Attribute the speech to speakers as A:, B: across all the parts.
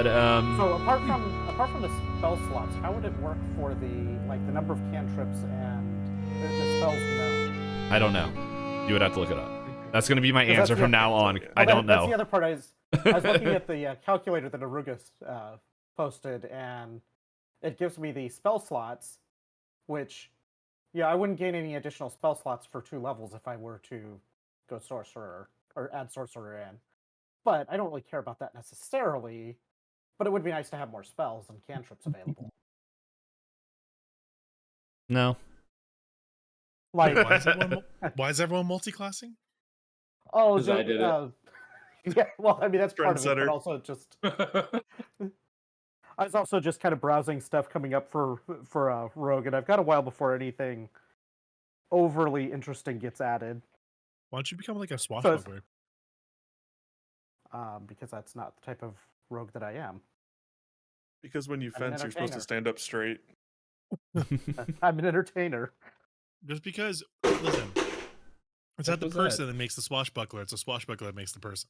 A: But
B: So apart from the spell slots, how would it work for the number of cantrips and the spells? No.
A: I don't know. You would have to look it up. That's going to be my answer from now on.
B: Well,
A: I don't know.
B: That's the other part. I was looking at the calculator that Arugus posted, and it gives me the spell slots, which, yeah, I wouldn't gain any additional spell slots for 2 levels if I were to go sorcerer or add sorcerer in. But I don't really care about that necessarily. But it would be nice to have more spells and cantrips available.
A: No.
B: Like,
C: why is everyone multi-classing?
B: oh,
D: I did it.
B: Yeah, well, I mean, that's part of it,
E: Trendsetter.
B: but also just... I was also just kind of browsing stuff coming up for Rogue, and I've got a while before anything overly interesting gets added.
C: Why don't you become like a swashbuckler?
B: Because that's not the type of Rogue that I am.
E: Because when you
B: I'm an
E: fence, you're supposed to
B: entertainer.
E: stand up straight.
B: I'm an entertainer.
C: Just because, listen, it's not the
A: was
C: person that makes the swashbuckler; it's the swashbuckler that makes the person.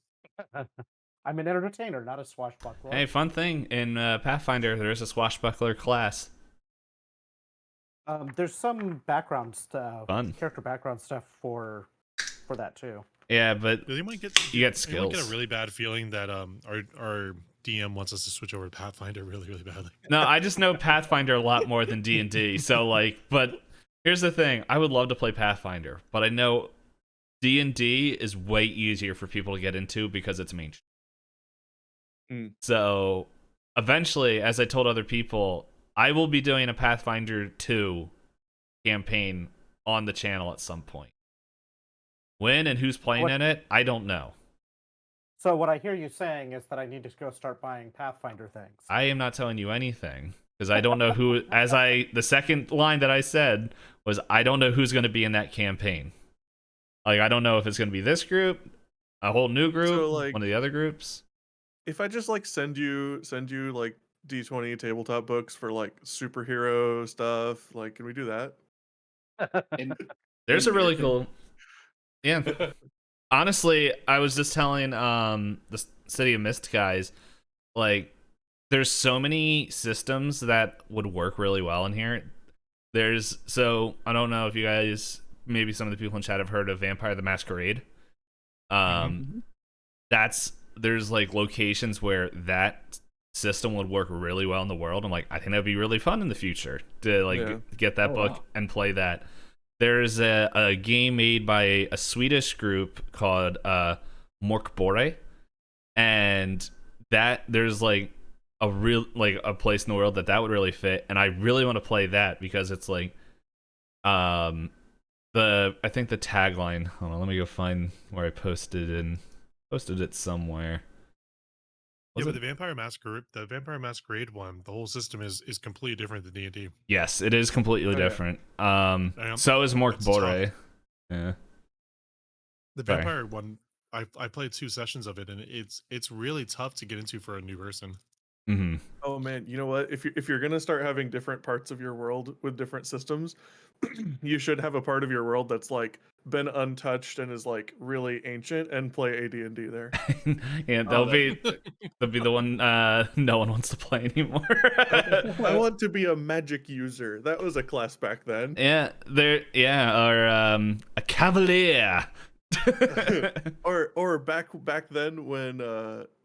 B: I'm an entertainer, not a swashbuckler.
A: Hey, fun thing in Pathfinder, there is a swashbuckler class.
B: There's some background stuff,
A: Fun.
B: character background stuff for that too.
A: Yeah, but
C: You get
A: you get skills.
C: I get a really bad feeling that our DM wants us to switch over to Pathfinder really, really badly.
A: No, I just know Pathfinder a lot more than D&D. So like, but here's the thing: I would love to play Pathfinder, but I know D&D is way easier for people to get into because it's mainstream. So eventually, as I told other people, I will be doing a Pathfinder 2 campaign on the channel at some point. When and who's playing in it, I don't know.
B: So what I hear you saying is that I need to go start buying Pathfinder things.
A: I am not telling you anything because I don't know who. The second line that I said was, I don't know who's going to be in that campaign. Like, I don't know if it's going to be this group, a whole new group,
E: So, like,
A: one of the other groups.
E: If I just like send you like D20 tabletop books for like superhero stuff, like, can we do that?
A: There's a really cool. Yeah. Honestly, I was just telling the City of Mist guys, like, there's so many systems that would work really well in here. So I don't know if you guys, maybe some of the people in chat have heard of Vampire the Masquerade. There's like locations where that system would work really well in the world. I'm like, I think that'd be really fun in the future to like get that book and play that. There's a game made by a Swedish group called Mykrin, and that there's like a place in the world that would really fit, and I really want to play that because it's like I think the tagline. Hold on, let me go find where I posted it somewhere.
C: Yeah, but the Vampire Masquerade one, the whole system is completely different than D&D.
A: Yes, it is completely different. So is Mykrin. Yeah.
C: The Vampire one, I played 2 sessions of it, and it's really tough to get into for a new person.
A: Mm-hmm.
E: Oh man, you know what? If you're gonna start having different parts of your world with different systems, you should have a part of your world that's like been untouched and is like really ancient, and play AD&D there.
A: Yeah, they'll be the one no one wants to play anymore.
E: I want to be a magic user. That was a class back then.
A: Yeah, or a cavalier.
E: or back then when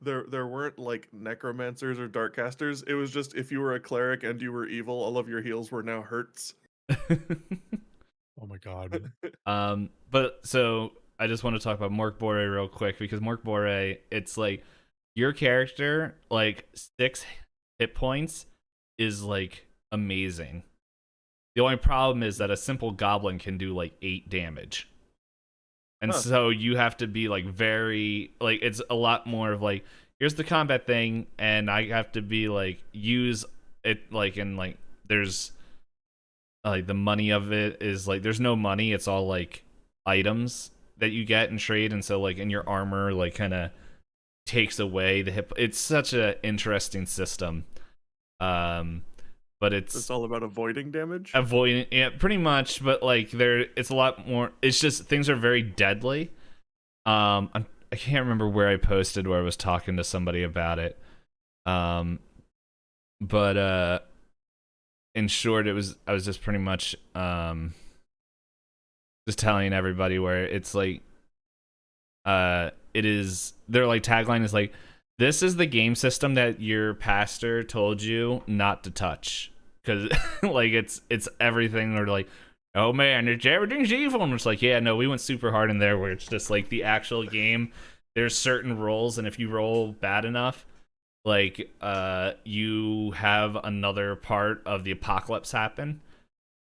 E: there weren't like necromancers or darkcasters. It was just if you were a cleric and you were evil, all of your heals were now hurts.
C: Oh my god.
A: But so I just want to talk about Mykrin real quick because Mykrin, it's like your character, like 6 hit points is like amazing. The only problem is that a simple goblin can do like 8 damage. And so you have to be like very like, it's a lot more of like, here's the combat thing, and I have to be like use it like, and like there's like the money of it is like there's no money, it's all like items that you get and trade, and so like in your armor like kind of takes away the hit. It's such an interesting system. But it's
E: all about avoiding damage.
A: Yeah, pretty much. But like it's a lot more. It's just things are very deadly. I can't remember where I posted where I was talking to somebody about it. But in short, I was just pretty much just telling everybody where it's like it is their like tagline is like, this is the game system that your pastor told you not to touch, because like it's everything. They're like, oh man, everything's evil, and it's like, yeah, no, we went super hard in there where it's just like the actual game, there's certain rolls, and if you roll bad enough, like you have another part of the apocalypse happen,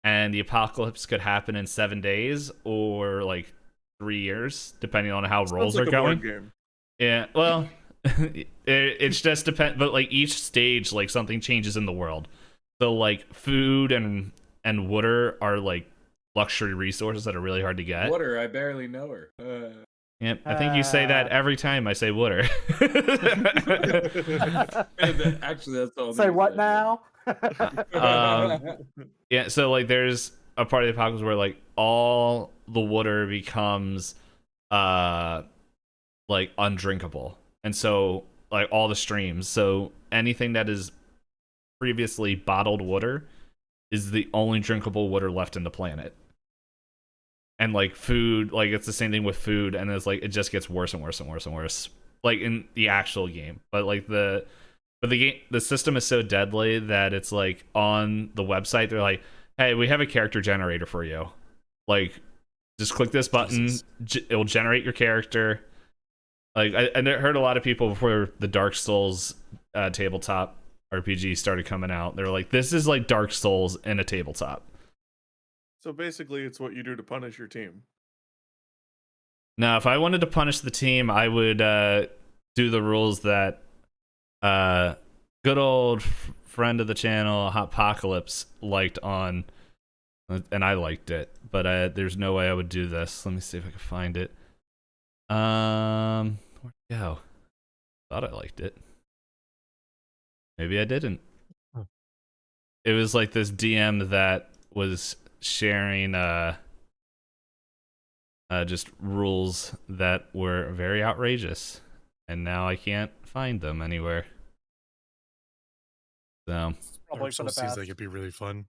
A: and the apocalypse could happen in 7 days or like 3 years, depending on how rolls
E: Sounds like
A: are
E: a board
A: going.
E: game.
A: Yeah, well, it's just depend, but like each stage, like something changes in the world. So like food and water are like luxury resources that are really hard to get.
D: Water, I barely know her.
A: Yep, I think you say that every time I say water.
D: Actually, that's all.
B: Say what now?
A: Yeah, so like there's a part of the apocalypse where like all the water becomes like undrinkable, and so like all the streams, so anything that is previously bottled water is the only drinkable water left in the planet. And like food, like it's the same thing with food, and it's like it just gets worse and worse and worse and worse, like in the actual game. But like the game, the system is so deadly that it's like on the website they're like, hey, we have a character generator for you, like just click this button, it'll generate your character. Like I heard a lot of people before the Dark Souls tabletop RPG started coming out, they were like, this is like Dark Souls in a tabletop.
E: So basically, it's what you do to punish your team.
A: Now, if I wanted to punish the team, I would do the rules that good old friend of the channel, Hotpocalypse, liked on, and I liked it. But there's no way I would do this. Let me see if I can find it. Where'd it go? Thought I liked it. Maybe I didn't. It was like this DM that was sharing just rules that were very outrageous, and now I can't find them anywhere. So
B: Probably for the
C: seems
B: best.
C: like it'd be really fun.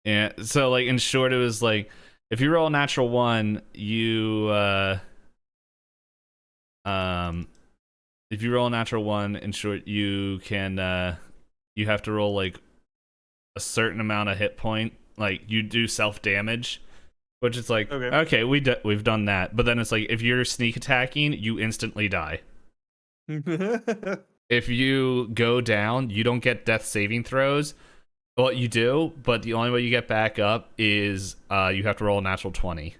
A: yeah, so like in short, it was like if you roll a natural one, you if you roll a natural one, in short, you can you have to roll like a certain amount of hit point. Like you do self damage, which is like okay, we've done that. But then it's like if you're sneak attacking, you instantly die. If you go down, you don't get death saving throws. Well, you do, but the only way you get back up is you have to roll a natural 20.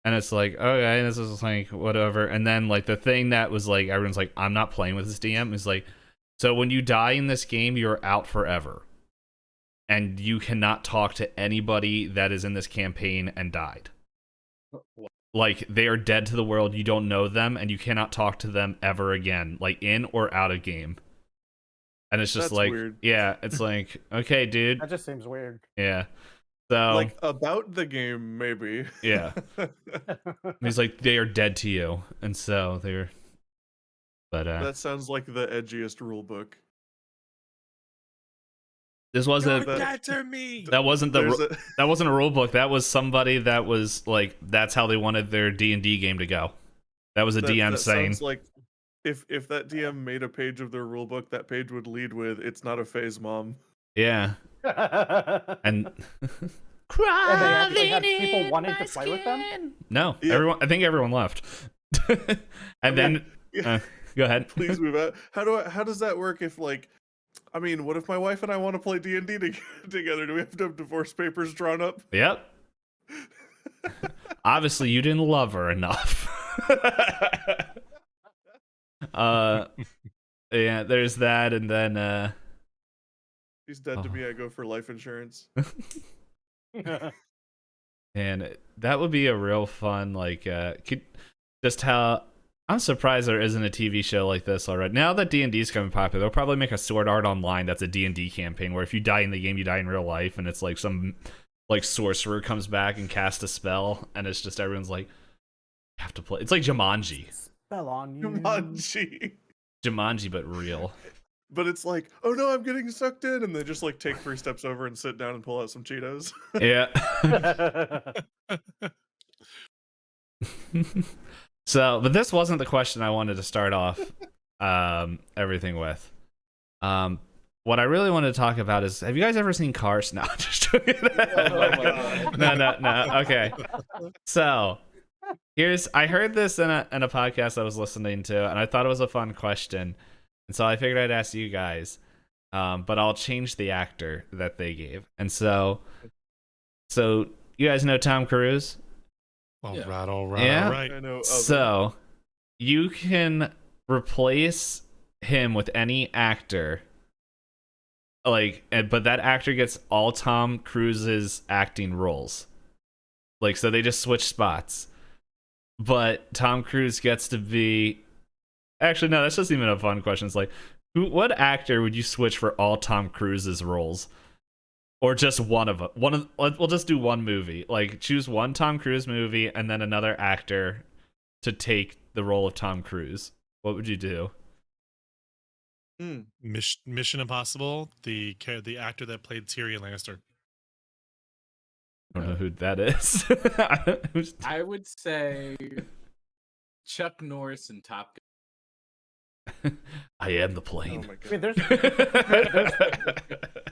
A: And it's like, okay, this is like whatever. And then like the thing that was like everyone's like, I'm not playing with this DM, is like, so when you die in this game, you're out forever. And you cannot talk to anybody that is in this campaign and died. Like, they are dead to the world, you don't know them, and you cannot talk to them ever again, like, in or out of game. And it's just
E: That's
A: like,
E: weird.
A: yeah, it's like, okay, dude.
B: That just seems weird.
A: Yeah. So,
E: Like, about the game, maybe.
A: yeah. He's like, they are dead to you. And so, they're... But,
E: That sounds like the edgiest rule book.
A: this wasn't...
D: That me.
A: That wasn't
E: There's
A: the... That wasn't a rule book. That was somebody that was, like, that's how they wanted their D&D game to go. That was a DM saying...
E: Sounds like if that DM made a page of their rule book, that page would lead with, "It's not a phase, mom."
A: Yeah. And...
B: And they actually had people wanting to play with them?
A: No,
E: Yeah.
A: I think everyone left. And then... go ahead.
E: Please move out. How does that work if, like, I mean, what if my wife and I want to play D&D together? Do we have to have divorce papers drawn up?
A: Yep. Obviously, you didn't love her enough. Yeah, there's that, and then
E: She's dead to me. I go for life insurance.
A: and that would be a real fun, like, just how I'm surprised there isn't a TV show like this already. Now that D&D is coming popular, they'll probably make a Sword Art Online that's a D&D campaign where if you die in the game, you die in real life, and it's like some like sorcerer comes back and casts a spell, and it's just everyone's like, you have to play. It's like Jumanji.
B: Spell on you.
E: Jumanji.
A: Jumanji, but real.
E: but it's like, oh no, I'm getting sucked in, and they just like take 3 steps over and sit down and pull out some Cheetos.
A: Yeah. So, but this wasn't the question I wanted to start off everything with. What I really wanted to talk about is, have you guys ever seen Cars? No, just joking.
D: Oh my God.
A: No. Okay. So, I heard this in a podcast I was listening to, and I thought it was a fun question. And so I figured I'd ask you guys, but I'll change the actor that they gave. And so you guys know Tom Cruise?
C: All
D: Yeah.
C: right, all right,
A: Yeah.
C: all right.
E: I know. of
A: So you can replace him with any actor, but that actor gets all Tom Cruise's acting roles. Like, so they just switch spots. But Tom Cruise gets to be. Actually, no, that's just even a fun question. It's like, what actor would you switch for all Tom Cruise's roles? Or just one of them? We'll just do one movie. Like, choose one Tom Cruise movie and then another actor to take the role of Tom Cruise. What would you do?
C: Mission Impossible, the actor that played Tyrion Lannister.
A: I don't know who that is.
D: I would say Chuck Norris and Top Gun.
A: I am the
E: Oh
A: plane.
E: my
B: I mean,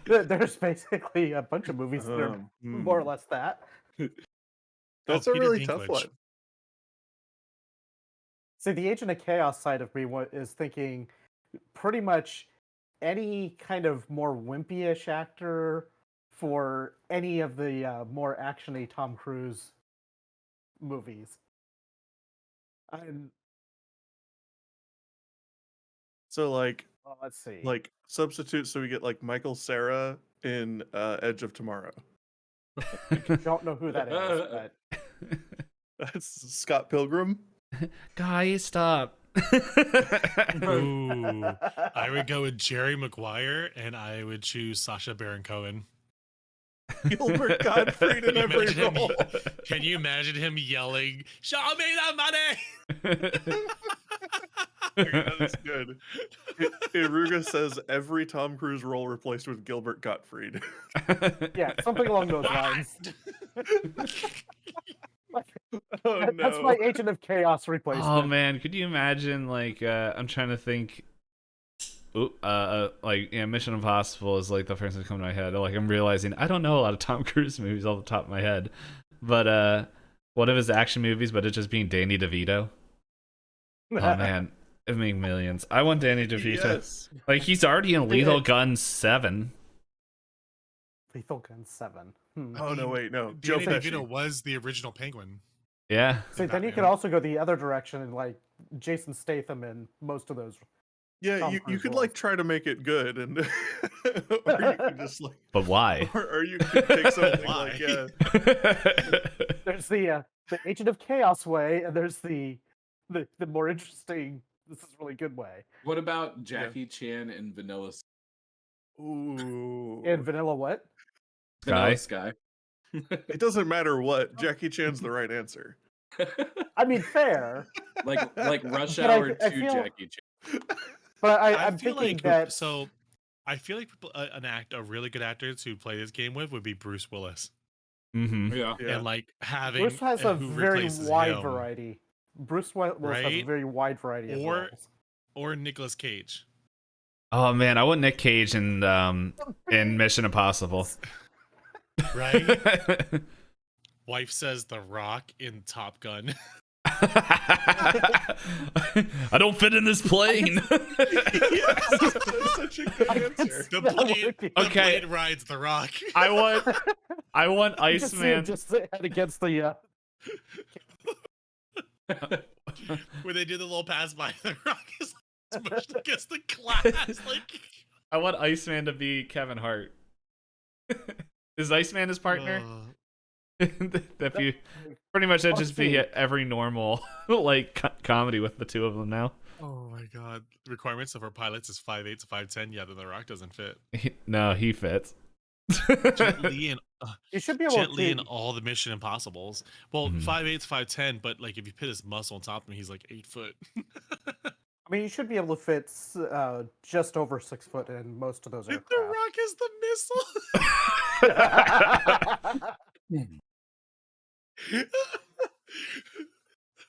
E: god.
B: there's basically a bunch of movies that are more or less that.
E: That's
C: Oh,
E: a
C: Peter
E: really tough
C: Dinklage.
E: one.
B: See, the Agent of Chaos side of me is thinking pretty much any kind of more wimpy-ish actor for any of the more actiony Tom Cruise movies.
E: So like
B: Let's see.
E: substitute, so we get like Michael Cera in Edge of Tomorrow.
B: Don't know who that is, but
E: That's Scott Pilgrim.
A: Guys, stop.
C: Ooh, I would go with Jerry Maguire, and I would choose Sacha Baron Cohen.
E: Gilbert Gottfried in
C: Can you
E: every
C: imagine him-
E: role.
C: Can you imagine him yelling, "Show me the money"?
E: Okay, that's good. Iruga says every Tom Cruise role replaced with Gilbert Gottfried.
B: yeah, something along those lines.
E: Oh no.
B: That's my Agent of Chaos replacement.
A: Oh man, could you imagine? Like, I'm trying to think. Mission Impossible is like the first thing that comes to my head. Like, I'm realizing I don't know a lot of Tom Cruise movies off the top of my head, but one of his action movies, but it just being Danny DeVito. Oh man, it made millions. I want Danny DeVito.
E: Yes.
A: Like, he's already in Lethal Gun 7.
B: Lethal Gun 7.
E: Oh no, wait, no. Joe
C: Danny
E: Pesci.
C: DeVito was the original Penguin.
A: Yeah.
B: See, then you could also go the other direction and like Jason Statham in most of those.
E: Yeah,
B: Tom
E: you
B: Cruise
E: could
B: roles.
E: like try to make it good, and or you could just like,
A: But why?
E: or you could take something
C: Why?
E: like, yeah.
B: There's the Agent of Chaos way, and there's the more interesting. This is a really good way.
D: What about Jackie Chan and Vanilla
E: Ooh.
B: And Vanilla what?
D: Sky?
E: It doesn't matter what. Jackie Chan's the right answer.
B: I mean, fair,
D: like Rush
B: But I-
D: Hour
B: I
D: 2
B: feel-
D: Jackie Chan.
B: but
C: I
B: I'm
C: feel
B: thinking
C: like
B: that.
C: so. I feel like a really good actor to play this game with would be Bruce Willis,
A: Mm-hmm.
D: Yeah.
E: Yeah.
C: and like having
B: Bruce has a
C: who
B: very
C: replaces
B: wide
C: him,
B: variety. Bruce Willis has a
C: Right?
B: very wide variety of
C: Or-
B: roles.
C: or Nicolas Cage.
A: Oh man, I want Nick Cage in Mission Impossible.
C: Right? Wife says The Rock in Top Gun.
A: I don't fit in this plane.
E: Yes, that's such a good answer.
C: The
B: No,
C: plane, the
A: Okay.
C: plane rides The Rock.
A: I want
B: You just see him
A: Iceman.
B: just head against the.
C: Where they do the little pass by, The Rock is smushed against the glass. Like,
A: I want Iceman to be Kevin Hart. Is Iceman his partner? If you pretty much that'd just be every normal like comedy with the two of them now.
C: oh my god. The requirements of our pilots is 5'8" to 5'10". Yeah, then The Rock doesn't fit.
A: No, he fits.
C: Jet Li and
B: You should be able
C: Jet Li
B: to.
C: in all the Mission Impossibles. Well,
A: Mhm.
C: 5'8" to 5'10", but like if you put his muscle on top of him, he's like 8 foot.
B: I mean, you should be able to fit just over 6 foot in most of those
C: The
B: aircraft.
C: Rock is the missile.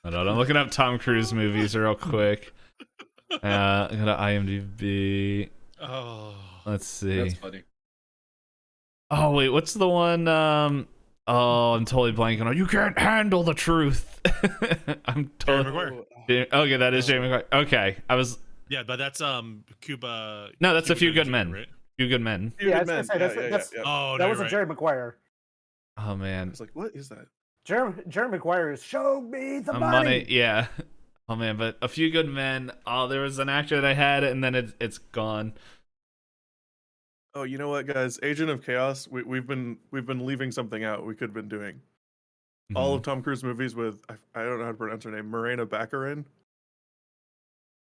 A: Hold on, I'm looking up Tom Cruise movies real quick. I got to IMDb.
C: Oh,
A: Let's see.
D: That's funny.
A: Oh wait, what's the one? Oh, I'm totally blanking on. You can't handle the truth. I'm
C: Jerry
A: totally.
C: Maguire.
A: Okay, that is Jerry Maguire. Okay, I was.
C: Yeah, but that's Cuba.
A: No, that's
C: Cuba
A: A Few Good
C: Gooding Jr.,
A: Men.
C: right?
A: Few Good Men.
E: Few
B: Yeah,
E: Good
B: I was
E: Men.
B: gonna say, that's-
C: Oh,
B: that
C: no,
B: wasn't
C: right.
B: Jerry Maguire.
A: Oh
E: I
A: man,
E: was like, what is that?
B: Jerry Maguire is show me the
A: money.
B: money.
A: Yeah. Oh man, but A Few Good Men. Oh, there was an actor that I had, and then it's gone.
E: Oh, you know what, guys? Agent of Chaos. We've been leaving something out. We could have been doing all of Tom Cruise movies with I don't know how to pronounce her name. Morena Baccarin.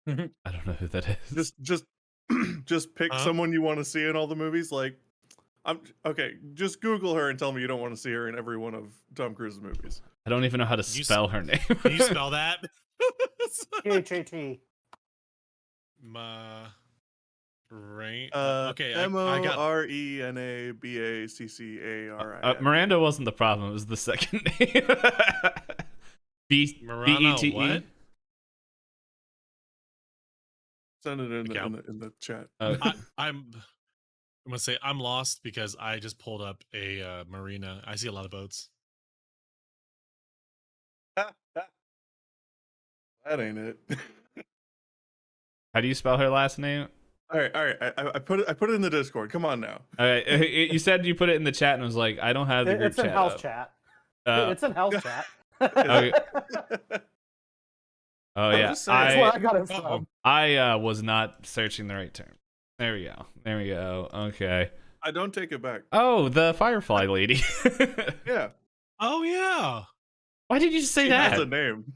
A: I don't know who that is.
E: Just pick
C: Huh?
E: someone you want to see in all the movies. Like, I'm okay. Just Google her and tell me you don't want to see her in every one of Tom Cruise's movies.
A: I don't even know how to
C: You
A: spell her name.
C: Can you spell that?
B: PHAT.
C: Right. Okay.
E: MORENABACCARI.
A: Miranda wasn't the problem. It was the second name.
C: Miranda,
A: BETE.
C: what?
E: Send it in,
C: Okay,
E: in the chat.
C: I'm gonna say I'm lost because I just pulled up a marina. I see a lot of boats.
E: That ain't it.
A: How do you spell her last name?
E: All right. I put it in the Discord. Come on now.
A: All right, you said you put it in the chat, and I was like, I don't have the group
B: It's in
A: chat.
B: house
A: up.
B: chat.
A: Uh,
B: It's in house chat.
A: Okay. Oh
E: I'm
A: yeah,
E: just saying.
B: That's where I got it from.
A: I was not searching the right term. There we go. There we go. Okay.
E: I don't take it back.
A: Oh, the Firefly lady.
E: Yeah.
C: Oh yeah.
A: Why did you just say
E: She
A: that?
E: has a name.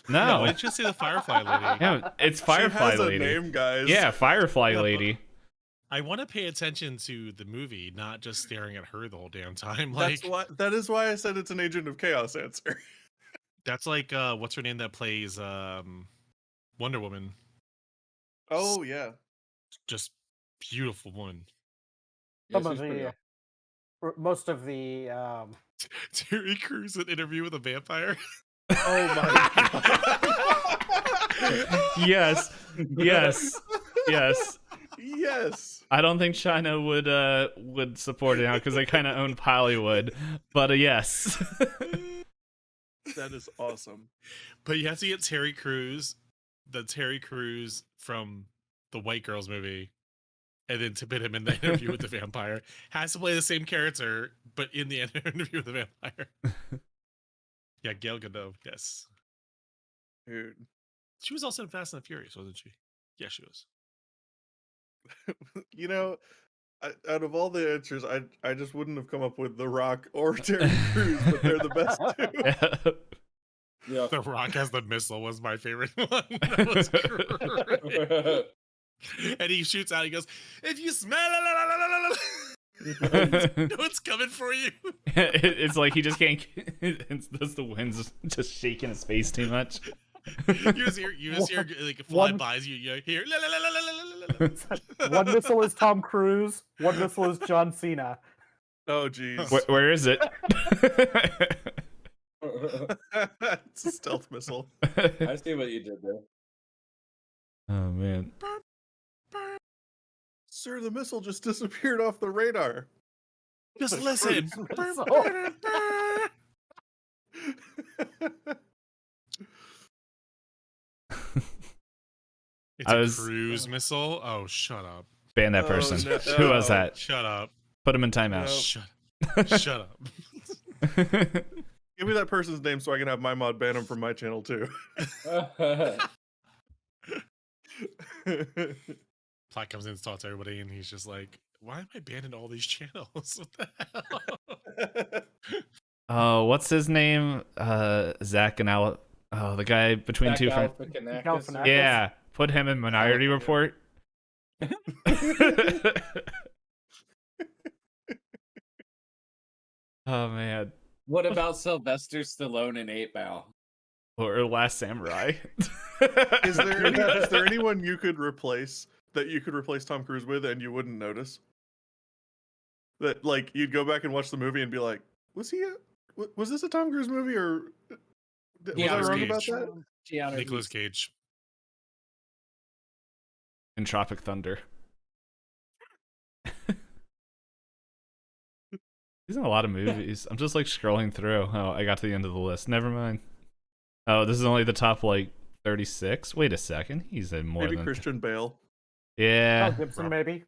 C: No,
A: No.
C: it just say the Firefly lady.
A: Yeah, it's
E: She
A: Firefly
E: has
A: lady.
E: a name, guys.
A: Yeah, Firefly
C: Yeah,
A: lady.
C: I want to pay attention to the movie, not just staring at her the whole damn time. Like
E: That is why I said it's an Agent of Chaos answer.
C: that's like what's her name that plays Wonder Woman?
E: Oh yeah.
C: Just beautiful woman.
D: Yeah,
B: Some of
D: she's pretty
B: the, most of the,
C: Terry Crews in Interview with a Vampire.
E: Oh my
A: Yes. Yes. Yes.
E: Yes.
A: I don't think China would support it now because they kind of own Hollywood, but yes.
E: That is awesome.
C: But you have to get Terry Crews, the Terry Crews from the White Girls movie, and then to put him in the Interview with the Vampire. Has to play the same character, but in the Interview with the Vampire. Yeah, Gal Gadot, yes.
E: Dude.
C: She was also in Fast and the Furious, wasn't she? Yeah, she was.
E: You know, out of all the answers, I just wouldn't have come up with The Rock or Terry Crews, but they're the best two.
D: Yeah.
C: The Rock as the missile was my favorite one. That was great. And he shoots out, he goes, if you smell it, no, it's coming for you.
A: It's like he just can't. That's the wind's just shaking his face too much.
C: You just hear like flybys. You hear. La, la, la, la, la, la, la.
B: one missile is Tom Cruise, one missile is John Cena.
E: Oh jeez.
A: Where is it?
E: It's a stealth missile.
D: I see what you did there.
A: Oh man.
E: Sir, the missile just disappeared off the radar.
C: Just listen. It's a cruise missile. Oh, shut up!
A: Ban that
E: Oh,
A: person.
E: no.
A: Who was that?
C: Shut up!
A: Put him in timeout.
C: Shut up!
E: Give me that person's name so I can have my mod ban him from my channel too.
C: Platt comes in and talks to everybody, and he's just like, "Why am I banning all these channels? What the hell?"
A: Oh, what's his name? Zach and Al. Oh, the guy between two friends.
B: Galifianakis.
A: Yeah, put him in Minority Report. Oh man.
D: What about Sylvester Stallone in 8 Ball?
A: Or Last Samurai.
E: Is there anyone you could replace Tom Cruise with and you wouldn't notice? That like you'd go back and watch the movie and be like, was this a Tom Cruise movie or was I
C: Nicolas
E: wrong about
C: Cage.
E: that?
C: Nicolas Cage.
A: In Tropic Thunder. He's in a lot of movies. I'm just like scrolling through. Oh, I got to the end of the list. Never mind. Oh, this is only the top like 36. Wait a second. He's in more
E: Maybe
A: than
E: Christian Bale.
A: Yeah.
B: Mel Gibson, maybe.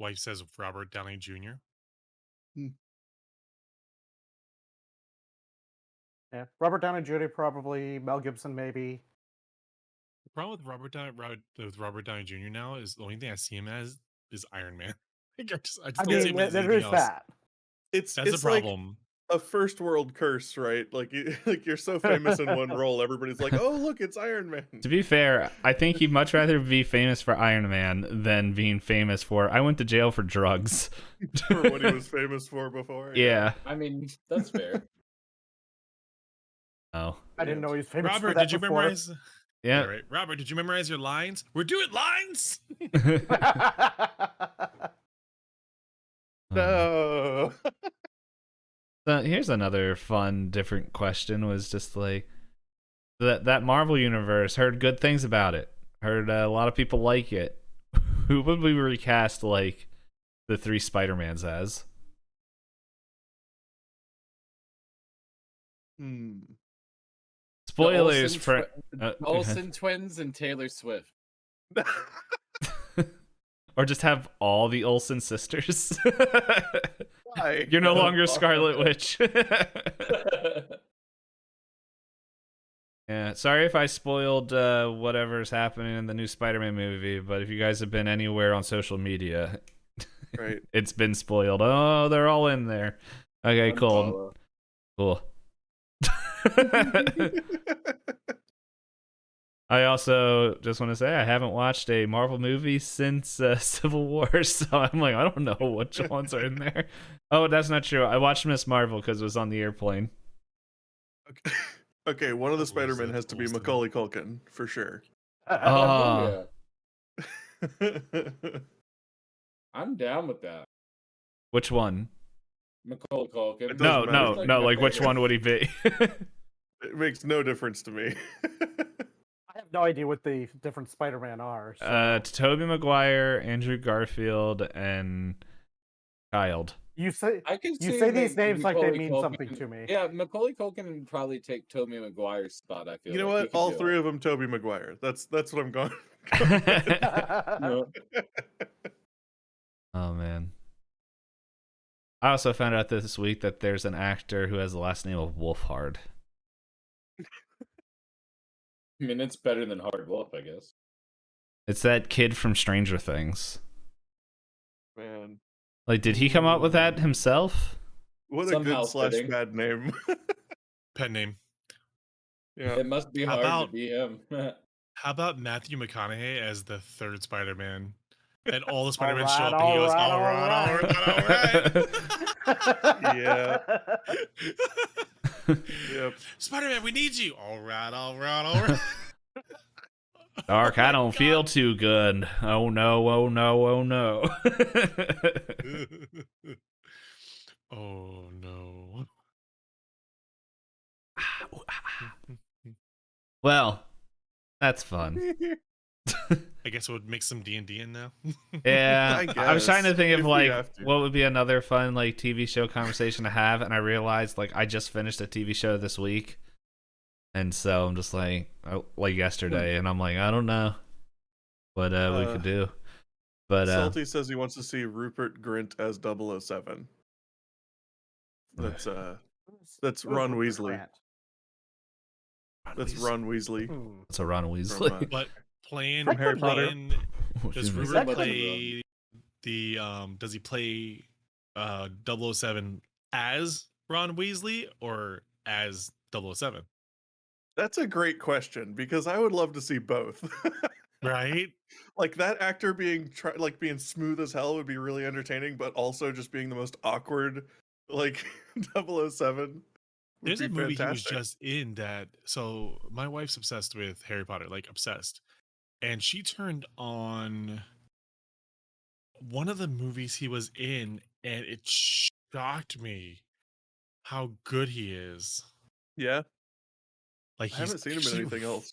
C: Wife says Robert Downey Jr.
B: Yeah, Robert Downey Jr. probably. Mel Gibson, maybe.
C: The problem with Robert Downey Jr. now is the only thing I see him as is Iron Man. Like, I just
B: I
C: don't see him
B: mean,
C: as
B: there
C: anything
B: is
C: else.
B: that.
E: It's
C: That's
E: it's
C: a
E: like
C: problem.
E: a first world curse, right? Like you're so famous in one role, everybody's like, "Oh, look, it's Iron Man."
A: To be fair, I think he'd much rather be famous for Iron Man than being famous for I went to jail for drugs.
E: For what he was famous for before.
A: Yeah.
D: I mean, that's fair.
A: Oh.
B: I didn't know he was famous for
C: Robert,
B: that
C: did you
B: before.
C: memorize?
A: Yeah.
C: Right. Robert, did you memorize your lines? We're doing lines.
E: No.
A: So here's another fun, different question. Was just like that Marvel universe. Heard good things about it. Heard a lot of people like it. Who would we recast like the 3 Spider-Mans as? Spoilers for
D: Olsen twins and Taylor Swift.
A: or just have all the Olsen sisters.
E: Why?
A: You're no longer Scarlet Witch. Yeah, sorry if I spoiled whatever's happening in the new Spider-Man movie, but if you guys have been anywhere on social media,
E: Right.
A: it's been spoiled. Oh, they're all in there. Okay, cool. Cool. I also just want to say I haven't watched a Marvel movie since Civil War, so I'm like, I don't know which ones are in there. Oh, that's not true. I watched Miss Marvel because it was on the airplane.
E: Okay, one of the
C: What was
E: Spider-Man
C: it?
E: has to be
C: What was the-
E: Macaulay Culkin for sure.
A: Oh,
D: I'm down with that.
A: which one?
D: Macaulay Culkin.
E: It
A: No,
E: doesn't
A: no,
E: matter.
A: no. Like, which one would he be?
E: It makes no difference to me.
B: I have no idea what the different Spider-Man are. So.
A: Tobey Maguire, Andrew Garfield, and Child.
B: You say
D: I can
B: you
D: see
B: say these
D: Mac-
B: names like they
D: Macaulay
B: mean
D: Culkin-
B: something to me.
D: Yeah, Macaulay Culkin would probably take Tobey Maguire's spot. I feel.
E: You know
D: like. He
E: what?
D: could
E: All
D: do
E: three
D: it.
E: of them, Tobey Maguire. That's what I'm going.
D: No.
A: Oh man. I also found out this week that there's an actor who has the last name of Wolfhard.
D: I mean, it's better than Hard Wolf, I guess.
A: It's that kid from Stranger Things.
E: Man,
A: Like, did he come up with that himself?
E: what a
D: Somehow
E: good slash
D: fitting.
E: bad name.
C: Pen name.
E: Yeah.
D: It must be
C: How
D: hard
C: about-
D: to be him.
C: How about Matthew McConaughey as the third Spider-Man? And all the Spider-Man
B: Alright,
C: show up and he goes,
B: alright,
C: all right.
E: Yeah. Yep.
C: Spider-Man, we need you. All right.
A: Dark, I don't feel too good. Oh no, oh no, oh no.
C: Oh no.
A: Well, that's fun.
C: I guess we'll make some D&D in now.
A: Yeah, I was trying to
E: guess,
A: think
E: if
A: of
E: we
A: like
E: have to.
A: what would be another fun like TV show conversation to have, and I realized like I just finished a TV show this week, and so I'm just like yesterday, and I'm like I don't know what we could do, but
E: Salty says he wants to see Rupert Grint as 007. That's Ron Weasley. That's Ron Weasley.
A: it's a Ron
E: From,
A: Weasley.
C: But playing
B: From
E: Harry Potter.
C: does
A: Excuse me.
C: Rupert
B: Second
C: play the does he play 007 as Ron Weasley or as 007?
E: That's a great question because I would love to see both.
C: Right?
E: Like that actor being being smooth as hell would be really entertaining, but also just being the most awkward like 007. Would
C: There's
E: be
C: a movie he was
E: fantastic.
C: just in that. So my wife's obsessed with Harry Potter, like obsessed, and she turned on one of the movies he was in, and it shocked me how good he is.
E: Yeah,
C: Like
E: I haven't seen him in anything else.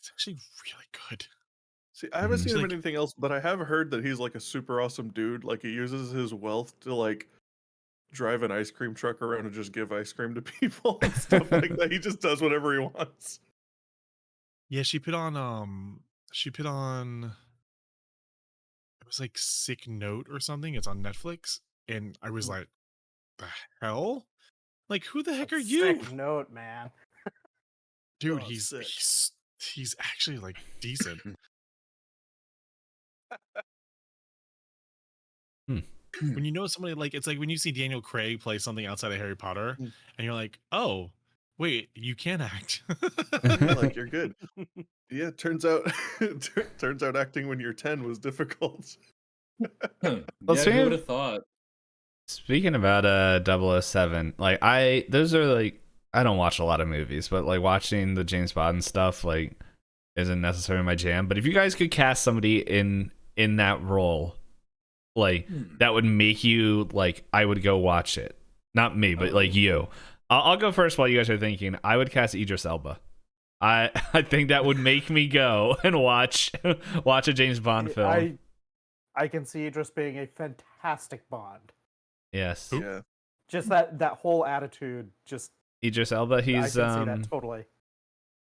C: He's actually really good.
E: See, I haven't
A: Mhm.
E: seen
C: He's
E: him
C: like,
E: in anything else, but I have heard that he's like a super awesome dude. Like he uses his wealth to like drive an ice cream truck around and just give ice cream to people and stuff like that. He just does whatever he wants.
C: yeah, she put on it was like Sick Note or something. It's on Netflix, and I was like, the hell? Like, who the heck are you?
B: Sick note, man.
C: Dude,
E: Oh,
C: he's
E: sick.
C: he's actually like decent. When you know somebody, like, it's like when you see Daniel Craig play something outside of Harry Potter,
E: Mm.
C: and you're like, oh, wait, you can act.
E: Yeah, like you're good. Yeah, turns out turns out acting when you're 10 was difficult.
D: Yeah,
A: speaking
D: who
A: of-
D: would have thought?
A: Speaking about 007, like those are like I don't watch a lot of movies, but like watching the James Bond stuff like isn't necessarily my jam. But if you guys could cast somebody in that role, like that would make you like I would go watch it. Not me, but like you. I'll go first while you guys are thinking. I would cast Idris Elba. I think that would make me go and watch a James Bond film.
B: I can see Idris being a fantastic Bond.
A: Yes.
E: Yeah.
B: Just that whole attitude. Just
A: Idris Elba. He's
B: I can see that totally.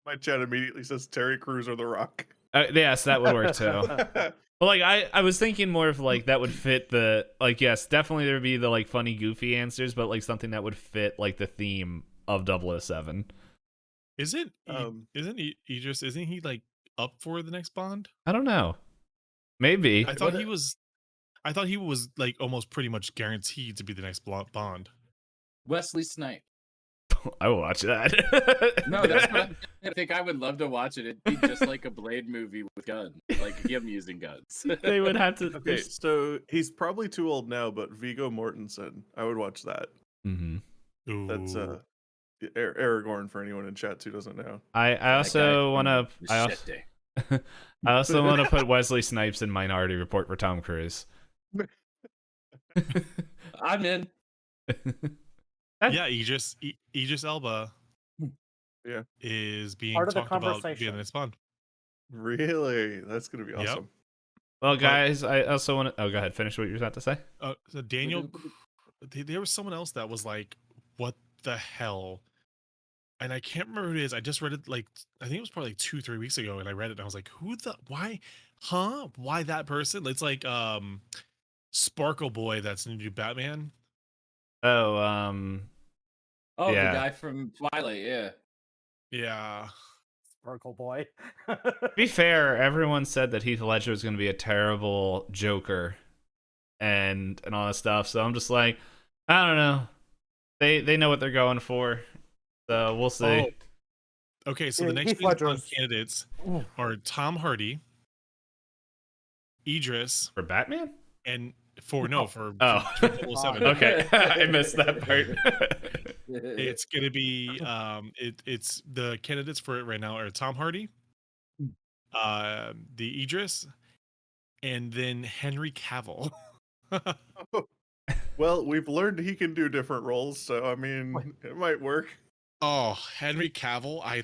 E: My chat immediately says Terry Crews or The Rock.
A: Yes, that would work too. But like I was thinking more of like that would fit the like yes, definitely there'd be the like funny goofy answers, but like something that would fit like the theme of 007.
C: Isn't Idris? Isn't he like up for the next Bond?
A: I don't know. Maybe.
C: I thought he was. I thought he was like almost pretty much guaranteed to be the next Bond.
D: Wesley Snipes.
A: I will watch that.
D: No, that's what I think. I would love to watch it. It'd be just like a Blade movie with guns, like him using guns.
A: They would have to.
E: Okay, so he's probably too old now, but Viggo Mortensen, I would watch that.
A: Mm-hmm.
E: That's Aragorn for anyone in chat who doesn't know.
A: I also want to.
D: Machete.
A: I also want to put Wesley Snipes in Minority Report for Tom Cruise.
D: I'm in.
C: Yeah, Idris Elba.
E: Yeah,
C: is being
B: Part of the
C: talked about being
B: conversation.
C: the next Bond.
E: Really? That's gonna be
C: Yep.
E: awesome.
A: Well, guys, I also want to. Oh, go ahead. Finish what you were about to say.
C: So Daniel, there was someone else that was like, "What the hell?" And I can't remember who it is. I just read it like I think it was probably like 2-3 weeks ago, and I read it and I was like, "Who the why? Huh? Why that person?" It's like Sparkle Boy. That's the new Batman.
A: Oh,
D: Oh,
A: Yeah.
D: the guy from Twilight. Yeah.
C: Yeah.
B: Sparkle boy.
A: to be fair, everyone said that Heath Ledger was going to be a terrible Joker, and all that stuff. So I'm just like, I don't know. They know what they're going for, so we'll see.
C: Oh. Okay, so
B: Yeah,
C: the next
B: Heath
C: James Bond
B: Ledger's-
C: candidates
B: Ooh.
C: are Tom Hardy, Idris,
A: For Batman?
C: and for
A: Oh.
C: 007.
A: Okay, I missed that part.
C: It's gonna be it's the candidates for it right now are Tom Hardy, the Idris, and then Henry Cavill.
E: Well, we've learned he can do different roles, so I mean, it might work.
C: Oh, Henry Cavill! I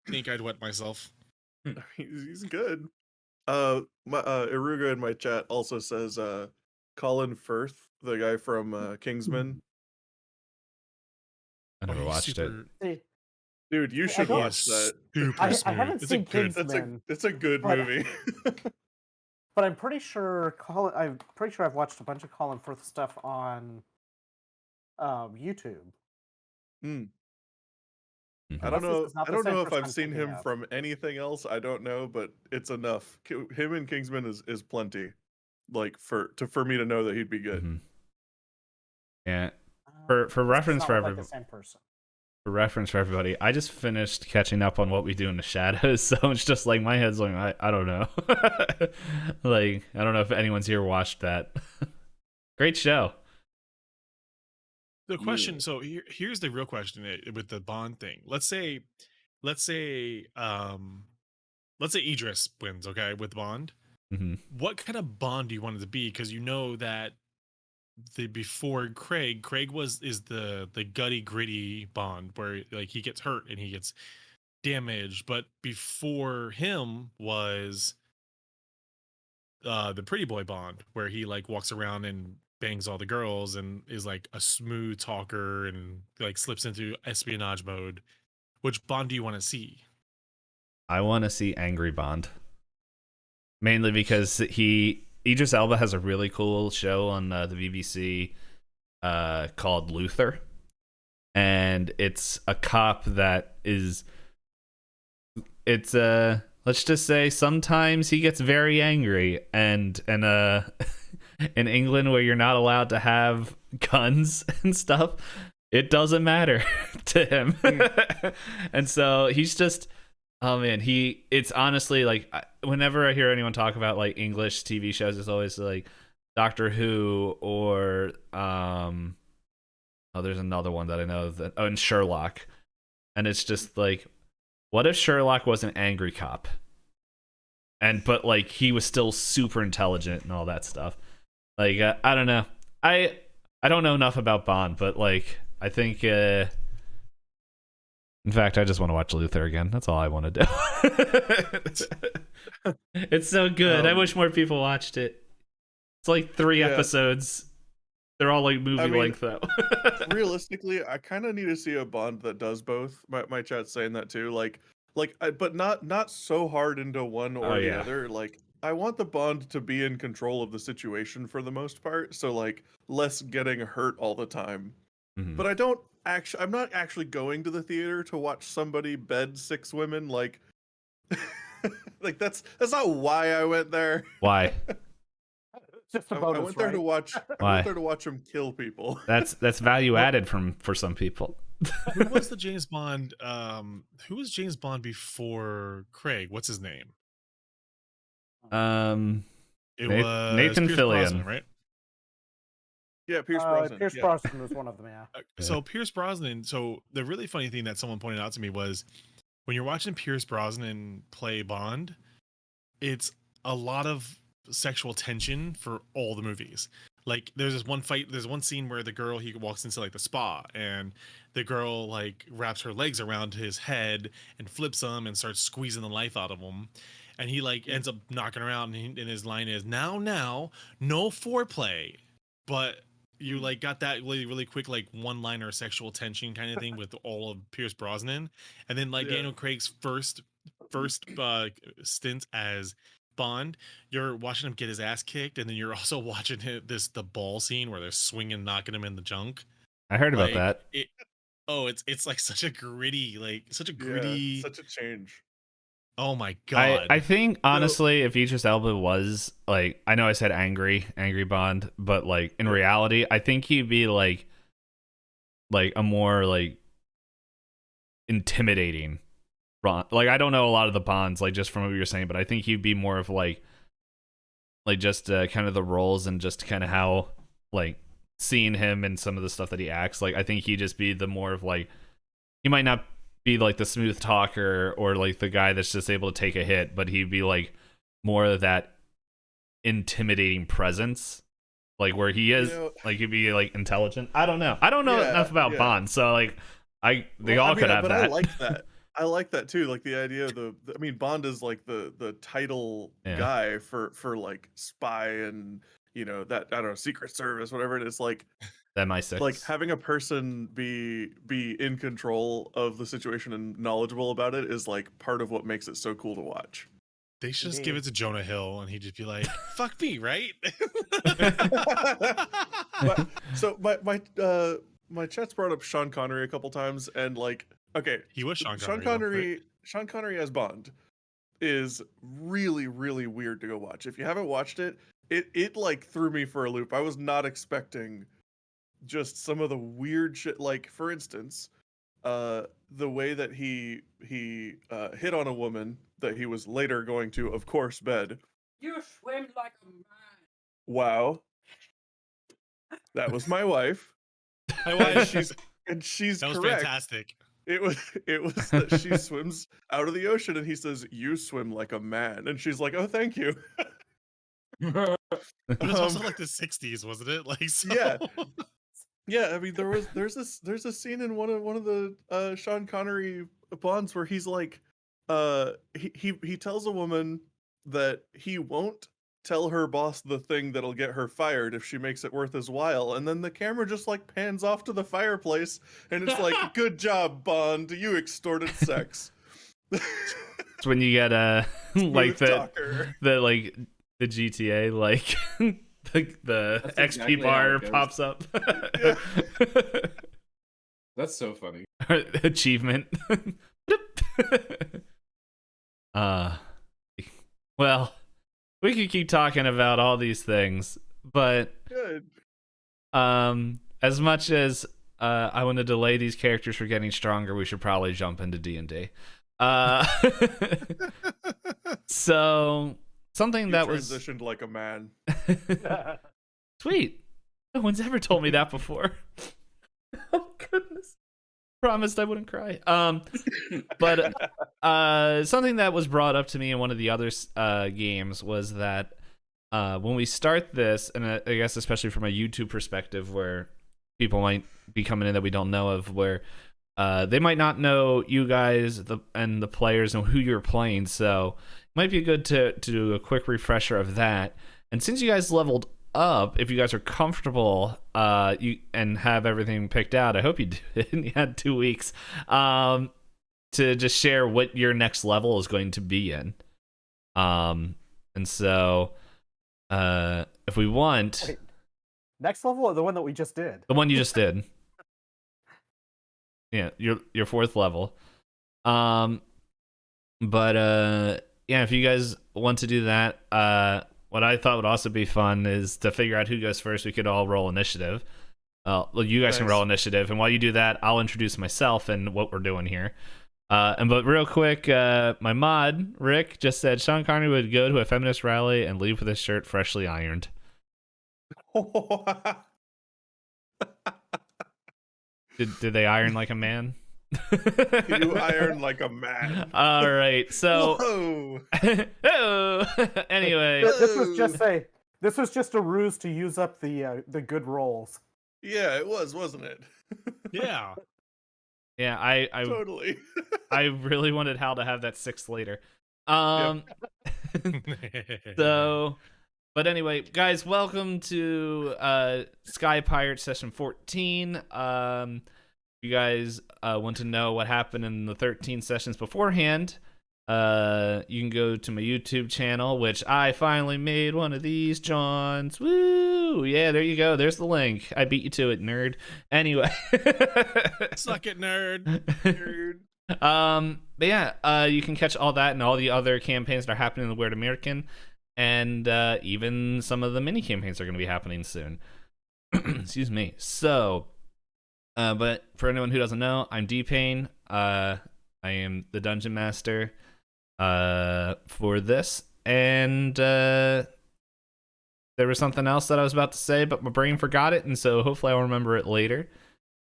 C: think I'd wet myself.
E: He's good. Iruga in my chat also says Colin Firth, the guy from Kingsman.
A: I never
C: Oh, he's
A: watched it.
C: super-
B: See,
E: Dude, you should
B: don't-
E: watch that.
C: Super
B: I
C: smooth.
B: haven't
C: It's
B: seen
C: a good.
B: Kingsman.
E: It's a good
B: But-
E: movie.
B: but I'm pretty sure I've watched a bunch of Colin Firth stuff on YouTube.
E: Hmm.
A: Mhm.
E: I don't
B: Unless this
E: know.
B: is not
E: I
B: the
E: don't
B: same
E: know if
B: person
E: I've
B: I'm
E: seen
B: thinking
E: him
B: of.
E: from anything else. I don't know, but it's enough. Him and Kingsman is plenty. Like for me to know that he'd be good.
A: Mhm. Yeah.
B: Uh,
A: For
B: this
A: reference
B: does
A: for
B: not look like
A: everybody.
B: the same person.
A: For reference for everybody, I just finished catching up on What We Do in the Shadows, so it's just like my head's like I don't know. Like I don't know if anyone's here watched that. Great show.
C: The question. So here's the real question with the Bond thing. Let's say, Idris wins. Okay, with Bond.
A: Hmm.
C: What kind of Bond do you want it to be? Because you know that the before Craig is the gutty gritty Bond where like he gets hurt and he gets damaged, but before him was the pretty boy Bond where he like walks around and bangs all the girls and is like a smooth talker and like slips into espionage mode. Which Bond do you want to see?
A: I want to see Angry Bond. Mainly because Idris Elba has a really cool show on the BBC called Luther. And it's a cop that is... It's, let's just say sometimes he gets very angry. And in England where you're not allowed to have guns and stuff, it doesn't matter to him. And so he's just... Oh man, it's honestly like whenever I hear anyone talk about like English TV shows, it's always like Doctor Who or there's another one that I know and Sherlock. And it's just like, what if Sherlock was an angry cop? But like he was still super intelligent and all that stuff. Like I don't know. I don't know enough about Bond, but like I think in fact, I just want to watch Luther again. That's all I want to do. It's so good. I wish more people watched it. It's like 3 episodes. They're all like movie length though.
E: Realistically, I kind of need to see a Bond that does both. My chat's saying that too. But not so hard into one or the other. Like I want the Bond to be in control of the situation for the most part. So like less getting hurt all the time.
A: Mhm.
E: But I'm not actually going to the theater to watch somebody bed 6 women. Like, like that's not why I went there.
A: Why?
B: Just a
E: I
B: bonus,
E: went there to watch. I
A: Why?
E: went there to watch them kill people.
A: That's value added for some people.
C: Who was the James Bond? Who was James Bond before Craig? What's his name? It was
A: Nathan
C: Pierce
A: Fillion,
C: Brosnan, right?
E: Yeah, Pierce Brosnan.
B: Pierce Brosnan was one of them, yeah.
C: So Pierce Brosnan. So the really funny thing that someone pointed out to me was when you're watching Pierce Brosnan play Bond, it's a lot of sexual tension for all the movies. Like there's this one fight, there's one scene where he walks into like the spa and the girl like wraps her legs around his head and flips him and starts squeezing the life out of him. And he like ends up knocking around and his line is now, no foreplay, but you like got that really quick like one-liner sexual tension kind of thing with all of Pierce Brosnan, and then like Daniel Craig's first stint as Bond, you're watching him get his ass kicked, and then you're also watching the ball scene where they're swinging, knocking him in the junk.
A: I heard about
C: Like,
A: that.
C: It's like such a gritty,
E: such a change.
C: Oh my god!
A: I think honestly, if Idris Elba was like, I know I said angry Bond, but like in reality, I think he'd be like a more like intimidating Bond. Like I don't know a lot of the Bonds, like just from what you were saying, but I think he'd be more of like just kind of the roles and just kind of how like seeing him and some of the stuff that he acts. Like I think he'd just be the more of like, he might not be like the smooth talker or like the guy that's just able to take a hit, but he'd be like more of that intimidating presence, like where he is like he'd be like intelligent. I don't know enough about Bond, so like they all could have that.
E: I like that too, like the idea of Bond is like the title guy for like spy and that, I don't know, Secret Service, whatever it is, like
A: MI6.
E: Like having a person be in control of the situation and knowledgeable about it is like part of what makes it so cool to watch.
C: They should just give it to Jonah Hill and he'd just be like, fuck me, right?
E: So my chat's brought up Sean Connery a couple times, and like, okay,
C: he was Sean Connery.
E: Sean Connery as Bond is really, really weird to go watch. If you haven't watched it, it like threw me for a loop. I was not expecting just some of the weird shit. Like, for instance, the way that he hit on a woman that he was later going to, of course, bed.
F: You swim like a man.
E: Wow. That was my wife.
C: I
E: And
C: watched.
E: she's
C: That was
E: correct.
C: fantastic.
E: It was that she swims out of the ocean, and he says, "You swim like a man," and she's like, "Oh, thank you."
C: But it was also
E: Um,
C: like the '60s, wasn't it? Like so.
E: Yeah. Yeah, I mean, there's a scene in one of the Sean Connery Bonds where he's like, he tells a woman that he won't tell her boss the thing that'll get her fired if she makes it worth his while, and then the camera just like pans off to the fireplace, and it's like, "Good job, Bond, you extorted sex."
A: It's when you get like
E: Smooth talker.
A: the GTA like the
D: That's
A: XP
D: exactly how
A: bar
D: it goes.
A: pops up.
D: That's so funny.
A: Achievement. Well, we could keep talking about all these things, but
E: Good.
A: as much as I want to delay these characters for getting stronger, we should probably jump into D&D. So something
E: You
A: that was
E: transitioned like a man.
A: sweet. No one's ever told me that before. Oh goodness. Promised I wouldn't cry. But something that was brought up to me in one of the other games was that when we start this, and I guess especially from a YouTube perspective, where people might be coming in that we don't know of, where they might not know you guys and the players and who you're playing, so it might be good to do a quick refresher of that. And since you guys leveled up, if you guys are comfortable and have everything picked out, I hope you did. You had 2 weeks to just share what your next level is going to be in. And so if we want...
B: Wait, next level or the one that we just did?
A: The one you just did. Yeah, your fourth level. But yeah, if you guys want to do that, what I thought would also be fun is to figure out who goes first. We could all roll initiative. Well, you guys can
E: Nice.
A: roll initiative, and while you do that, I'll introduce myself and what we're doing here. But real quick, my mod Rick just said Sean Connery would go to a feminist rally and leave with his shirt freshly ironed. Did they iron like a man?
E: You iron like a man.
A: All right, so
E: Whoa.
A: oh, anyway,
B: This was just a ruse to use up the good rolls.
E: Yeah, it was, wasn't it?
C: Yeah.
A: yeah, I
E: Totally.
A: I really wanted Hal to have that 6 later. So, but anyway, guys, welcome to Sky Pirate Session 14. You guys want to know what happened in the 13 sessions beforehand, you can go to my YouTube channel, which I finally made one of these, Johns. Woo! Yeah, there you go. There's the link. I beat you to it, nerd. Anyway.
C: Suck it, nerd.
E: Nerd.
A: But yeah, you can catch all that and all the other campaigns that are happening in the Weird American, and even some of the mini campaigns are going to be happening soon. Excuse me. So, but for anyone who doesn't know, I'm Itisdpayne. I am the dungeon master for this, and there was something else that I was about to say, but my brain forgot it, and so hopefully I'll remember it later.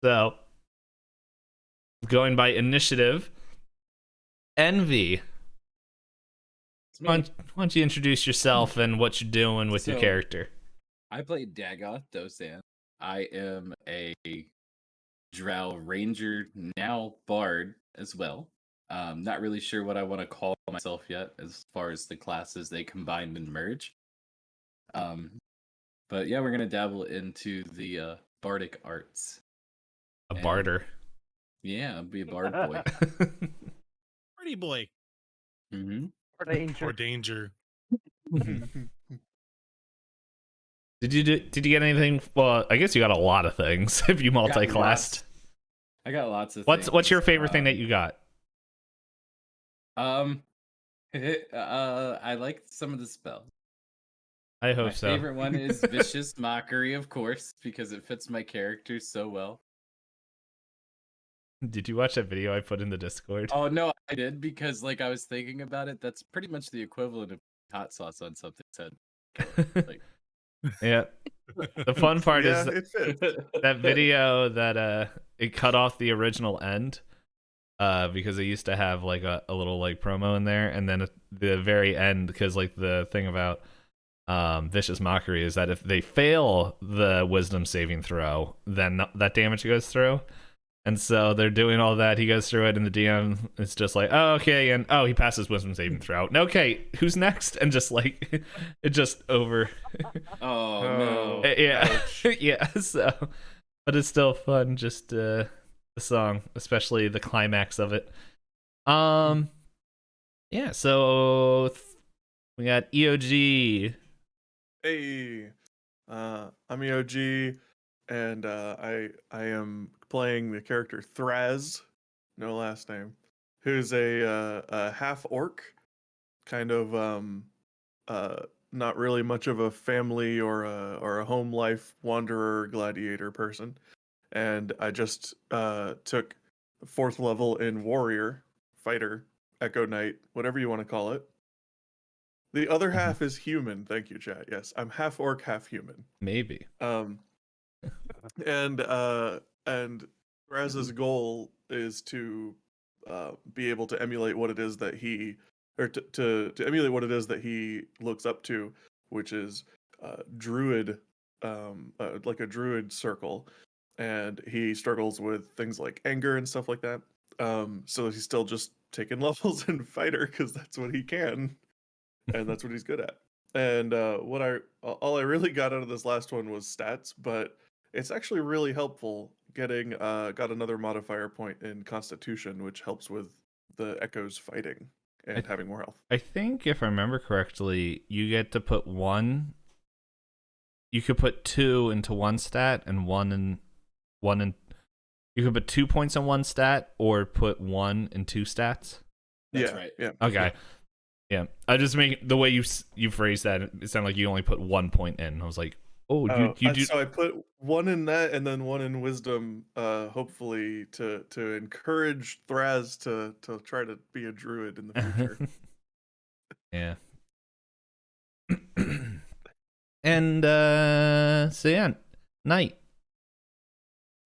A: So, going by initiative, Envy.
D: It's me.
A: Why don't you introduce yourself and what you're doing with your
D: So-
A: character?
D: I play Dagoth Dosan. I am a Drow Ranger, now Bard as well. Not really sure what I want to call myself yet as far as the classes they combined and merge. But yeah, we're going to dabble into the bardic arts.
A: A
D: and-
A: barter.
D: Yeah, I'll be a bard boy.
C: Pretty boy.
D: Mm-hmm.
B: Or danger.
C: Or danger.
A: Did you get anything? Well, I guess you got a lot of things if you multi-classed.
D: I got lots of
A: What's
D: things.
A: your favorite thing that you got?
D: I like some of the spells.
A: I hope
D: My
A: so.
D: favorite one is Vicious Mockery, of course, because it fits my character so well.
A: Did you watch that video I put in the Discord?
D: Oh no, I did because like I was thinking about it. That's pretty much the equivalent of hot sauce on something's head. Like,
A: Yeah. The fun part
E: Yeah,
A: is
E: it fits.
A: that video that it cut off the original end because it used to have like a little like promo in there, and then at the very end, because like the thing about vicious mockery is that if they fail the wisdom saving throw, then that damage goes through. And so they're doing all that. He goes through it, and the DM is just like, "Oh, okay," and he passes wisdom saving throw. Okay, who's next? And just like it just over.
D: Oh no.
A: Yeah, yeah. So, but it's still fun. Just the song, especially the climax of it. Yeah. So we got EOG.
E: Hey, I'm EOG, and I am playing the character Thraz, no last name, who's a half orc, kind of not really much of a family or a home life wanderer gladiator person, and I just took 4th level in warrior, fighter, echo knight, whatever you want to call it. The other half is human. Thank you, chat. Yes, I'm half orc, half human.
A: Maybe.
E: And Raz's goal is to be able to emulate what it is that he, or to emulate what it is that he looks up to, which is druid, like a druid circle, and he struggles with things like anger and stuff like that. So he's still just taking levels in fighter because that's what he can, and that's what he's good at. And all I really got out of this last one was stats, but it's actually really helpful getting got another modifier point in Constitution, which helps with the echoes fighting and having more health.
A: I think if I remember correctly, you get to put one. You could put 2 into one stat and one in. You could put 2 points in one stat or put 1 in 2 stats.
D: That's right.
E: Yeah.
A: Okay. Yeah. I just make the way you phrased that, it sounded like you only put 1 point in. I was like, oh, you do.
E: So I put 1 in that and then 1 in wisdom, hopefully to encourage Thraz to try to be a druid in the future.
A: Yeah. And so yeah, Knight.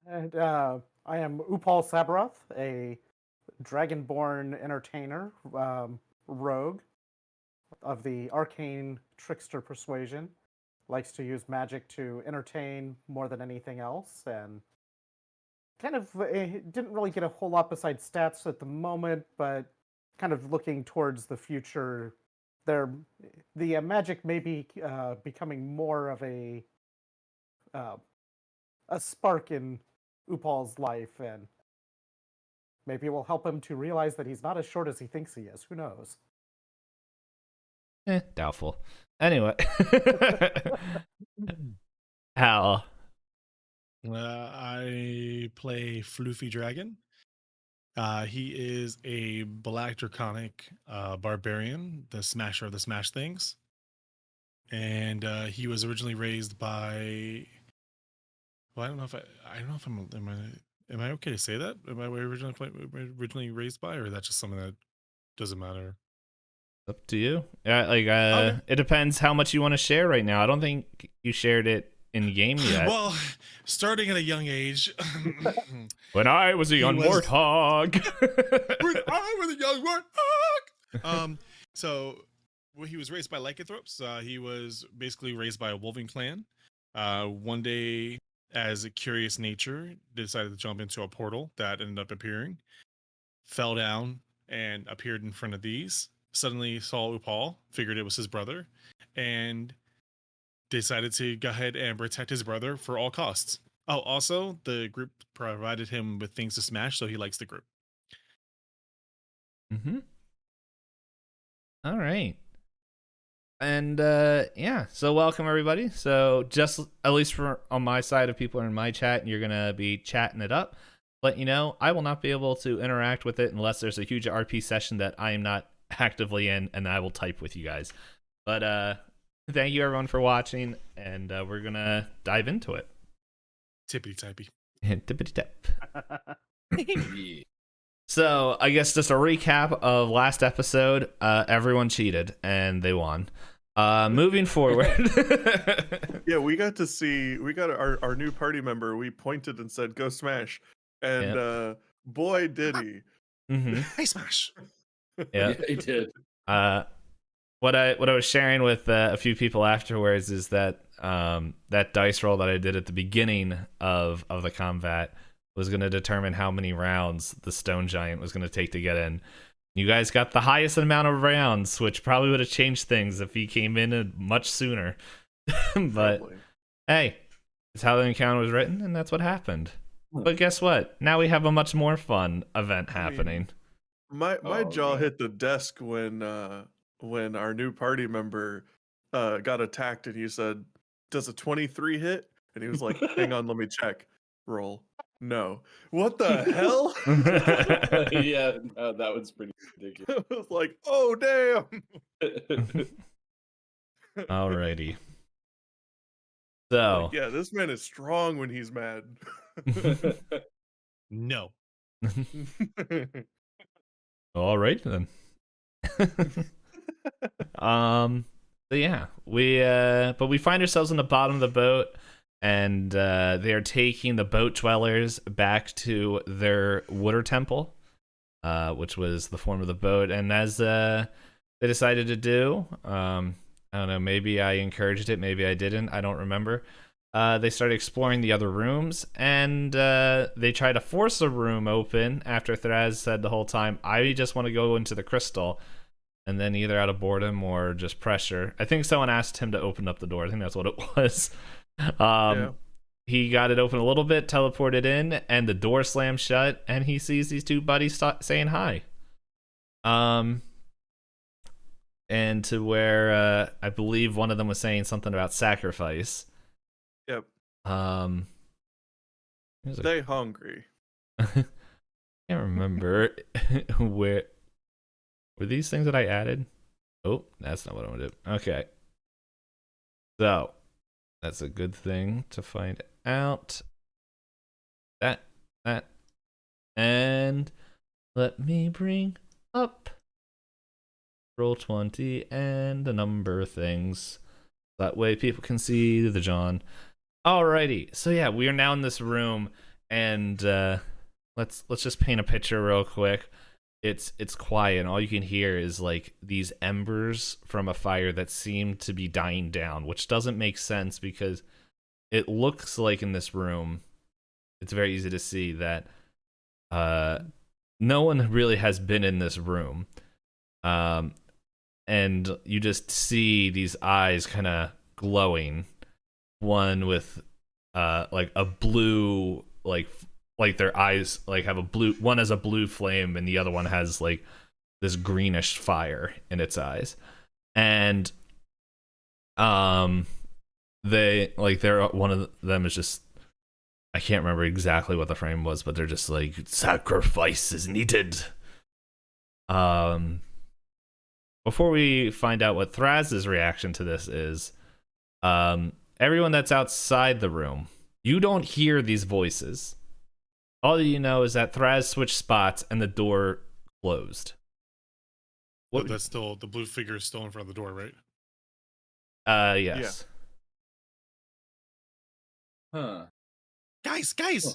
B: And I am Upal Sabaroth, a dragonborn entertainer, rogue of the arcane trickster persuasion. Likes to use magic to entertain more than anything else, and kind of didn't really get a whole lot besides stats at the moment, but kind of looking towards the future, the magic may be becoming more of a spark in Upal's life, and maybe it will help him to realize that he's not as short as he thinks he is. Who knows?
A: Doubtful. Anyway. Hal.
C: I play Floofy Dragon. He is a black draconic barbarian, the smasher of the smash things. And he was originally raised by. Well, I don't know if am I okay to say that? Am I originally raised by, or is that just something that doesn't matter?
A: Up to you. Like
C: Okay.
A: it depends how much you want to share right now. I don't think you shared it in game yet.
C: Well, starting at a young age.
A: When I was a young warthog.
C: When I was a young warthog. So well, he was raised by lycanthropes. He was basically raised by a wolving clan. One day, as a curious nature, decided to jump into a portal that ended up appearing, fell down, and appeared in front of these. Suddenly saw Upal, figured it was his brother, and decided to go ahead and protect his brother for all costs. Oh, also, the group provided him with things to smash, so he likes the group.
A: Mm-hmm. All right. And yeah, so welcome everybody. So just at least on my side of people in my chat, and you're gonna be chatting it up. Let you know, I will not be able to interact with it unless there's a huge RP session that I am not actively in, and I will type with you guys. But thank you everyone for watching, and we're gonna dive into it.
C: Tippity typey.
A: Tippity tap.
D: Yeah.
A: So I guess just a recap of last episode. Everyone cheated and they won. Moving forward.
E: Yeah, we got our new party member. We pointed and said, "Go smash," and boy did he.
A: Mm-hmm.
C: Hey, Smash.
A: Yeah.
D: Yeah, he did.
A: What I was sharing with a few people afterwards is that that dice roll that I did at the beginning of the combat was going to determine how many rounds the stone giant was going to take to get in. You guys got the highest amount of rounds, which probably would have changed things if he came in much sooner. But
E: Probably.
A: hey, it's how the encounter was written, and that's what happened.
D: Hmm.
A: But guess what? Now we have a much more fun event
E: I mean,
A: happening.
E: My
D: Oh,
E: jaw
D: yeah.
E: hit the desk when our new party member got attacked, and he said, "Does a 23 hit?" And he was like, "Hang on, let me check." Roll. No. What the hell?
D: Yeah, no, that was pretty ridiculous.
E: I was like, "Oh damn!"
A: Alrighty. So,
E: Like, yeah, this man is strong when he's mad.
C: No.
A: all right then. So yeah, we find ourselves in the bottom of the boat, and they are taking the boat dwellers back to their water temple, which was the form of the boat. And as they decided to do, I don't know, maybe I encouraged it, maybe I didn't, I don't remember. They started exploring the other rooms, and they tried to force a room open after Thraz said the whole time, "I just want to go into the crystal." And then either out of boredom or just pressure, I think someone asked him to open up the door. I think that's what it was.
E: Yeah.
A: He got it open a little bit, teleported in, and the door slammed shut, and he sees these two buddies saying hi. And to where I believe one of them was saying something about sacrifice.
E: Yep.
A: They
E: Stay hungry.
A: can't remember where were these things that I added. Oh, that's not what I'm gonna do. Okay, so that's a good thing to find out. That and let me bring up Roll20 and the number things. That way people can see the John. Alrighty, so yeah, we are now in this room, and let's just paint a picture real quick. It's quiet, and all you can hear is like these embers from a fire that seem to be dying down, which doesn't make sense because it looks like in this room, it's very easy to see that no one really has been in this room. And you just see these eyes kind of glowing, one with like a blue, like their eyes like have a blue, one has a blue flame and the other one has like this greenish fire in its eyes. And they're one of them is just, I can't remember exactly what the frame was, but they're just like, sacrifice is needed. Before we find out what Thraz's reaction to this is, everyone that's outside the room, you don't hear these voices. All you know is that Thraz switched spots and the door closed.
C: But that's still, the blue figure is still in front of the door, right?
A: Yes.
D: Huh.
C: Guys,
D: Oh.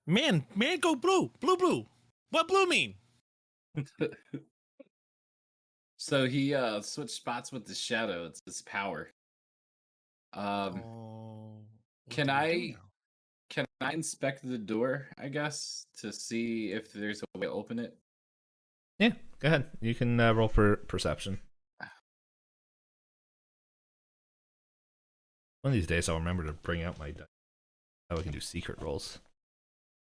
C: man, go blue. What blue mean?
D: So he switched spots with the shadow. It's his power.
C: Oh, what
D: Can
C: do we do
D: I-
C: now?
D: Can I inspect the door, I guess, to see if there's a way to open it?
A: Yeah, go ahead. You can roll perception. One of these days I'll remember to bring out my die. How we can do secret rolls.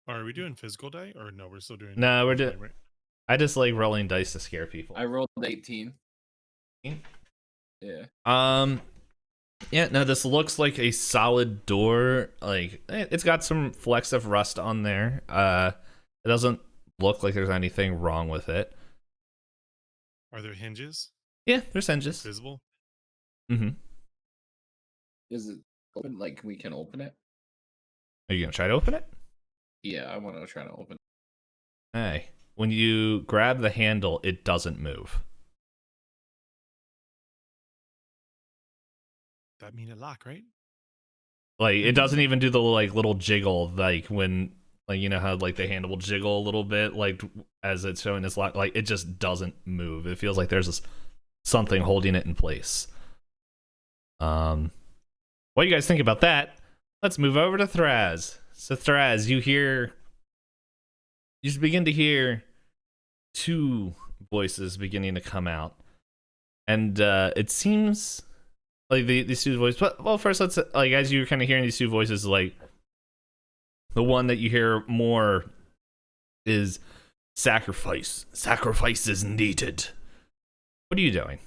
C: Are we doing physical die or no? We're still doing.
A: No, we're
C: digital
A: doing.
C: die, right?
A: I just like rolling dice to scare people.
D: I rolled 18. Yeah.
A: Yeah, no, this looks like a solid door. Like, it's got some flecks of rust on there. It doesn't look like there's anything wrong with it.
C: Are there hinges
A: Yeah, there's hinges.
C: visible?
A: Mm-hmm.
D: Is it open? Like, we can open it?
A: Are you gonna try to open it?
D: Yeah, I want to try to open it.
A: Hey, when you grab the handle, it doesn't move.
C: That mean a lock, right?
A: Like it doesn't even do the like little jiggle like when like you know how like the handle will jiggle a little bit like as it's showing this lock. Like it just doesn't move. It feels like there's something holding it in place. What do you guys think about that? Let's move over to Thraz. So Thraz, you just begin to hear two voices beginning to come out, and it seems like these two voices. Well, first let's like as you're kind of hearing these two voices, like the one that you hear more is sacrifice. Sacrifice is needed. What are you doing?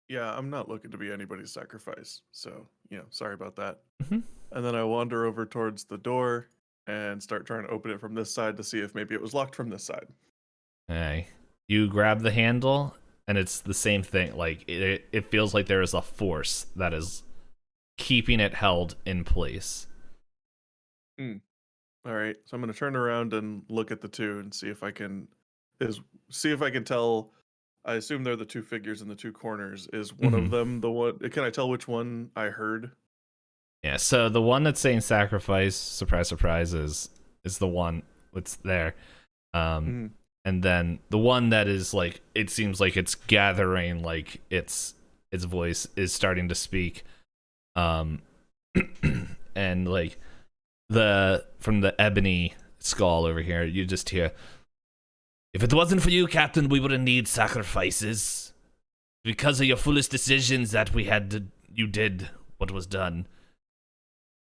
E: Yeah, I'm not looking to be anybody's sacrifice, so sorry about that.
A: Mhm.
E: And then I wander over towards the door and start trying to open it from this side to see if maybe it was locked from this side.
A: Okay. You grab the handle, and it's the same thing. Like it feels like there is a force that is keeping it held in place.
E: All right, so I'm gonna turn around and look at the two and see if I can tell. I assume they're the two figures in the two corners. Is one of them the one? Can I tell which one I heard?
A: Yeah. So the one that's saying sacrifice, surprise, surprise, is the one that's there. And then the one that is like it seems like it's gathering, like its voice is starting to speak. And like from the ebony skull over here, you just hear, "If it wasn't for you, Captain, we wouldn't need sacrifices. Because of your foolish decisions that you did what was done."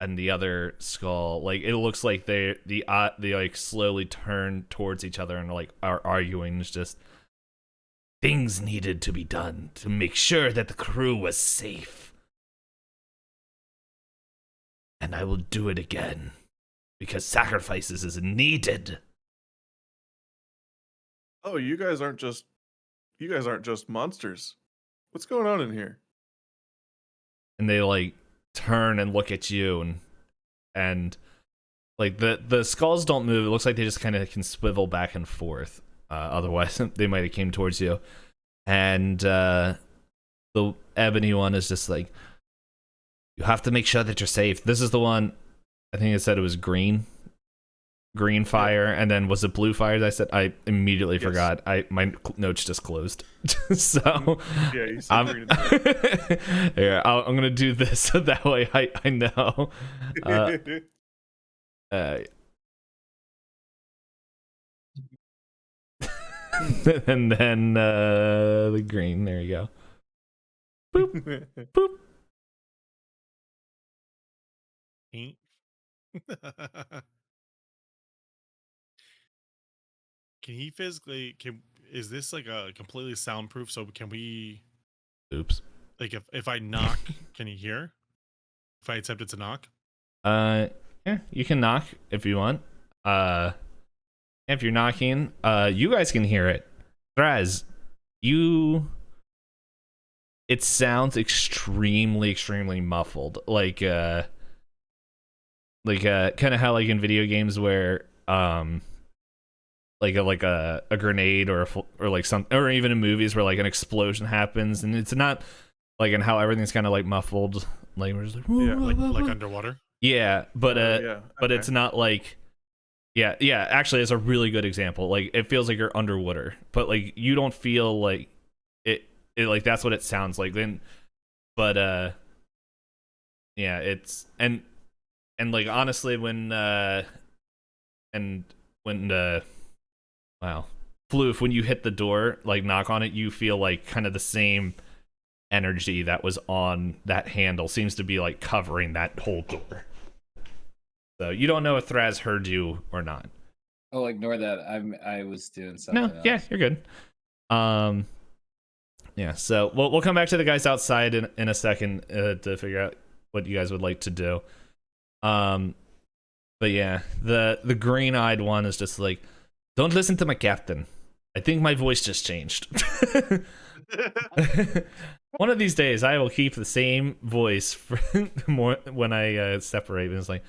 A: And the other skull, like it looks like they like slowly turn towards each other and like are arguing. It's just things needed to be done to make sure that the crew was safe. And I will do it again because sacrifices is needed.
E: Oh, you guys aren't just monsters. What's going on in here?
A: And they like turn and look at you and like the skulls don't move. It looks like they just kind of can swivel back and forth. Otherwise they might have came towards you. And the ebony one is just like, you have to make sure that you're safe. This is the one, I think it said it was green fire, and then was it blue fire that I said? I immediately forgot. My notes just closed. So
E: yeah, you said green and fire.
A: yeah, I'm gonna do this so that way I know. And then the green, there you go. Boop, boop.
C: Ain't. Can he physically? Is this like a completely soundproof? So can we?
A: Oops.
C: Like if I knock, can he hear? If I attempted to knock?
A: Yeah, you can knock if you want. If you're knocking, you guys can hear it. Thraz, it sounds extremely, extremely muffled. Like kind of how like in video games where like a grenade or like some, or even in movies where like an explosion happens and it's not like, and how everything's kind of like muffled, like we're just like,
E: Yeah,
C: like underwater.
A: yeah, but
E: yeah,
A: but
E: okay.
A: it's not like, yeah. Actually, it's a really good example. Like it feels like you're underwater, but like you don't feel like it like that's what it sounds like. Then, but yeah, it's and like honestly, when wow, Floof, when you hit the door, like knock on it, you feel like kind of the same energy that was on that handle seems to be like covering that whole door. So you don't know if Thraz heard you or not.
D: Oh, ignore that. I was doing something.
A: No, yeah, you're good. Yeah, so we'll come back to the guys outside in a second to figure out what you guys would like to do. But yeah, the green-eyed one is just like, don't listen to my captain. I think my voice just changed. One of these days, I will keep the same voice for more when I separate. And it's like,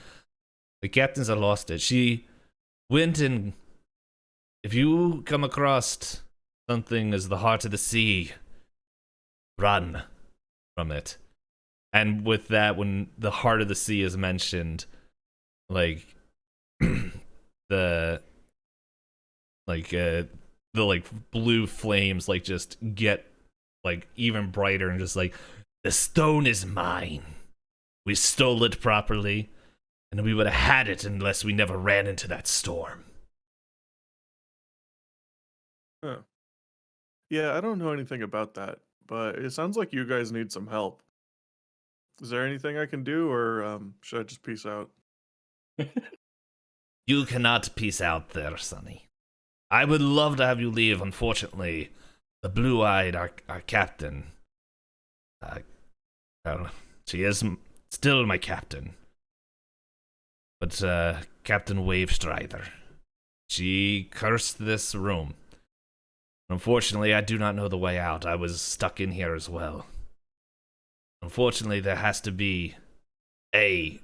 A: the captains have lost it. She went and if you come across something as the heart of the sea, run from it. And with that, when the heart of the sea is mentioned, like the blue flames like just get like even brighter, and just like, the stone is mine. We stole it properly, and we would have had it unless we never ran into that storm.
E: Huh. Yeah, I don't know anything about that, but it sounds like you guys need some help. Is there anything I can do, or should I just peace out?
A: You cannot peace out there, Sonny. I would love to have you leave. Unfortunately, the blue-eyed, our captain, well, she is still my captain. But Captain Wavestrider, she cursed this room. Unfortunately, I do not know the way out. I was stuck in here as well. Unfortunately, there has to be a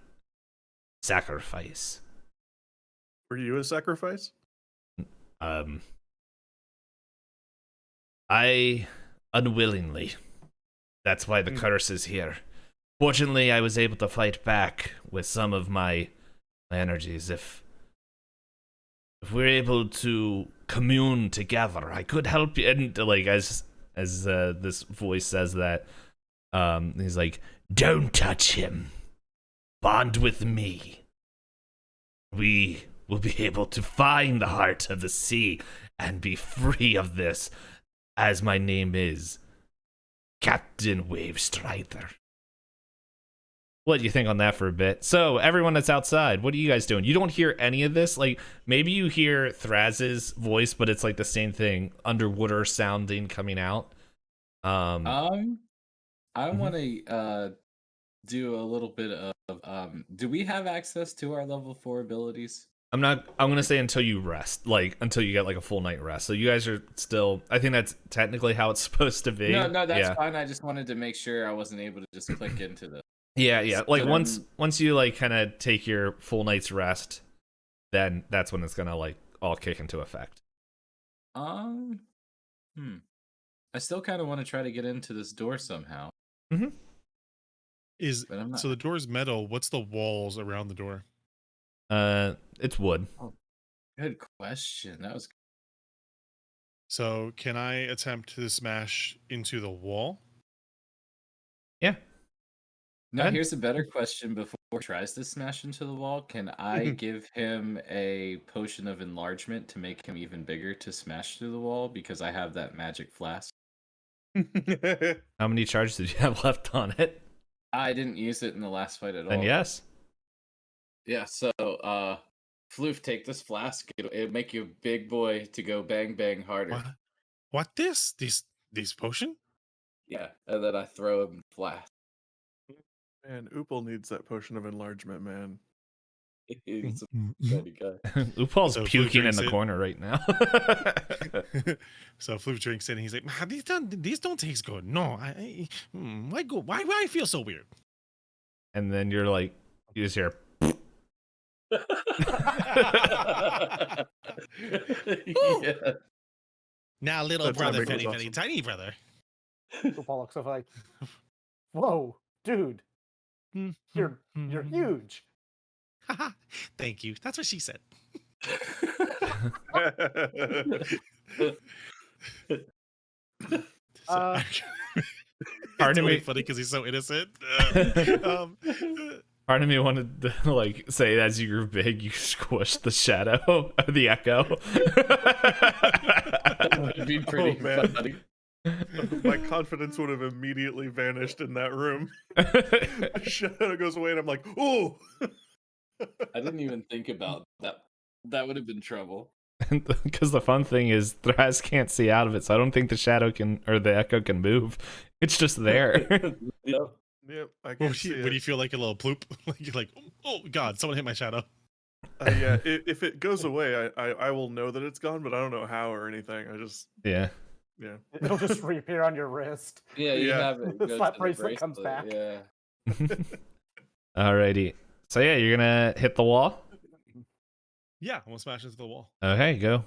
A: sacrifice.
E: Were you a sacrifice?
A: I unwillingly. That's why the curse is here. Fortunately, I was able to fight back with some of my energies. If we're able to commune together, I could help you. And like as this voice says that, he's like, "Don't touch him. Bond with me. We will be able to find the heart of the sea and be free of this, as my name is Captain Wavestrider." What do you think on that for a bit? So, everyone that's outside, what are you guys doing? You don't hear any of this? Like, maybe you hear Thraz's voice, but it's like the same thing, underwater sounding coming out.
D: I want to do a little bit of do we have access to our level 4 abilities?
A: I'm gonna say until you rest, like until you get like a full night rest. So you guys are still, I think that's technically how it's supposed to be.
D: No, that's
A: yeah.
D: fine. I just wanted to make sure I wasn't able to just click into the
A: Yeah. Like
D: So
A: once you like kind of take your full night's rest, then that's when it's gonna like all kick into effect.
D: I still kind of want to try to get into this door somehow.
A: Mm-hmm.
C: But I'm not... So the door's metal. What's the walls around the door?
A: It's wood.
D: Oh, good question. That was.
C: So can I attempt to smash into the wall?
A: Yeah.
D: Now here's a better question before he tries to smash into the wall. Can I give him a potion of enlargement to make him even bigger to smash through the wall? Because I have that magic flask.
A: How many charges did you have left on it?
D: I didn't use it in the last fight at all.
A: And yes.
D: Yeah, so Floof, take this flask. It'll make you a big boy to go bang bang harder.
C: What this potion?
D: Yeah, and then I throw him flask.
E: Man, Oopal needs that potion of enlargement, man.
D: He's a funny guy.
A: Upal's
C: So
A: puking in the corner right now.
C: So Floof drinks it and he's like, these don't taste good. No, why I feel so weird?
A: And then you're like, you just hear.
D: Yeah.
C: Now, little
E: That's
C: brother,
E: awesome.
C: fetty, tiny brother.
B: Paul looks up like, "Whoa, dude, you're huge."
C: Thank you. That's what she said.
A: Pardon me.
C: Funny because he's so innocent.
A: Part of me wanted to like say, as you grew big, you squished the shadow of the echo.
D: That'd be pretty funny.
E: My confidence would have immediately vanished in that room. The shadow goes away, and I'm like, "Oh!"
D: I didn't even think about that. That would have been trouble.
A: Because the fun thing is, Thraz can't see out of it, so I don't think the shadow can, or the echo can move. It's just there.
D: Yep.
E: Yep, I can
C: Would
E: see
C: you
E: it.
C: feel like a little ploop? You're like, oh god, someone hit my shadow.
E: Yeah, if it goes away, I will know that it's gone, but I don't know how or anything. I just
A: Yeah.
B: It'll just reappear on your wrist.
D: Yeah, you
E: Yeah.
D: have it.
B: The
D: Go
B: slap
D: to
B: bracelet comes
D: bracelet,
B: back.
D: Yeah.
A: Alrighty. So yeah, you're gonna hit the wall.
C: Yeah, I want to smash into the wall.
A: Okay, go.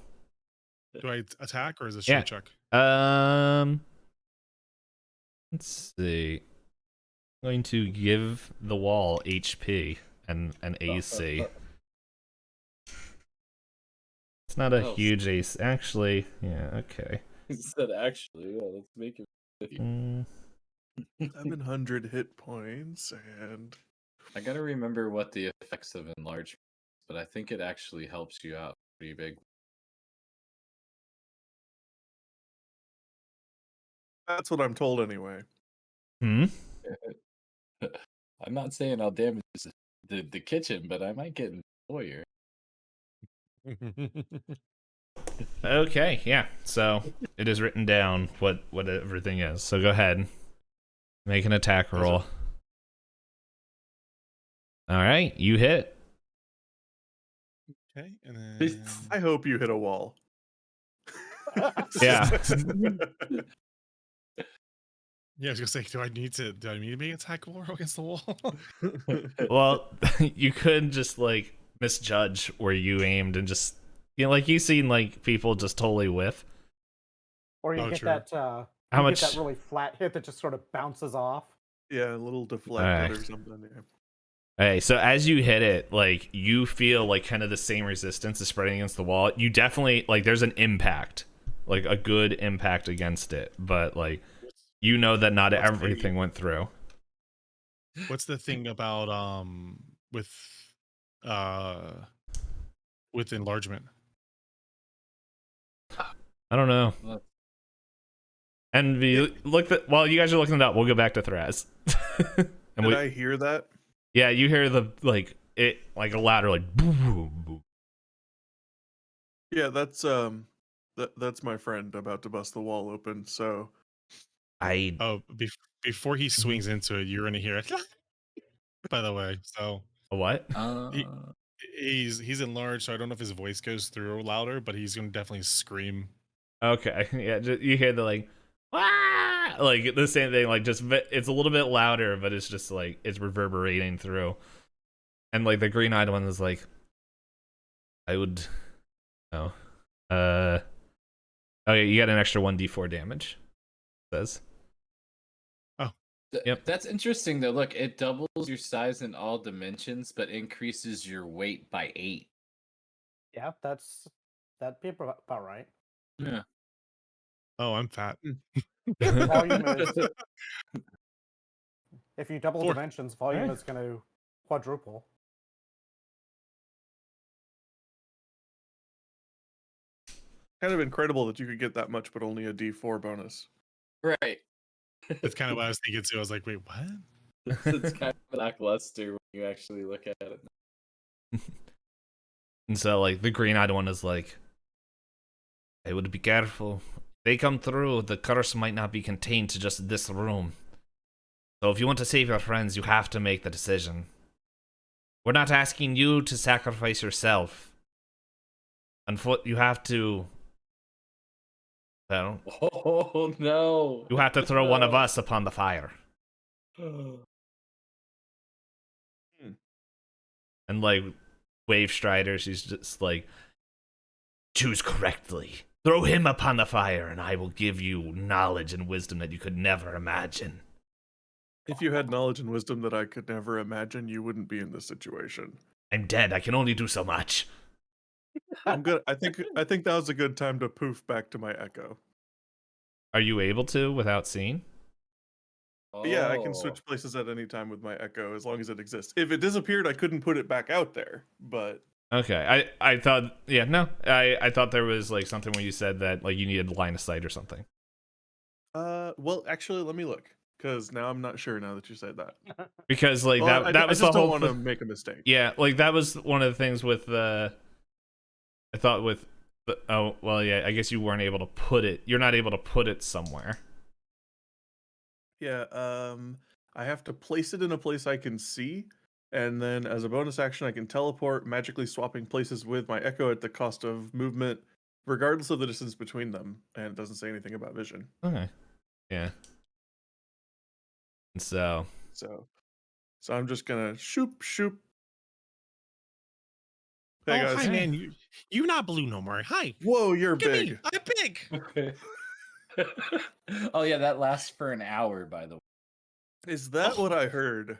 C: Do I attack or is it
A: Yeah.
C: straight check?
A: Let's see. I'm going to give the wall HP and an AC. It's not a
D: Oh.
A: huge AC. Actually, yeah, okay.
D: He said, actually, yeah, let's make it 50.
E: 700 hit points, and
D: I gotta remember what the effects of enlargement, but I think it actually helps you out pretty big.
E: that's what I'm told anyway.
A: Hmm?
D: I'm not saying I'll damage the kitchen, but I might get in the foyer.
A: Okay, yeah. So it is written down what everything is. So go ahead. Make an attack roll. All right, you hit.
C: Okay, and then
E: I hope you hit a wall.
A: Yeah.
C: yeah, I was gonna say, do I need to make attack roll against the wall?
A: Well, you could just like misjudge where you aimed and just like you've seen like people just totally whiff.
B: Or you
C: Oh,
B: get
C: true.
B: that
A: How
B: you
A: much?
B: get that really flat hit that just sort of bounces off.
E: Yeah, a little deflected
A: Alright.
E: or something. Yeah.
A: Hey, so as you hit it, like you feel like kind of the same resistance is spreading against the wall. You definitely like there's an impact, like a good impact against it, but like you know that not
E: That's
A: everything went through.
C: What's the thing about with uh with enlargement?
A: I don't know.
D: Well,
A: And while you guys are looking it up, we'll go back to Thraz. And
E: Did I hear that?
A: yeah, you hear the like it like a louder like boom, boom, boom.
E: Yeah, that's that's my friend about to bust the wall open. So
C: Oh, before he swings into it, you're gonna hear it. By the way, so
A: A what?
C: he, he's enlarged, so I don't know if his voice goes through louder, but he's gonna definitely scream.
A: Okay, yeah, you hear the like, "Wah!" Like the same thing, like just it's a little bit louder, but it's just like it's reverberating through, and like the green-eyed one is like, I would, oh, oh yeah, you got an extra 1d4 damage. It says. Yep.
D: That's interesting though. Look, it doubles your size in all dimensions, but increases your weight by 8.
B: Yeah, that'd be about right.
D: Yeah.
C: Oh, I'm fat.
B: Volume is if you double
C: 4.
B: dimensions, volume
A: Alright.
B: is going to quadruple.
E: kind of incredible that you could get that much, but only a D4 bonus.
D: Right.
C: That's kind of what I was thinking too. I was like, wait, what?
D: It's kind of lackluster when you actually look at it.
A: And so like the green-eyed one is like, I would be careful. If they come through, the curse might not be contained to just this room. So if you want to save your friends, you have to make the decision. We're not asking you to sacrifice yourself. You have to. Well,
D: Oh no!
A: you have to throw one of
D: No.
A: us upon the fire. And like Wave Strider, she's just like, choose correctly. Throw him upon the fire, and I will give you knowledge and wisdom that you could never imagine.
E: If you had knowledge and wisdom that I could never imagine, you wouldn't be in this situation.
A: I'm dead. I can only do so much.
E: I'm good. I think that was a good time to poof back to my echo.
A: Are you able to without seeing?
E: Yeah, I can switch places at any time with my echo as long as it exists. If it disappeared, I couldn't put it back out there. But
A: Okay. I thought I thought there was like something where you said that like you needed line of sight or something.
E: well, actually, let me look because now I'm not sure. Now that you said that,
A: Because like
E: well,
A: that was
E: I just
A: the
E: don't
A: whole
E: want to make a mistake.
A: yeah, like that was one of the things with the I thought with the oh well yeah, I guess you weren't able to put it. You're not able to put it somewhere.
E: Yeah, I have to place it in a place I can see, and then as a bonus action, I can teleport, magically swapping places with my echo at the cost of movement, regardless of the distance between them. And it doesn't say anything about vision.
A: Okay. Yeah. And so
E: So I'm just gonna shoop shoop. Hey
C: Oh,
E: guys.
C: hi man, you not blue no more. Hi.
E: Whoa, you're
C: Look at
E: big.
C: me. I'm big.
D: Okay. Oh yeah, that lasts for an hour, by the way.
E: Is that what I heard?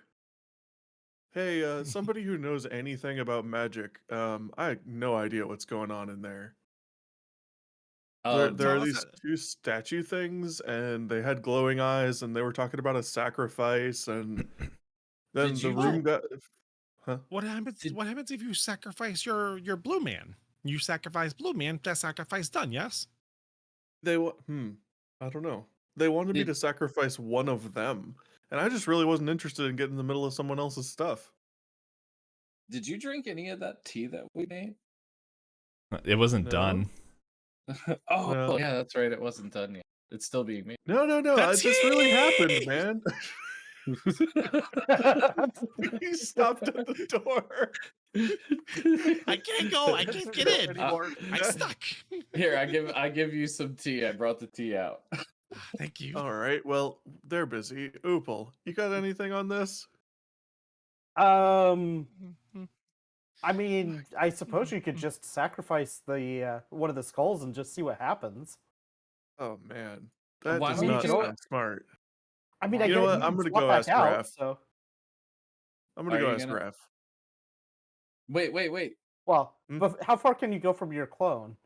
E: Hey, somebody who knows anything about magic, I have no idea what's going on in there. There
C: So
E: are
C: how's
E: these two statue things, and they had glowing eyes, and they were talking about a sacrifice, and then
D: Did
E: the
D: you
E: room got. Huh?
C: What happens?
D: Did-
C: What happens if you sacrifice your blue man? You sacrifice blue man. That sacrifice done. Yes.
E: I don't know. They wanted me
D: Did-
E: to sacrifice one of them, and I just really wasn't interested in getting in the middle of someone else's stuff.
D: Did you drink any of that tea that we made?
A: It wasn't
E: No.
A: done.
D: Oh
E: No.
D: yeah, that's right. It wasn't done yet. It's still being made.
E: No,
C: That's
E: this really happened,
C: it!
E: man. He stopped at the door.
C: I can't go. I can't get in.
E: Anymore.
C: I'm stuck.
D: Here, I give you some tea. I brought the tea out.
C: Thank you.
E: All right, well, they're busy. Oopal, you got anything on this?
B: I mean, I suppose you could just sacrifice the one of the skulls and just see what happens.
E: Oh man, that
D: Why
E: does
D: don't
E: not
B: you-
E: sound smart.
B: I mean,
D: You
B: I
D: know
B: get
E: what?
B: you
E: I'm
B: can
E: gonna
B: swap
E: go
B: back
E: ask
B: out,
E: Raph.
B: so
E: I'm gonna
D: Are
E: go
D: you
E: ask
D: gonna-
E: Raph.
D: Wait.
B: well.
E: Hmm?
B: But how far can you go from your clone?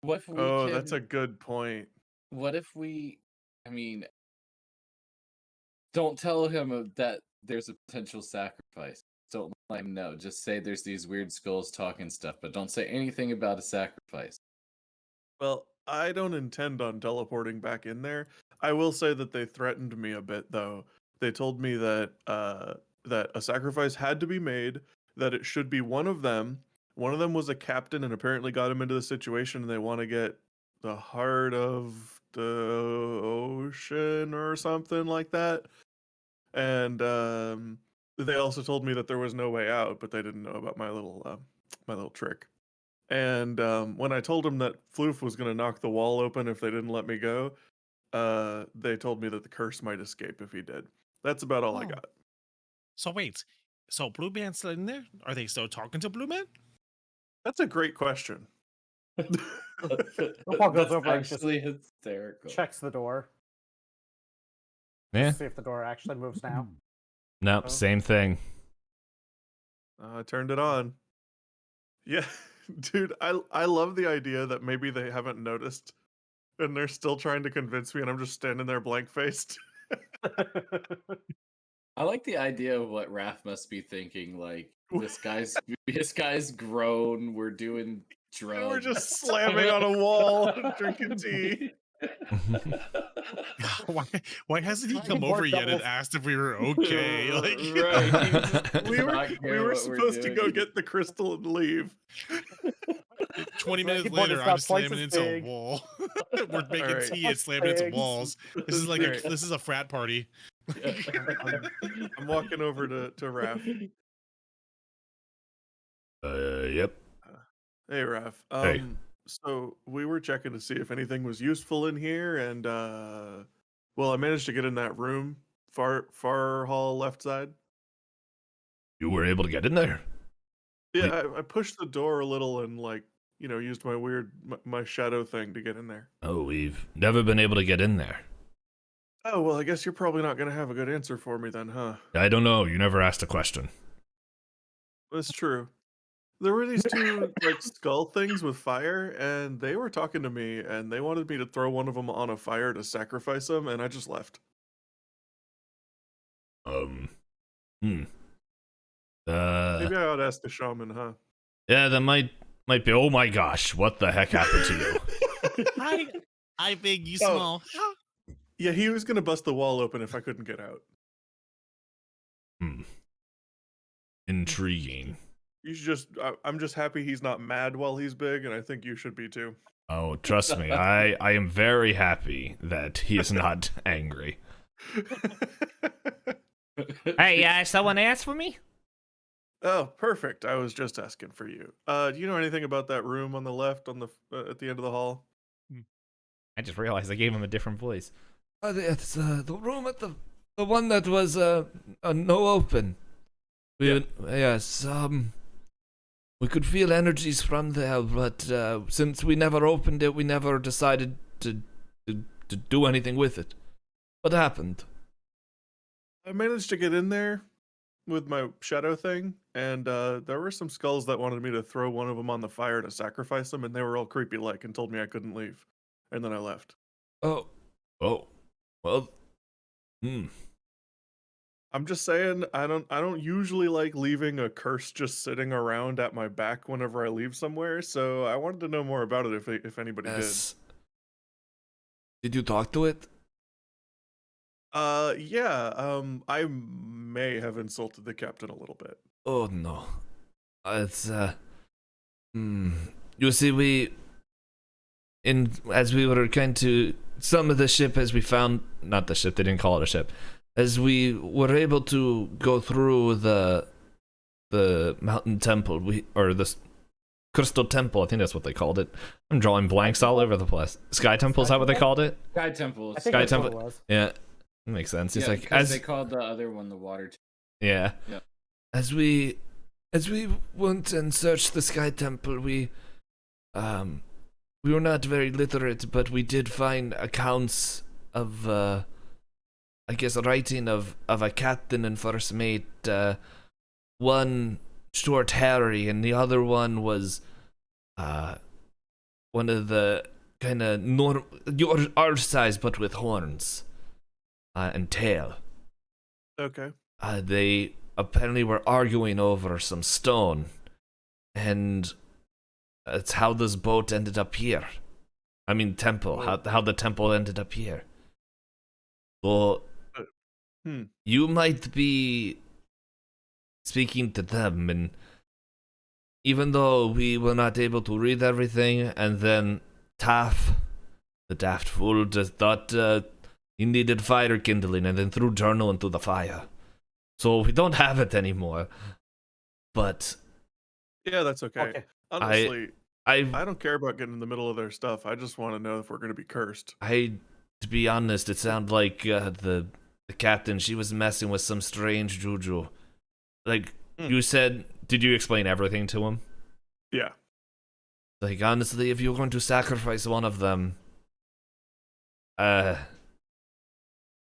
D: What if we
E: Oh,
D: can,
E: that's a good point.
D: What if we? I mean, don't tell him that there's a potential sacrifice. Don't let him know. Just say there's these weird skulls talking stuff, but don't say anything about a sacrifice.
E: Well, I don't intend on teleporting back in there. I will say that they threatened me a bit, though. They told me that that a sacrifice had to be made, that it should be one of them. One of them was a captain and apparently got him into the situation, and they want to get the heart of the ocean or something like that. And they also told me that there was no way out, but they didn't know about my little trick. And when I told them that Floof was going to knock the wall open if they didn't let me go, they told me that the curse might escape if he did. That's about all I
C: Oh.
E: got.
C: So wait. So Blue Man's still in there? Are they still talking to Blue Man?
E: That's a great question.
B: Paul goes
D: That's
B: over and just
D: actually hysterical.
B: Checks the door.
A: Yeah.
B: See if the door actually moves now.
A: Nope.
B: Oh.
A: Same thing.
E: I turned it on. Yeah, dude, I love the idea that maybe they haven't noticed and they're still trying to convince me and I'm just standing there blank faced.
D: I like the idea of what Raph must be thinking. Like this guy's grown. We're doing drugs.
E: We're just slamming on a wall and drinking tea.
C: Why hasn't he
B: Trying
C: come
B: to
C: over
B: work
C: yet and
B: doubles.
C: asked if we were okay? Like,
D: Right.
E: We were
D: Not care
E: we were
D: what we're
E: supposed to go
D: doing.
E: get the crystal and leave.
C: 20 minutes
B: He bought
C: later,
B: us
C: I'm
B: about twice
C: slamming
B: as
C: into
B: big.
C: a wall. We're making
E: Alright.
C: tea and
B: Twice
C: slamming into
B: big.
C: walls. This is like
E: Alright.
C: this is a frat party.
E: I'm walking over to Raph.
A: Yep.
E: Hey Raph.
A: Hey.
E: So we were checking to see if anything was useful in here, and well, I managed to get in that room, far hall left side.
A: You were able to get in there.
E: Yeah, I pushed the door a little and used my my shadow thing to get in there.
A: Oh, we've never been able to get in there.
E: Oh well, I guess you're probably not gonna have a good answer for me then, huh?
A: I don't know. You never asked a question.
E: That's true. There were these two skull things with fire, and they were talking to me, and they wanted me to throw one of them on a fire to sacrifice them, and I just left.
A: Hmm.
E: Maybe I ought to ask the shaman, huh?
A: Yeah, that might be. Oh my gosh, what the heck happened to you?
C: I big, you
E: Oh.
C: small.
E: Yeah, he was gonna bust the wall open if I couldn't get out.
A: Intriguing.
E: You should I'm just happy he's not mad while he's big, and I think you should be too.
A: Oh, trust me, I am very happy that he is not angry. Hey, someone asked for me?
E: Oh, perfect. I was just asking for you. Do you know anything about that room on the left on the at the end of the hall?
A: I just realized I gave him a different voice. It's the room at the one that was no open. Yes, we could feel energies from there, but since we never opened it, we never decided to to do anything with it. What happened?
E: I managed to get in there with my shadow thing, and there were some skulls that wanted me to throw one of them on the fire to sacrifice them, and they were all creepy like and told me I couldn't leave. And then I left.
A: Oh. Well.
E: I'm just saying I don't usually like leaving a curse just sitting around at my back whenever I leave somewhere, so I wanted to know more about it if anybody
A: Yes. Did you talk to it?
E: did. Yeah, I may have insulted the captain a little bit.
A: Oh no. It's You see, as we were kind to some of the ship, as we found, not the ship, they didn't call it a ship, as we were able to go through the mountain temple, or the crystal temple, I think that's what they called it. I'm drawing blanks all over the place. Sky temple, is that what they called it?
D: Sky temples.
B: I think
A: Sky
B: that's what
A: temple.
B: it was.
A: Yeah, that makes sense. It's
D: Yeah,
A: like
D: because they called the other one the water.
A: yeah.
D: Yeah.
A: As we went and searched the Sky Temple, we were not very literate, but we did find accounts of I guess writing of a captain and first mate, one short Harry and the other one was one of the kind of our size but with horns and tail.
E: Okay.
A: They apparently were arguing over some stone, and it's how this boat ended up here. I mean, temple. How the temple ended up here. Well, you might be speaking to them, and even though we were not able to read everything, and then Taff, the daft fool, just thought he needed fire kindling, and then threw journal into the fire. So we don't have it anymore. But
E: Yeah, that's okay.
B: Okay.
E: Honestly,
A: I
E: don't care about getting in the middle of their stuff. I just want to know if we're going to be cursed.
A: to be honest, it sounded like the captain, she was messing with some strange juju. Like you said, did you explain everything to him?
E: Yeah.
A: Like, honestly, if you're going to sacrifice one of them, I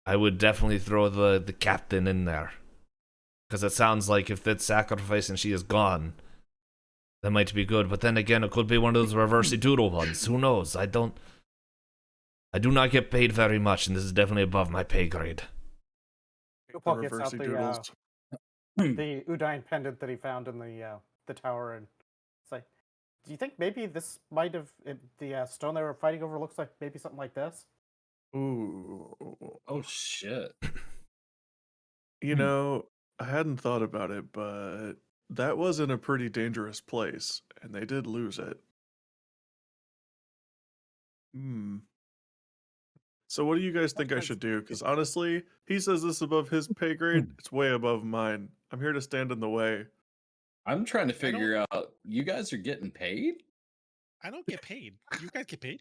A: would definitely throw the captain in there. Because it sounds like if that's sacrifice and she is gone, that might be good. But then again, it could be one of those reverse doodle ones. Who knows? I do not get paid very much, and this is definitely above my pay grade.
B: Paul gets out
E: reversey
B: the
E: doodles.
B: the Udine pendant that he found in the tower, and it's like, do you think maybe this might have the stone they were fighting over looks like maybe something like this?
E: Ooh.
D: Oh shit.
E: You know, I hadn't thought about it, but that was in a pretty dangerous place, and they did lose it. So what do you guys think I should do? Because honestly, he says this above his pay grade. It's way above mine. I'm here to stand in the way.
D: I'm trying to figure out. You guys are getting paid?
C: I don't get paid. You guys get paid?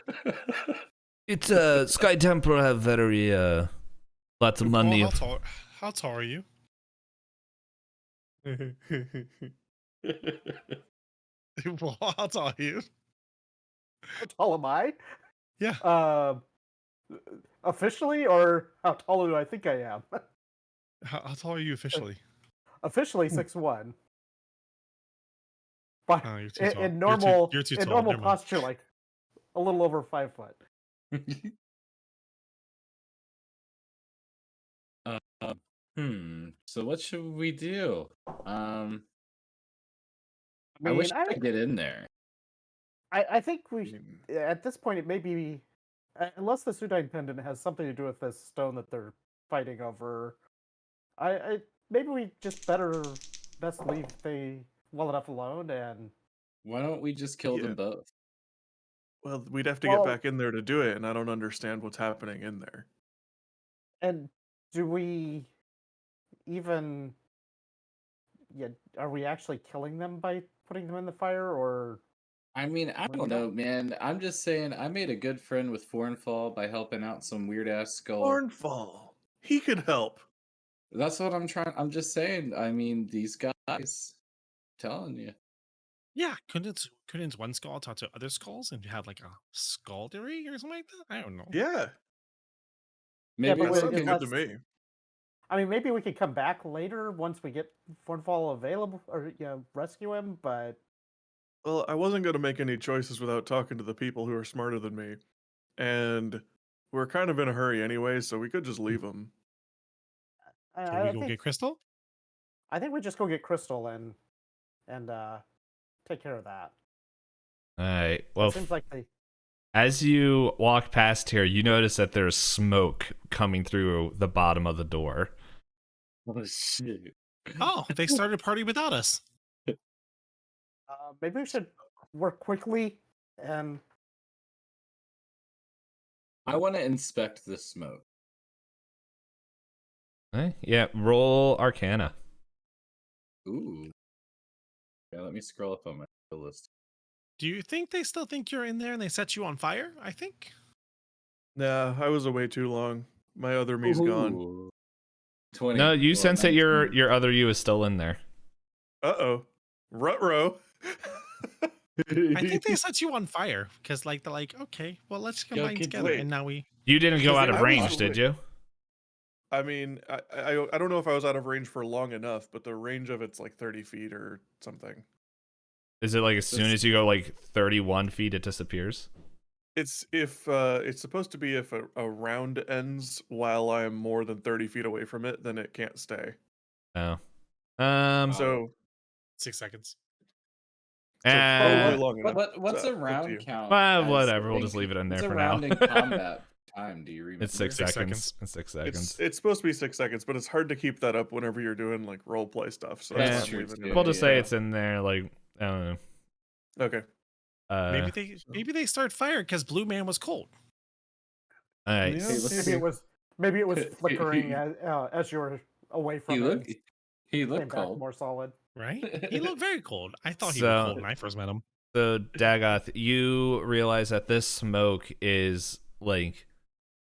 A: It's Sky Temple have very lots of money.
C: Paul, how tall are you? Paul, how tall are you?
B: How tall am I?
C: Yeah.
B: Officially, or how tall do I think I am?
C: How tall are you officially?
B: Officially 6'1". But
C: Oh, you're too tall.
B: in normal,
C: You're too
B: in
C: tall.
B: normal
C: Never mind.
B: posture, like a little over 5 foot.
D: So what should we do? I
B: mean,
D: wish I could get in there.
B: I think we at this point it may be, unless the Sudine pendant has something to do with this stone that they're fighting over. I maybe we just best leave the well enough alone, and
D: Why don't we just kill them both?
E: Well, we'd have to
B: Well-
E: get back in there to do it, and I don't understand what's happening in there.
B: and do we even are we actually killing them by putting them in the fire, or
D: I mean, I
B: What do
D: don't
B: you
D: know,
B: got?
D: man. I'm just saying, I made a good friend with Fornfall by helping out some weird ass skull.
E: Cornfall. He could help.
D: That's what I'm trying. I'm just saying. I mean, these guys. Telling you.
C: Yeah, couldn't one skull talk to other skulls and have like a skulldary or something like that? I don't know.
E: Yeah.
D: Maybe
B: but
E: That
D: it's
E: sounds
B: it's
E: good to
B: less-
E: me.
B: I mean, maybe we could come back later once we get Fornfall available, or rescue him. But
E: Well, I wasn't going to make any choices without talking to the people who are smarter than me, and we're kind of in a hurry anyway, so we could just leave them.
C: Can
B: I
C: we go
B: think
C: get Crystal?
B: I think we just go get Crystal and take care of that.
A: All right.
B: It
A: Well,
B: seems like they.
A: as you walk past here, you notice that there's smoke coming through the bottom of the door.
D: Oh shit.
C: Oh, they started a party without us.
B: Maybe we should work quickly and.
D: I want to inspect the smoke.
A: Okay. Yeah, roll Arcana.
D: Ooh. Yeah, let me scroll up on my list.
C: Do you think they still think you're in there and they set you on fire? I think.
E: Nah, I was away too long. My other me's gone.
D: Ooh. 20.
A: No, you
D: well,
A: sense that
D: 19.
A: your other you is still in there.
E: Uh-oh. Ruh-roh.
C: I think they set you on fire because, like, they're like, okay, well, let's combine
D: kids,
C: together,
E: wait.
C: and now we.
A: You didn't go
E: Because
A: out of
E: I was
A: range,
E: away.
A: did you?
E: I mean, I don't know if I was out of range for long enough, but the range of it's like 30 feet or something.
A: Is it like as soon as you go like 31 feet, it disappears?
E: It's supposed to be if a round ends while I'm more than 30 feet away from it, then it can't stay.
A: Oh.
E: So
C: 6 seconds.
E: probably
A: Uh,
E: long enough.
D: What's
E: So,
D: a
E: up to
D: round
E: you.
D: count?
A: well,
D: as
A: whatever,
D: a
A: we'll just
D: thing?
A: leave it in there
D: What's
A: for
D: a
A: now.
D: round in combat time? Do you remember?
A: It's 6
C: 6
A: seconds.
C: seconds.
A: It's 6 seconds.
E: It's supposed to be 6 seconds, but it's hard to keep that up whenever you're doing like role play stuff. So that's
A: Yeah.
E: why I'm
D: True,
E: leaving
D: too.
E: it.
A: We'll just say
D: Yeah.
A: it's in there. Like, I don't know.
E: Okay.
C: Maybe they start fire because Blue Man was cold.
A: All right.
E: Yeah.
B: Maybe it was flickering as you were away from
D: He
B: it.
D: looked.
B: and
D: He
B: came
D: looked
B: back
D: cold.
B: more solid.
C: Right? He looked very cold. I thought he
A: So-
C: was cold when I first met him.
A: So, Dagoth, you realize that this smoke is like,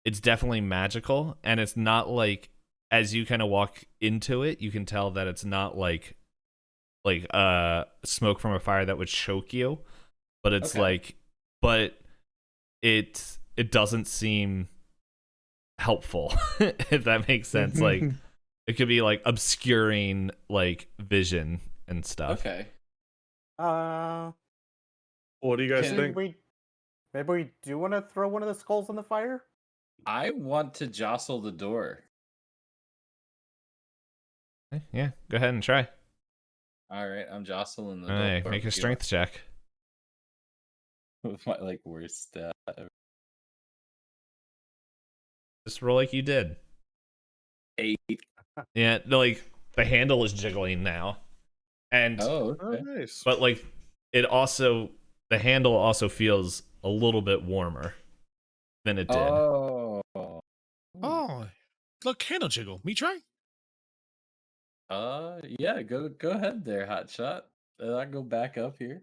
A: it's definitely magical, and it's not like, as you kind of walk into it, you can tell that it's not like smoke from a fire that would choke you, but it's
D: Okay.
A: like, but it doesn't seem helpful, if that makes sense. Like, it could be like obscuring like vision and stuff.
D: Okay.
E: What do you guys
D: Can
E: think?
B: Maybe we do want to throw one of the skulls in the fire.
D: I want to jostle the door.
A: Okay, yeah, go ahead and try.
D: All right, I'm jostling the
A: All right,
D: door.
A: make a strength check.
D: With my like worst stat.
A: Just roll like you did.
D: 8.
A: Yeah, like the handle is jiggling now, and
D: Oh,
E: Oh,
D: okay.
E: nice.
A: but like the handle also feels a little bit warmer than it did.
D: Oh.
C: Oh, look, candle jiggle. Me try?
D: Yeah. Go ahead there, hotshot. I go back up here.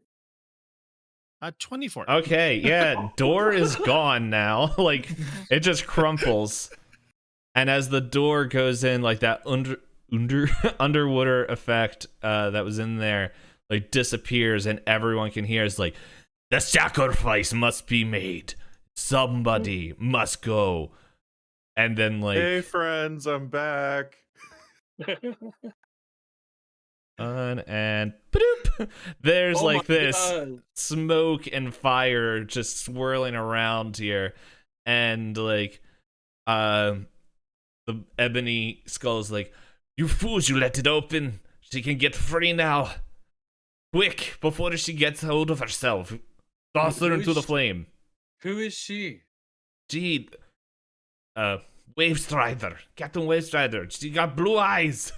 C: 24.
A: Okay, yeah, door is gone now. Like, it just crumples, and as the door goes in, like that underwater effect that was in there, like disappears, and everyone can hear is like, the sacrifice must be made. Somebody must go, and then like,
E: Hey friends, I'm back.
A: and boop, there's
D: Oh
A: like
D: my
A: this
D: God.
A: smoke and fire just swirling around here, and like the ebony skull is like, you fools, you let it open, she can get free now, quick, before she gets hold of herself, toss her
D: Who
A: into
D: is
A: the
D: she?
A: flame.
D: Who is she?
A: Gee, Wave Strider, Captain Wave Strider, she got blue eyes.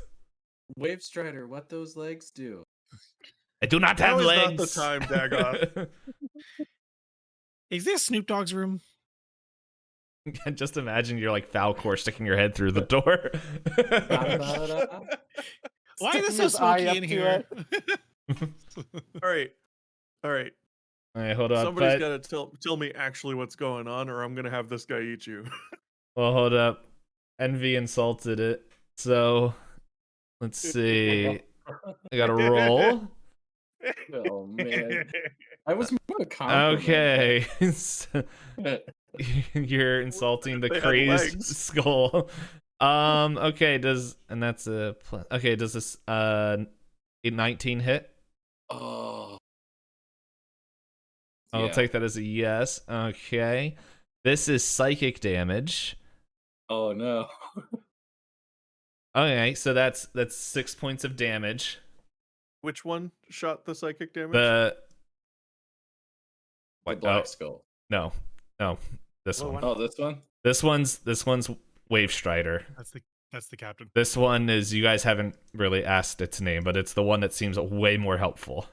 D: Wave Strider, what those legs do?
A: I do not
E: Now
A: have
E: is not
A: legs.
E: the time, Dagoth.
C: Is this Snoop Dogg's room?
A: Just imagine you're like Falcor sticking your head through the door.
C: Why is it
B: Sticking
C: so
B: his eye
C: smoky
B: up
C: in
B: to
C: here?
E: All right.
A: All right, hold on.
E: Somebody's
A: But,
E: got to tell me actually what's going on, or I'm gonna have this guy eat you.
A: well, hold up. Envy insulted it. So let's see. I got to roll.
D: Oh man, I was more a compliment.
A: Okay. You're insulting the
E: They had
A: crazed
E: legs.
A: skull. Okay, does this a 19 hit?
D: Oh.
A: I'll
D: Yeah.
A: take that as a yes. Okay. This is psychic damage.
D: Oh no.
A: Okay, so that's 6 points of damage.
E: Which one shot the psychic damage?
A: The
D: The
A: what?
D: black
A: Oh,
D: skull.
A: no, this
B: Blue
A: one.
B: one?
D: Oh, this one?
A: This one's Wave Strider.
C: That's the captain.
A: This one is, you guys haven't really asked its name, but it's the one that seems way more helpful.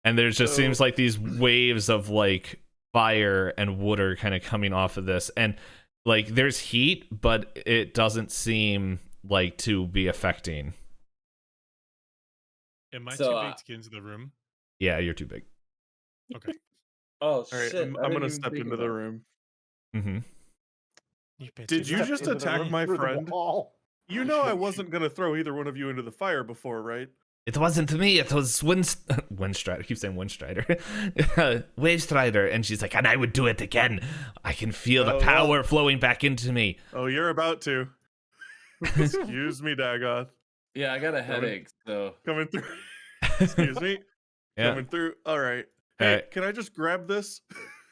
A: And there just
E: So-
A: seems like these waves of like fire and water kind of coming off of this, and like there's heat, but it doesn't seem like to be affecting.
C: Am I
D: So,
C: too big to get into the room?
A: Yeah, you're too big.
C: Okay.
D: Oh
E: All right,
D: shit.
E: I'm gonna step into the room.
A: Mm-hmm.
E: Did you
B: Stepped
E: just
B: into the
E: attack
B: room
E: my
B: through the
E: friend?
B: wall.
E: You know I wasn't gonna throw either one of you into the fire before, right?
A: It wasn't me. It was Windstrider. I keep saying Windstrider. Wave Strider, and she's like, and I would do it again. I can feel the
E: Oh,
A: power
E: well.
A: flowing back into me.
E: Oh, you're about to. Excuse me, Dagoth.
D: Yeah, I got a headache, so
E: Coming through. Excuse me.
A: Yeah.
E: Coming through. All right. Hey,
A: Alright.
E: can I just grab this?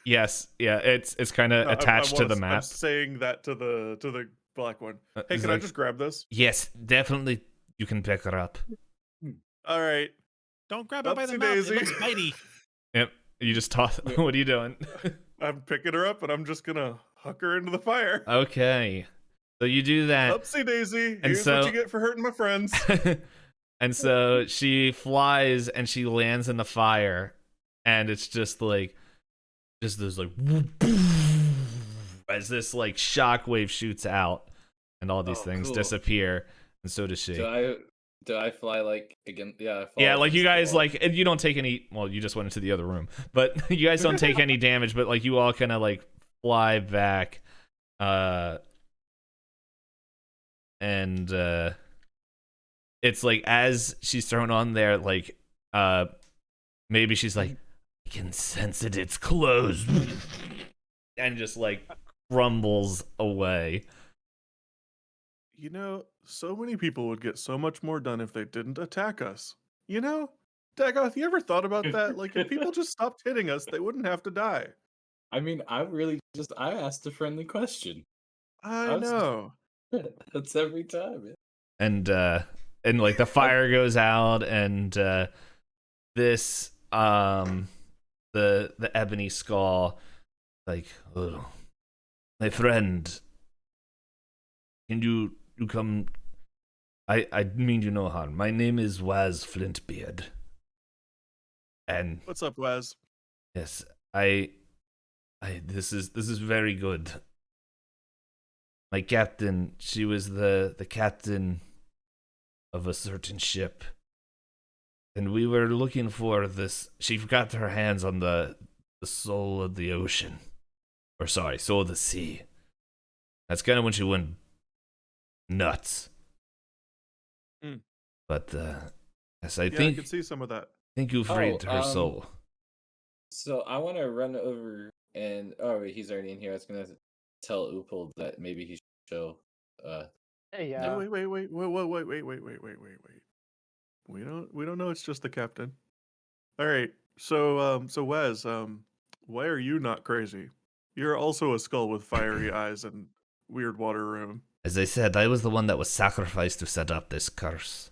A: Yes. Yeah. It's kind of
E: No,
A: attached to the
E: I'm
A: map.
E: saying that to the black one. Hey,
A: He's
E: can I
A: like,
E: just grab this?
A: Yes, definitely. You can pick her up.
E: All right.
C: Don't grab it by the
E: Upsie
C: mouth.
E: daisy.
C: It looks bitey.
A: Yep. You just toss.
D: Yeah.
A: What are you doing?
E: I'm picking her up and I'm just gonna huck her into the fire.
A: Okay. So you do that.
E: Upsie daisy.
A: and
E: Here's
A: so-
E: what you get for hurting my friends.
A: And so she flies and she lands in the fire, and it's just this like as this like shockwave shoots out, and all these
D: Oh,
A: things
D: cool.
A: disappear, and so does she.
D: do I fly like again? Yeah, I fly
A: Yeah, like you
D: against the
A: guys
D: wall.
A: like, and you don't take any. Well, you just went into the other room, but you guys don't take any damage. But like you all kind of like fly back, and it's like as she's thrown on there, like maybe she's like, I can sense it. It's close, and just like crumbles away.
E: You know, so many people would get so much more done if they didn't attack us. You know? Dagoth, you ever thought about that? Like, if people just stopped hitting us, they wouldn't have to die.
D: I mean, I asked a friendly question.
E: I
D: was-
E: know.
D: That's every time. Yeah.
A: And like the fire goes out, and this the ebony skull, like, oh, my friend, can you come? I mean you no harm. My name is Waz Flintbeard, and
E: What's up, Waz?
A: yes, this is very good. My captain, she was the captain of a certain ship, and we were looking for this. She got her hands on the soul of the ocean, or sorry, soul of the sea. That's kind of when she went nuts.
E: Mm.
A: But yes, I
E: I
A: think
E: can see some of that.
A: you freed her
D: Oh,
A: soul.
D: So I want to run over and wait, he's already in here. I was gonna tell Upal that maybe he should show.
B: Hey,
D: No,
E: Wait. We don't know it's just the captain. All right. So Waz, why are you not crazy? You're also a skull with fiery eyes and weird water room.
A: As I said, I was the one that was sacrificed to set up this curse.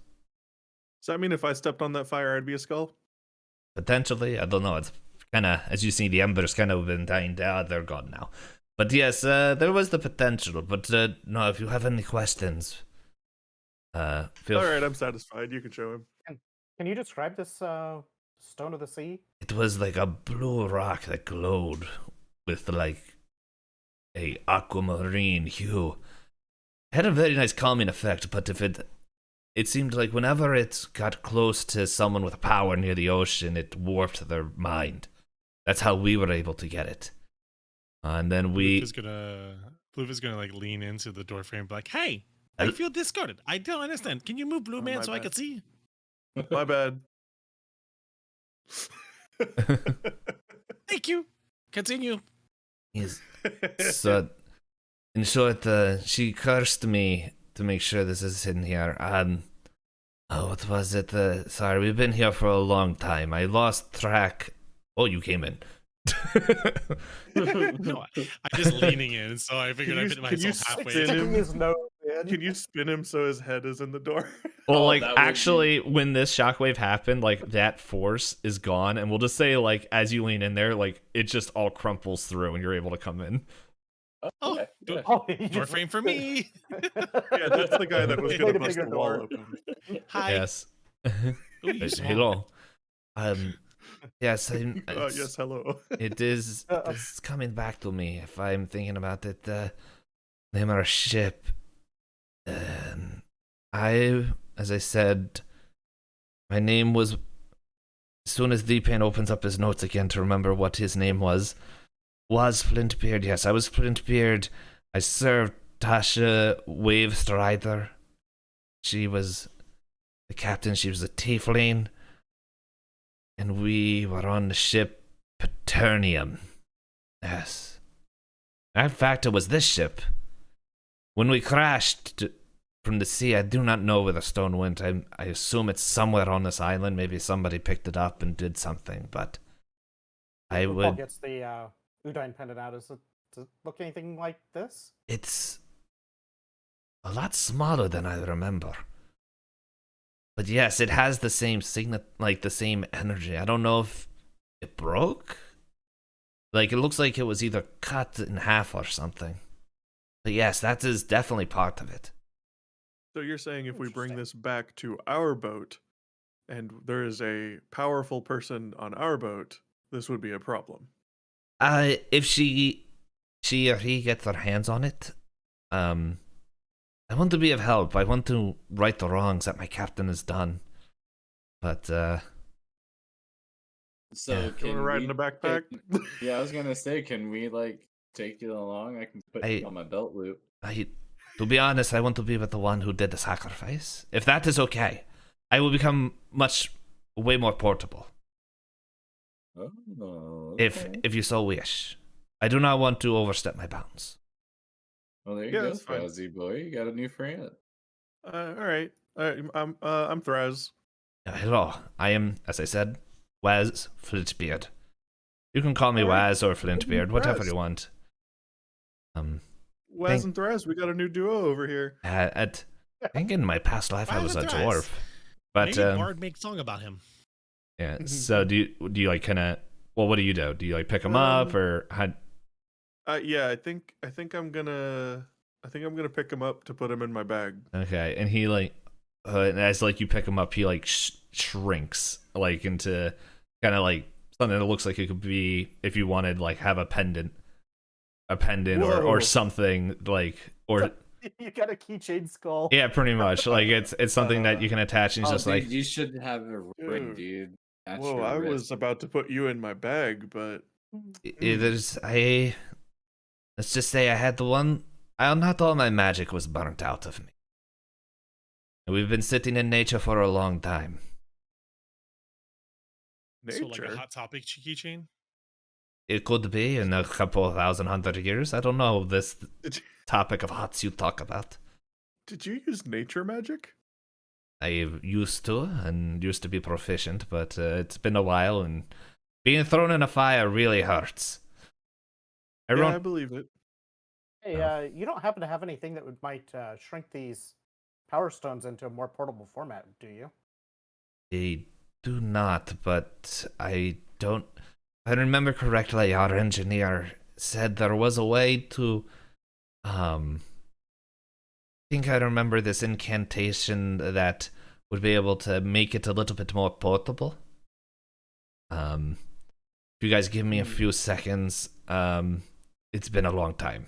E: Does that mean if I stepped on that fire, I'd be a skull?
A: Potentially, I don't know. It's kind of, as you see, the embers kind of been dying down. They're gone now. But yes, there was the potential. But no, if you have any questions, feel.
E: All right, I'm satisfied. You can show him.
B: Can you describe this stone of the sea?
A: It was like a blue rock that glowed with like a aquamarine hue. Had a very nice calming effect, but if it seemed like whenever it got close to someone with power near the ocean, it warped their mind. That's how we were able to get it. And then
C: Bloof is gonna like lean into the doorframe and be like, hey, I
A: I-
C: feel discarded. I don't understand. Can you move Blue
E: Oh,
C: Man
E: my
C: so I
E: bad.
C: can see?
E: My bad.
C: Thank you. Continue.
A: He's so. In short, she cursed me to make sure this is in here. Oh, what was it? Sorry, we've been here for a long time. I lost track. Oh, you came in.
C: No, I'm just leaning in, so I figured I fit
E: can you
C: myself halfway.
E: spin
B: Sticking
E: him?
B: his nose in.
E: Can you spin him so his head is in the door?
A: Well,
D: Oh,
A: like,
D: that would be-
A: actually, when this shockwave happened, like, that force is gone, and we'll just say, like, as you lean in there, like, it just all crumples through, and you're able to come in.
C: Oh,
D: Okay,
C: do-
D: yeah.
B: Oh, he
C: Door
B: just-
C: frame for me.
E: Yeah, that's the guy that was
B: Made
E: gonna
B: a
E: bust
B: bigger
E: the wall
B: door.
E: open.
C: Hi.
A: Yes.
C: Ooh, you small.
A: Hello. Yes,
E: Yes, hello.
A: it is it's coming back to me if I'm thinking about it. Name of our ship. As I said, my name was. As soon as Itisdpayne opens up his notes again to remember what his name was Flintbeard. Yes, I was Flintbeard. I served Tasha Wavestrider. She was the captain. She was a tiefling. And we were on the ship Paternium. Yes. In fact, it was this ship. When we crashed from the sea, I do not know where the stone went. I assume it's somewhere on this island. Maybe somebody picked it up and did something, but I
B: Paul
A: would...
B: gets the Udine pendant out. Does it look anything like this?
A: It's a lot smaller than I remember. But yes, it has the same signet, like the same energy. I don't know if it broke. Like, it looks like it was either cut in half or something. But yes, that is definitely part of it.
E: So you're saying if we bring
B: Interesting.
E: this back to our boat, and there is a powerful person on our boat, this would be a problem.
A: If she or he gets their hands on it, I want to be of help. I want to right the wrongs that my captain has done. But
D: So
A: Yeah.
E: You
D: can
E: want to ride
D: we
E: in a backpack?
D: Yeah, I was gonna say, can we like take you along? I can put
A: I-
D: you on my belt loop.
A: to be honest, I want to be with the one who did the sacrifice. If that is okay, I will become way more portable.
D: Oh,
A: If you so wish. I do not want to overstep my bounds.
D: well, there you
E: Yeah,
D: go,
E: that's fine.
D: Frozzy boy. You got a new friend.
E: All right. I'm Thraz.
A: Hello, I am, as I said, Waz Flintbeard. You can call me
E: All right.
A: Waz or Flintbeard, whatever
E: Waz.
A: you want.
E: Waz and Thraz, we got a new duo over here.
A: I think in my past life I
C: Waz
A: was a
C: and Thraz.
A: dwarf. But
C: Maybe Bard make song about him.
A: yeah. So do you like kind of? Well, what do you do? Do you like pick them up or how?
E: Yeah, I think I'm gonna pick him up to put him in my bag.
A: Okay, and he like, and as like you pick him up, he like shrinks like into kind of like something that looks like it could be if you wanted like have a pendant or
E: Whoa.
A: something like or
B: You got a keychain skull.
A: yeah, pretty much like it's something that you can attach and it's
D: Oh,
A: just
D: dude,
A: like
D: you should have a ring,
E: Dude.
D: dude. That's
E: Whoa,
D: your
E: I
D: wrist.
E: was about to put you in my bag, but
A: there's let's just say I had the one. Not all my magic was burnt out of me. We've been sitting in nature for a long time.
E: nature.
C: So like a hot topic keychain.
A: It could be in a couple of 1,000 years. I don't know this
E: Did,
A: topic of hots you talk about.
E: did you use nature magic?
A: I used to and used to be proficient, but it's been a while and being thrown in a fire really hurts. Everyone,
E: Yeah, I believe it.
B: Hey, you don't happen to have anything that might shrink these power stones into a more portable format, do you?
A: I do not, but I don't. If I remember correctly, our engineer said there was a way to. I think I remember this incantation that would be able to make it a little bit more portable. If you guys give me a few seconds, it's been a long time.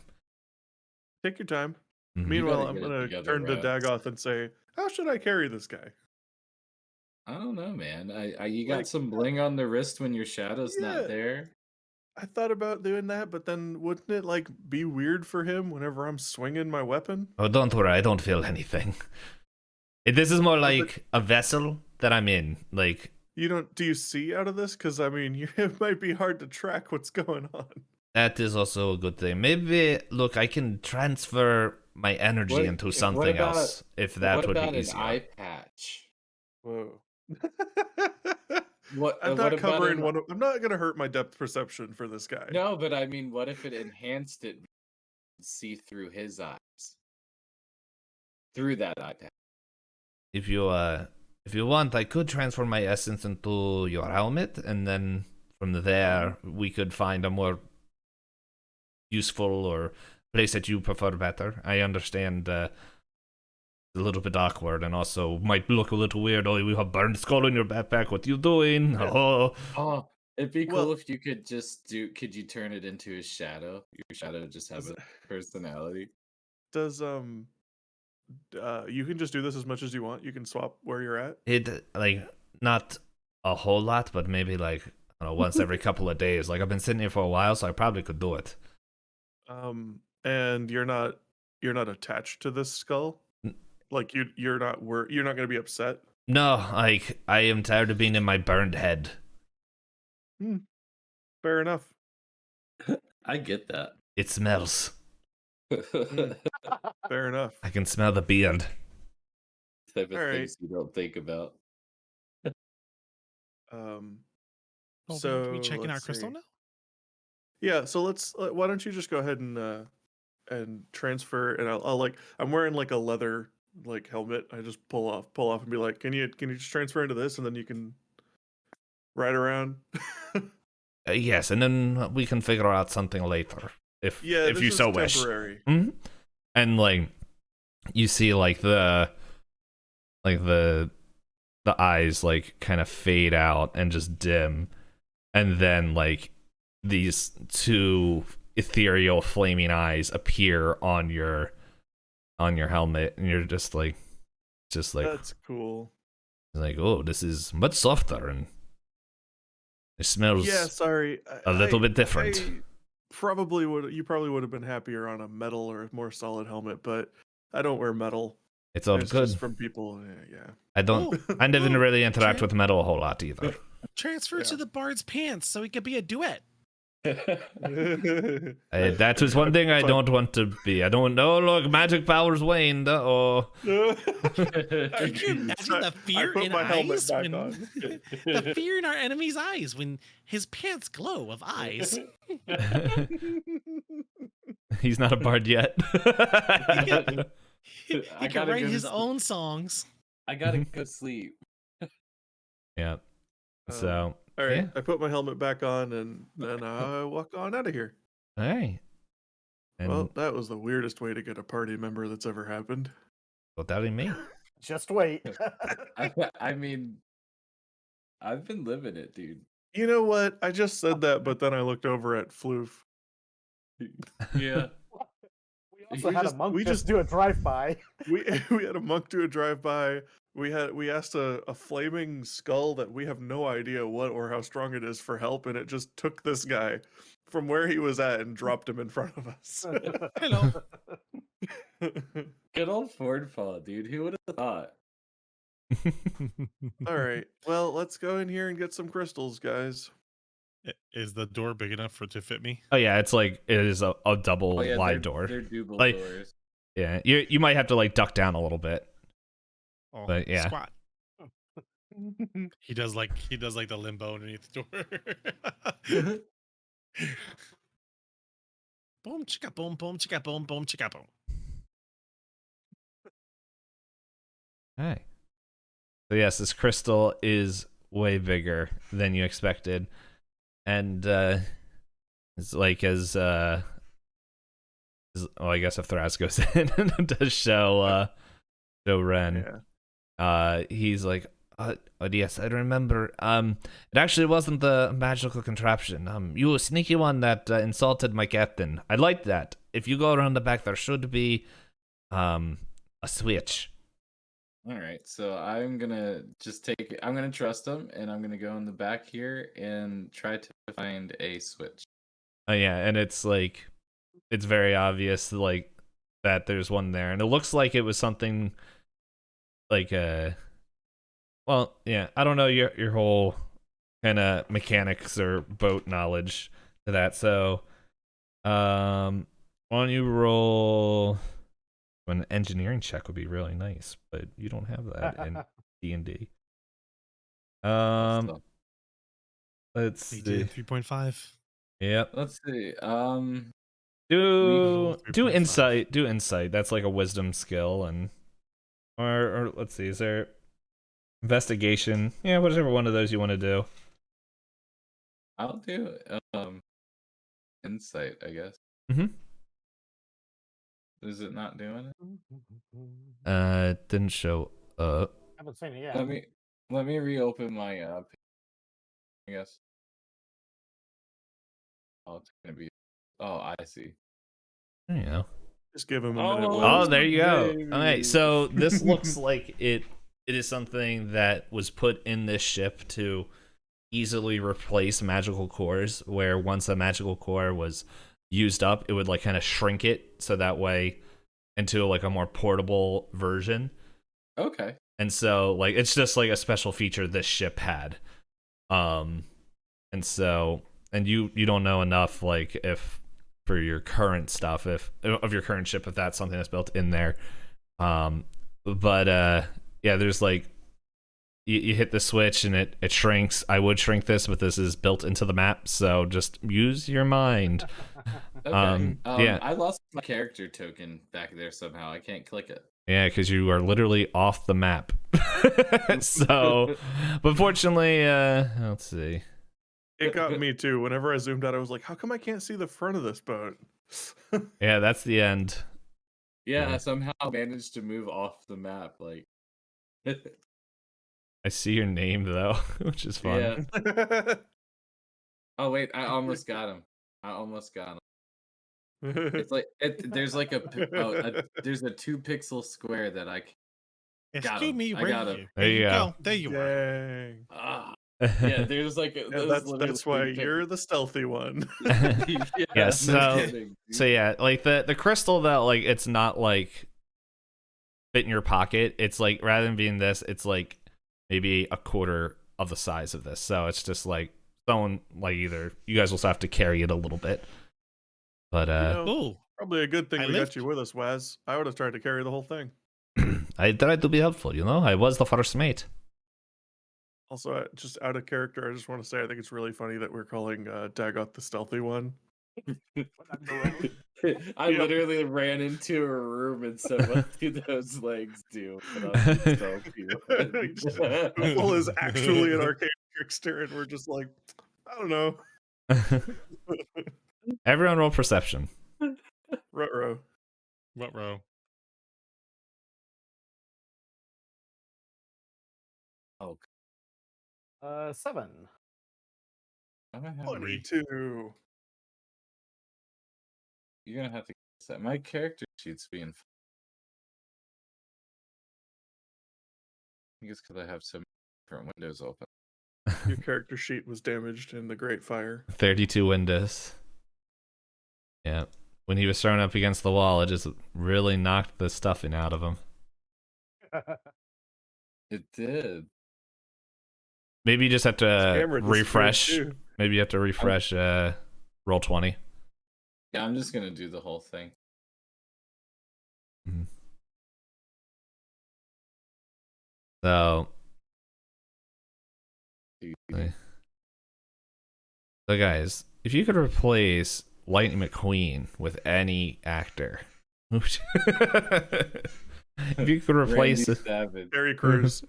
E: Take your time.
A: Mhm.
E: Meanwhile,
D: gotta
E: I'm
D: get it
E: gonna
D: together,
E: turn to
D: Raz.
E: Dagoth and say, "How should I carry this guy?"
D: I don't know, man. You got
E: Like-
D: some bling on the wrist when your shadow's
E: Yeah.
D: not there.
E: I thought about doing that, but then wouldn't it like be weird for him whenever I'm swinging my weapon?
A: Oh, don't worry, I don't feel anything. This is more
E: but-
A: like a vessel that I'm in. Like,
E: You don't? Do you see out of this? Because I mean, it might be hard to track what's going on.
A: That is also a good thing. Maybe look, I can transfer my energy
D: What-
A: into
D: what
A: something
D: about-
A: else if that
D: what
A: would
D: about
A: be
D: an
A: easier.
D: eye patch?
E: Whoa.
D: What?
E: I'm
D: what
E: not
D: about
E: covering
D: an?
E: one. I'm not gonna hurt my depth perception for this guy.
D: No, but I mean, what if it enhanced it? See through his eyes, through that eye patch.
A: If you want, I could transfer my essence into your helmet, and then from there we could find a more useful or place that you prefer better. I understand a little bit awkward, and also might look a little weird. Oh, you have burned skull in your backpack. What you doing?
E: Yeah.
A: Oh,
D: Oh, it'd be
E: Well-
D: cool if you could just do. Could you turn it into a shadow? Your shadow just has a personality.
E: Does you can just do this as much as you want. You can swap where you're at.
A: it like not a whole lot, but maybe like I don't know, once every couple of days. Like I've been sitting here for a while, so I probably could do it.
E: And you're not attached to this skull. Like you're not gonna be upset.
A: No, like I am tired of being in my burned head.
E: Fair enough.
D: I get that.
A: It smells.
E: Fair enough.
A: I can smell the beard.
D: Type of
E: All right.
D: things you don't think about.
E: So
C: Are we checking our
E: let's
C: crystal
E: see.
C: now?
E: Yeah, so why don't you just go ahead and transfer, and I'll like I'm wearing like a leather like helmet. I just pull off and be like, can you just transfer into this, and then you can ride around.
A: Yes, and then we can figure out something later if
E: Yeah, this
A: you
E: is
A: so wish.
E: temporary.
A: Mhm. And like you see like the eyes like kind of fade out and just dim, and then like these two ethereal flaming eyes appear on your helmet, and you're just like
E: That's cool.
A: oh, this is much softer and it smells
E: Yeah, sorry.
A: a little bit different.
E: You probably would have been happier on a metal or a more solid helmet, but I don't wear metal.
A: It's all
E: It's
A: good.
E: just from people. Yeah.
A: I don't.
C: Ooh,
A: I didn't
C: ooh,
A: really interact
C: Tran-
A: with metal a whole lot either.
C: Transfer to
E: Yeah.
C: the bard's pants so it could be a duet.
A: That is one thing I don't want to be. I don't know. Look, magic powers waned. Oh,
C: Could you imagine the fear
E: put
C: in
E: my helmet
C: eyes
E: back
C: when
E: on.
C: the fear in our enemy's eyes when his pants glow of eyes?
A: he's not a bard yet.
C: He
D: I
C: can
D: gotta
C: write
D: go to
C: his
D: sleep.
C: own songs.
D: I gotta go sleep.
A: Yeah. So,
E: All right,
A: yeah.
E: I put my helmet back on and then I walk on out of here.
A: All right. And
E: Well, that was the weirdest way to get a party member that's ever happened.
A: what that me?
B: Just wait.
D: I mean, I've been living it, dude.
E: You know what? I just said that, but then I looked over at Floof.
D: Yeah.
B: We also had
E: just-
B: a monk
E: we
B: just
E: just-
B: do a drive-by.
E: We had a monk do a drive-by. We asked a flaming skull that we have no idea what or how strong it is for help, and it just took this guy from where he was at and dropped him in front of us.
C: Hello.
D: Good old Ford fall, dude. Who would have thought?
E: All right. Well, let's go in here and get some crystals, guys.
C: Is the door big enough for it to fit me?
A: Oh yeah, it's like it is a double
D: Oh, yeah,
A: wide
D: they're,
A: door.
D: They're double
A: Like-
D: doors.
A: Yeah, you might have to like duck down a little bit.
C: Oh,
A: But, yeah.
C: Squat. He does like the limbo underneath the door. Boom chicka boom boom chicka boom boom chicka boom.
A: All right. So yes, this crystal is way bigger than you expected, and it's like well, I guess if Thras goes in and does show Ren, he's like, oh yes, I remember. It actually wasn't the magical contraption. You a sneaky one that insulted my captain. I like that. If you go around the back, there should be a switch.
D: All right, so I'm gonna I'm gonna trust him, and I'm gonna go in the back here and try to find a switch.
A: Oh yeah, and it's like it's very obvious like that there's one there, and it looks like it was something like well, yeah, I don't know your whole kind of mechanics or boat knowledge to that, so Why don't you roll an engineering check would be really nice, but you don't have that in D&D. Let's
C: They did
A: see.
C: 3.5.
A: Yep.
D: Let's see.
A: Do
C: 3.5.
A: insight. Do insight. That's like a wisdom skill, and or let's see. Is there investigation? Yeah, whichever one of those you want to do.
D: I'll do insight, I guess.
A: Mm-hmm.
D: Is it not doing it?
A: It didn't show up.
B: Haven't seen it yet.
D: Let me reopen my I guess. Oh, it's gonna be. Oh, I see.
A: There you go.
E: Just give him a minute.
A: Oh,
E: Wes.
A: there you go.
D: baby.
A: Okay, so this looks like it is something that was put in this ship to easily replace magical cores, where once a magical core was used up, it would like kind of shrink it so that way into like a more portable version.
D: Okay.
A: And so like it's just like a special feature this ship had. And so and you don't know enough like if for your current stuff if of your current ship if that's something that's built in there. But yeah, there's like you hit the switch and it shrinks. I would shrink this, but this is built into the map, so just use your mind.
D: Okay.
A: Yeah.
D: I lost my character token back there somehow. I can't click it.
A: Yeah, because you are literally off the map. So, but fortunately, let's see.
E: It got me too. Whenever I zoomed out, I was like, "How come I can't see the front of this boat?"
A: Yeah, that's the end.
D: Yeah,
A: Yeah.
D: somehow managed to move off the map. Like,
A: I see your name though, which is fun.
D: yeah. Oh wait, I almost got him. It's like there's like there's a 2-pixel square that I got
C: Excuse
D: him.
C: me,
D: I
C: where
D: got
C: are
D: him.
C: you?
A: There you go.
C: There you are.
E: Dang.
D: Ah, yeah, there's like
E: Yeah, that's why you're the stealthy one.
A: Yeah, so-
D: kidding,
A: So
D: dude.
A: yeah, like the crystal though, like it's not like fit in your pocket. It's like rather than being this, it's like maybe a quarter of the size of this. So it's just like someone like either you guys will have to carry it a little bit. But
C: Oh,
E: Probably a good thing
C: I
E: we
C: lift.
E: got you with us, Waz. I would have tried to carry the whole thing.
A: I tried to be helpful, you know. I was the first mate.
E: Also, just out of character, I just want to say I think it's really funny that we're calling Dagoth the stealthy one.
D: I
E: Yep.
D: literally ran into a room and said, "What do those legs do?" But I'm just so
E: Google is actually an arcade trickster, and we're just like, I don't know.
A: Everyone roll perception.
E: Ruh-roh.
C: What row?
D: Oh,
B: 7.
D: I'm gonna have
E: 22.
D: you're gonna have to set my character sheets being. I guess because I have so many different windows open.
E: Your character sheet was damaged in the Great Fire.
A: 32 windows. Yeah. When he was thrown up against the wall, it just really knocked the stuffing out of him.
D: It did.
A: Maybe you just have to
E: Camera disappeared,
A: refresh.
E: too.
A: Maybe you have to refresh roll 20.
D: Yeah, I'm just gonna do the whole thing.
A: Mhm. So, so guys, if you could replace Lightning McQueen with any actor, if you could replace
D: Randy Savage.
E: Terry Crews.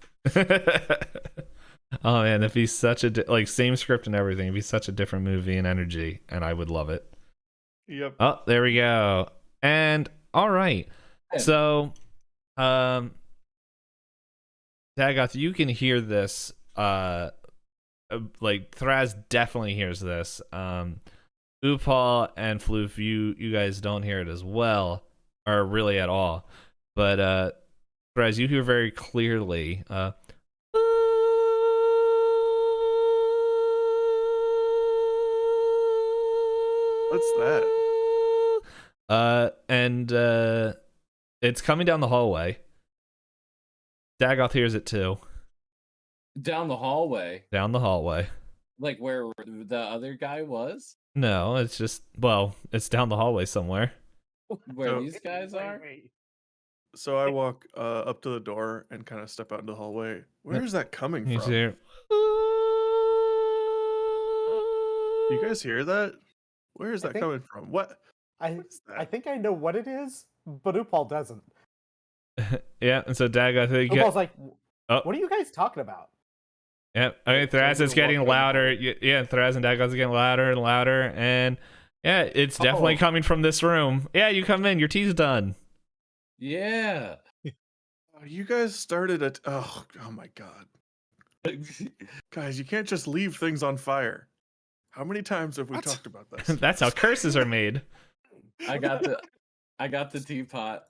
A: Oh man, it'd be such a like same script and everything. It'd be such a different movie and energy, and I would love it.
E: Yep.
A: Oh, there we go. And all right, so, Dagoth, you can hear this. Like Thraz definitely hears this. Upal and Floof, you guys don't hear it as well, or really at all. But Thraz, you hear very clearly.
E: What's that?
A: And it's coming down the hallway. Dagoth hears it too.
D: Down the hallway.
A: Down the hallway.
D: Like where the other guy was?
A: No, it's just it's down the hallway somewhere.
D: Where
E: So-
D: these guys are?
E: So I walk up to the door and kind of step out into the hallway. Where is that coming
A: You
E: from?
A: hear,
E: You guys hear that? Where is
B: I
E: that
B: think-
E: coming from? What?
B: I
E: What is
B: I
E: that?
B: think I know what it is, but Upal doesn't.
A: Yeah, and so Dag, I think.
B: Upal's like,
A: Oh.
B: what are you guys talking about?
A: Yeah, okay,
E: So I'm
A: Thraz is
E: gonna
A: getting
E: walk down the
A: louder.
E: hallway.
A: Yeah, Thraz and Dagon's getting louder and louder, and yeah, it's definitely
B: Uh-oh.
A: coming from this room. Yeah, you come in, your tea's done.
D: Yeah.
E: Oh, you guys started at. Oh my god. Guys, you can't just leave things on fire. How many times have we
C: What?
E: talked about this?
A: That's how curses are made.
D: I got the teapot.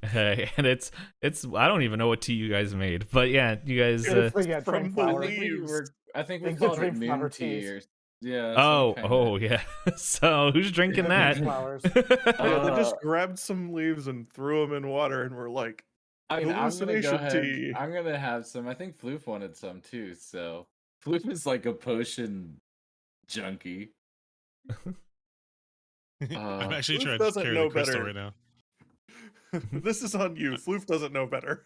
A: Hey, and it's I don't even know what tea you guys made, but yeah, you guys.
B: It's the
E: from
B: drain
E: the
B: flower.
E: leaves.
D: I think we
B: Things that
D: called it
B: drink
D: moon
B: flower
D: tea
B: teas.
D: or yeah.
A: Oh,
D: some kinda-
A: yeah. So who's drinking
B: The
A: that?
B: moon flowers.
E: Yeah, they just
D: Uh,
E: grabbed some leaves and threw them in water, and we're like,
D: I mean, I'm gonna go
E: hallucination
D: ahead.
E: tea.
D: I'm gonna have some. I think Floof wanted some too. So Floof is like a potion junkie.
C: I'm actually
E: Floof
C: trying to
E: doesn't
C: carry
E: know
C: the crystal
E: better.
C: right now.
E: this is on you. Floof doesn't know better.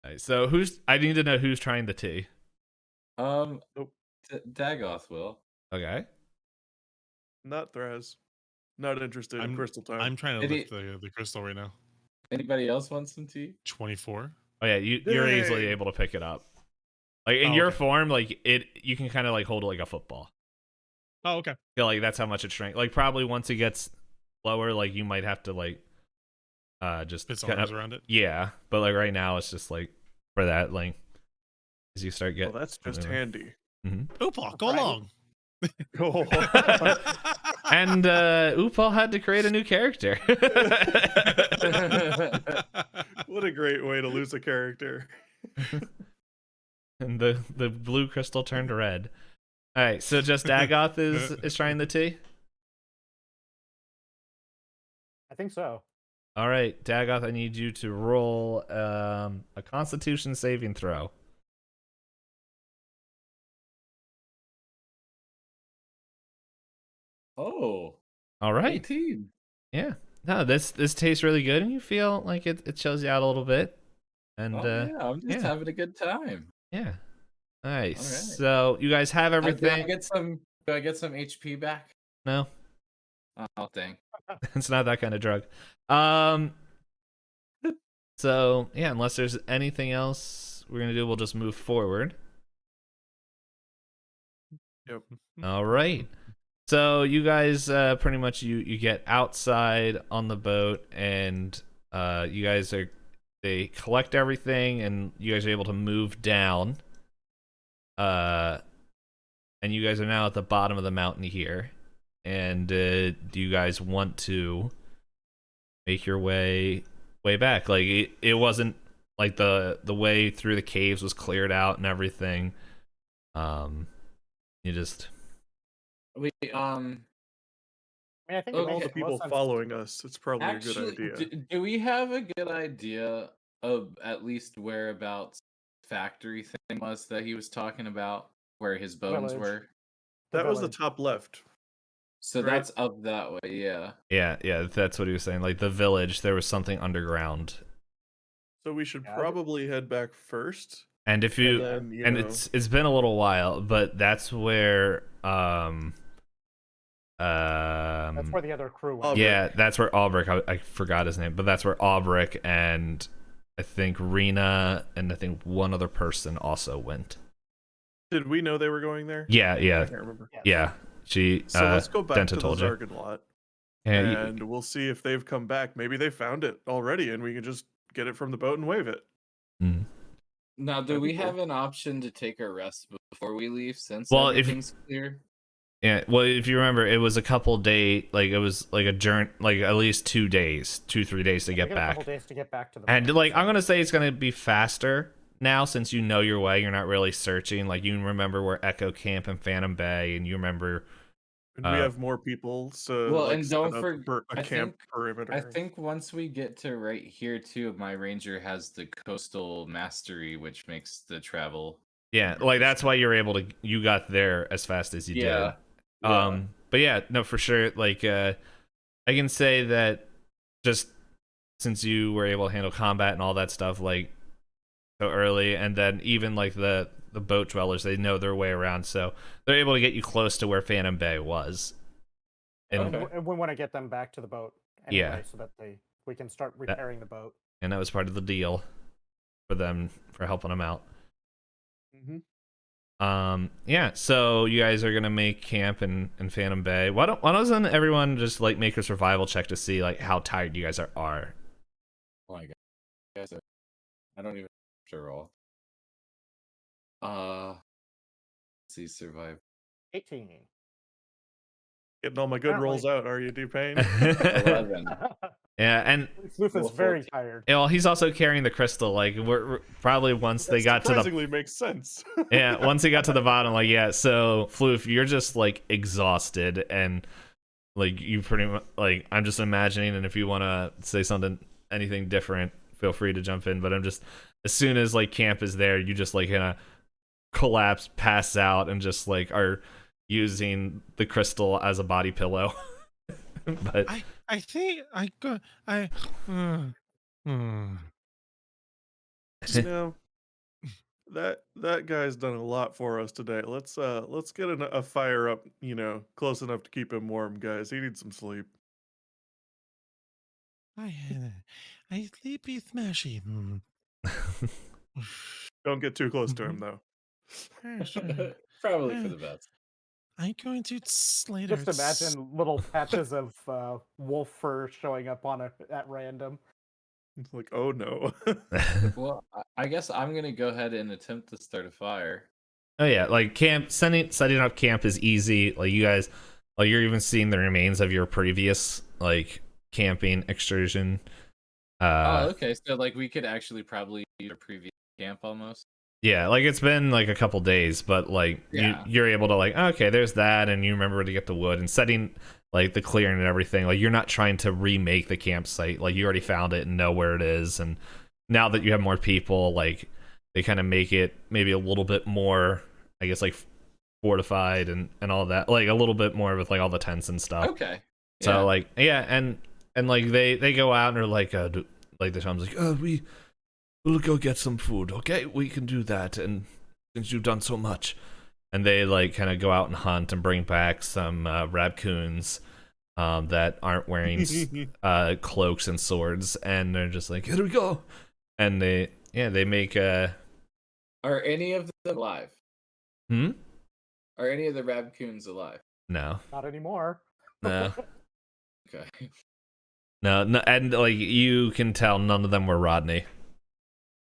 A: Alright, so I need to know who's trying the tea.
D: Um,
E: Nope.
D: Dagoth will.
A: Okay.
E: Not Thraz. Not interested in
C: I'm-
E: crystal time.
C: I'm trying to
D: Did
C: lift the crystal right now.
D: Anybody else want some tea?
C: 24.
A: Oh yeah, you're easily
E: Dang.
A: able to pick it up. Like in
C: Oh,
A: your
C: okay.
A: form, like you can kind of like hold it like a football.
C: Oh, okay.
A: Feel like that's how much it shrank. Like probably once it gets lower, like you might have to like just
C: Put some
A: kind
C: arms
A: of,
C: around it.
A: yeah. But like right now, it's just like for that like as you start
E: well,
A: getting.
E: that's just handy.
C: Oopal, go
B: Right.
C: along.
E: Oh.
A: And Upal had to create a new character.
E: What a great way to lose a character.
A: And the blue crystal turned red. All right, so just Dagoth is trying the tea.
B: I think so.
A: All right, Dagoth, I need you to roll a Constitution saving throw.
D: Oh,
A: All right.
D: 18.
A: Yeah. No, this tastes really good, and you feel like it chills you out a little bit. And
D: Oh, yeah, I'm just
A: yeah.
D: having a good time.
A: yeah. All right.
D: All right.
A: So you guys have
D: Do I
A: everything.
D: get some? Do I get some HP back?
A: No,
D: Oh, dang.
A: it's not that kind of drug. So yeah, unless there's anything else we're gonna do, we'll just move forward.
E: Yep.
A: All right. So you guys pretty much you get outside on the boat, and you guys they collect everything, and you guys are able to move down. And you guys are now at the bottom of the mountain here. And do you guys want to make your way back? Like it wasn't like the way through the caves was cleared out and everything. You just
D: We
B: I mean, I think
D: Okay.
B: it
E: All
B: makes
E: the
B: most
E: people
B: sense.
E: following us, it's probably
D: actually
E: a good idea.
D: do we have a good idea of at least whereabouts factory thing was that he was talking about, where his bones
B: Village.
D: were?
E: That was the
B: village.
E: top left.
D: So
E: Right.
D: that's up that way, yeah.
A: yeah, that's what he was saying. Like the village, there was something underground.
E: So we should
B: Yeah,
E: probably head back first.
A: And if you
E: and then, you
A: and
E: know,
A: it's been a little while, but that's where
B: That's where the other crew went.
E: Aubrek.
A: yeah, that's where Aubrek, I forgot his name, but that's where Aubrek and I think Rena and I think one other person also went.
E: did we know they were going there?
A: Yeah,
E: I
A: yeah,
E: can't remember.
B: Yes.
A: yeah. She
E: So let's go back
A: Denta
E: to the
A: told you.
E: Zargan lot,
A: Yeah,
E: and we'll see if they've come back. Maybe they found it already, and we can just get it from the boat and wave it.
A: Mhm.
D: Now, do
E: That'd be
D: we
E: cool.
D: have an option to take a rest before we leave since
A: Well, if-
D: everything's clear?
A: Yeah, well, if you remember, it was a couple like it was like a journey, like at least 2 days, 2-3 days to
B: We
A: get
B: got a
A: back.
B: couple days to get back to the
A: And
B: village,
A: like
B: so-
A: I'm gonna say it's gonna be faster now since you know your way. You're not really searching. Like you remember where Echo Camp and Phantom Bay, and you remember.
E: And we have more people, so
D: Well,
E: like,
D: and
E: set
D: don't
E: up a
D: I
E: camp
D: think-
E: perimeter.
D: I think once we get to right here too, my ranger has the coastal mastery, which makes the travel
A: Yeah, like that's why you're able to. You got there as fast as you did.
D: Yeah. Yeah.
A: But yeah, no, for sure. Like, I can say that just since you were able to handle combat and all that stuff, like so early, and then even like the boat dwellers, they know their way around, so they're able to get you close to where Phantom Bay was. And
D: Okay.
B: And we want to get them back to the boat anyway, so that we can start repairing the boat.
A: and that was part of the deal for them for helping them out. Yeah, so you guys are gonna make camp in Phantom Bay. Why doesn't everyone just like make a survival check to see like how tired you guys are?
D: Oh my god. Guys, I don't even sure all. Let's see, survive.
B: 18.
E: Getting all my good rolls out, are you, Dpayne?
D: 11.
A: Yeah, and
B: Sloof is
D: Well,
B: very
D: 14.
B: tired.
A: well, he's also carrying the crystal. Like we're probably once they got to the
E: Surprisingly makes sense.
A: yeah, once he got to the bottom, like yeah. So Floof, you're just like exhausted and like you pretty much like I'm just imagining. And if you want to say anything different, feel free to jump in. But I'm just as soon as like camp is there, you just like kind of collapse, pass out, and just like are using the crystal as a body pillow. But
C: I think I go.
E: You know, that guy's done a lot for us today. Let's get a fire up, close enough to keep him warm, guys. He needs some sleep.
C: I sleepy smashy.
E: Don't get too close to him though.
D: Probably for the best.
C: I'm going to later.
B: Just imagine little patches of wolf fur showing up on it at random.
E: It's like, oh no.
D: Well, I guess I'm gonna go ahead and attempt to start a fire.
A: oh yeah, like setting up camp is easy. Like you guys, like you're even seeing the remains of your previous like camping excursion.
D: Oh, okay. So like we could actually probably use a previous camp almost.
A: Yeah, like it's been like a couple days, but like
D: Yeah.
A: you're able to like okay, there's that, and you remember to get the wood and setting like the clearing and everything. Like you're not trying to remake the campsite. Like you already found it and know where it is. And now that you have more people, like they kind of make it maybe a little bit more, I guess, like fortified and all that. Like a little bit more with like all the tents and stuff.
D: Okay.
A: So
D: Yeah.
A: like yeah, and like they go out and are like like the Tom's like we'll go get some food. Okay, we can do that. And since you've done so much. And they like kind of go out and hunt and bring back some raccoons that aren't wearing cloaks and swords, and they're just like, here we go. And they make
D: Are any of them alive?
A: Hmm?
D: Are any of the raccoons alive?
A: No.
B: Not anymore.
A: No.
D: Okay.
A: No, and like you can tell none of them were Rodney.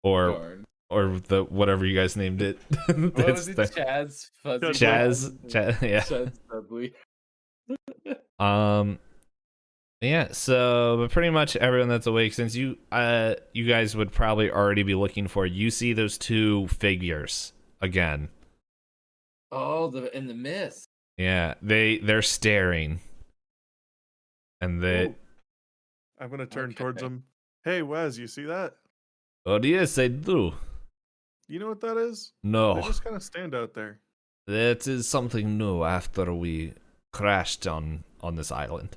D: Darn.
A: Or the whatever you guys named it.
D: What was it?
A: It's
D: Chaz Fuzzy.
A: Chaz, yeah.
D: Chaz Fuzzy.
A: Yeah, so but pretty much everyone that's awake, since you guys would probably already be looking for, you see those two figures again.
D: Oh, in the mist.
A: Yeah, they're staring. And
E: Ooh. I'm gonna turn towards
D: Okay.
E: him. Hey Wes, you see that?
A: oh yes, I do.
E: You know what that is? They
A: No,
E: just kind of stand out there.
A: that is something new after we crashed on this island.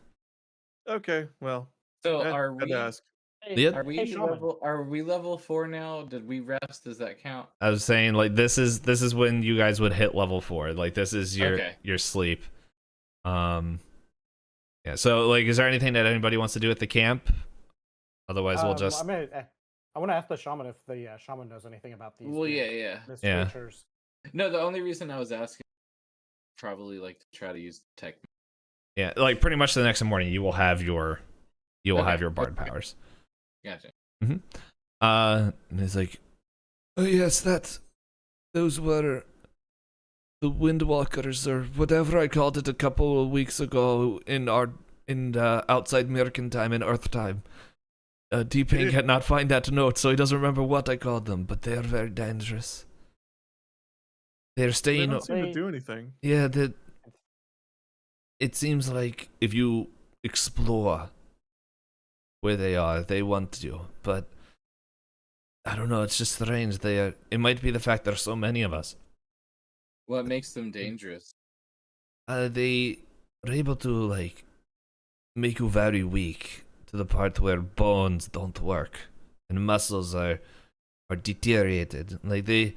E: Okay, well,
D: So
E: had
D: are
E: to
D: we?
E: ask.
B: Hey,
A: Yeah.
D: Are we
B: hey, Shaman.
D: level 4 now? Did we rest? Does that count?
A: I was saying like this is when you guys would hit level 4. Like this is your
D: Okay.
A: your sleep. Yeah. So like, is there anything that anybody wants to do at the camp? Otherwise, we'll just
B: I want to ask the shaman if the shaman knows anything about these.
D: Well,
B: weird
D: yeah.
B: mist
A: Yeah.
B: creatures.
D: No, the only reason I was asking, probably like to try to use tech.
A: yeah, like pretty much the next morning you will have your
D: Okay.
A: bard powers.
D: Gotcha.
A: And it's like, oh yes, those were the Windwalkers or whatever I called it a couple of weeks ago in outside Mykrin time and Earth time. Dpayne cannot find that note, so he doesn't remember what I called them, but they are very dangerous. They're
E: They
A: staying.
E: don't seem to do anything.
A: Yeah, it seems like if you explore where they are, they want you. But I don't know. It's just strange. They are. It might be the fact there's so many of us.
D: What makes them dangerous?
A: They are able to like make you very weak to the part where bones don't work and muscles are deteriorated. Like they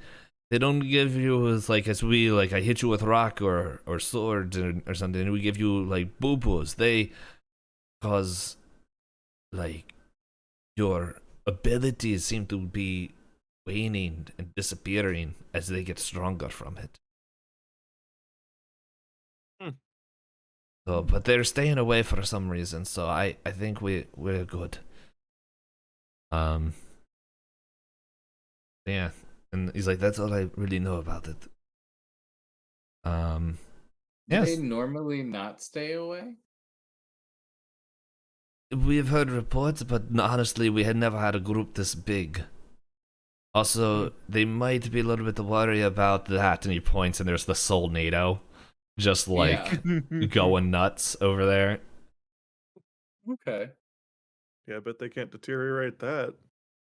A: don't give you as we like I hit you with rock or sword or something, and we give you like boo boos. They cause like your abilities seem to be waning and disappearing as they get stronger from it. So, but they're staying away for some reason, so I think we're good. Yeah, and he's like, that's all I really know about it.
D: Do
A: Yes,
D: they normally not stay away?
A: we've heard reports, but honestly, we had never had a group this big. Also, they might be a little bit worried about that, and he points, and there's the Soulnado, just like going nuts over there.
D: Okay.
E: Yeah, but they can't deteriorate that.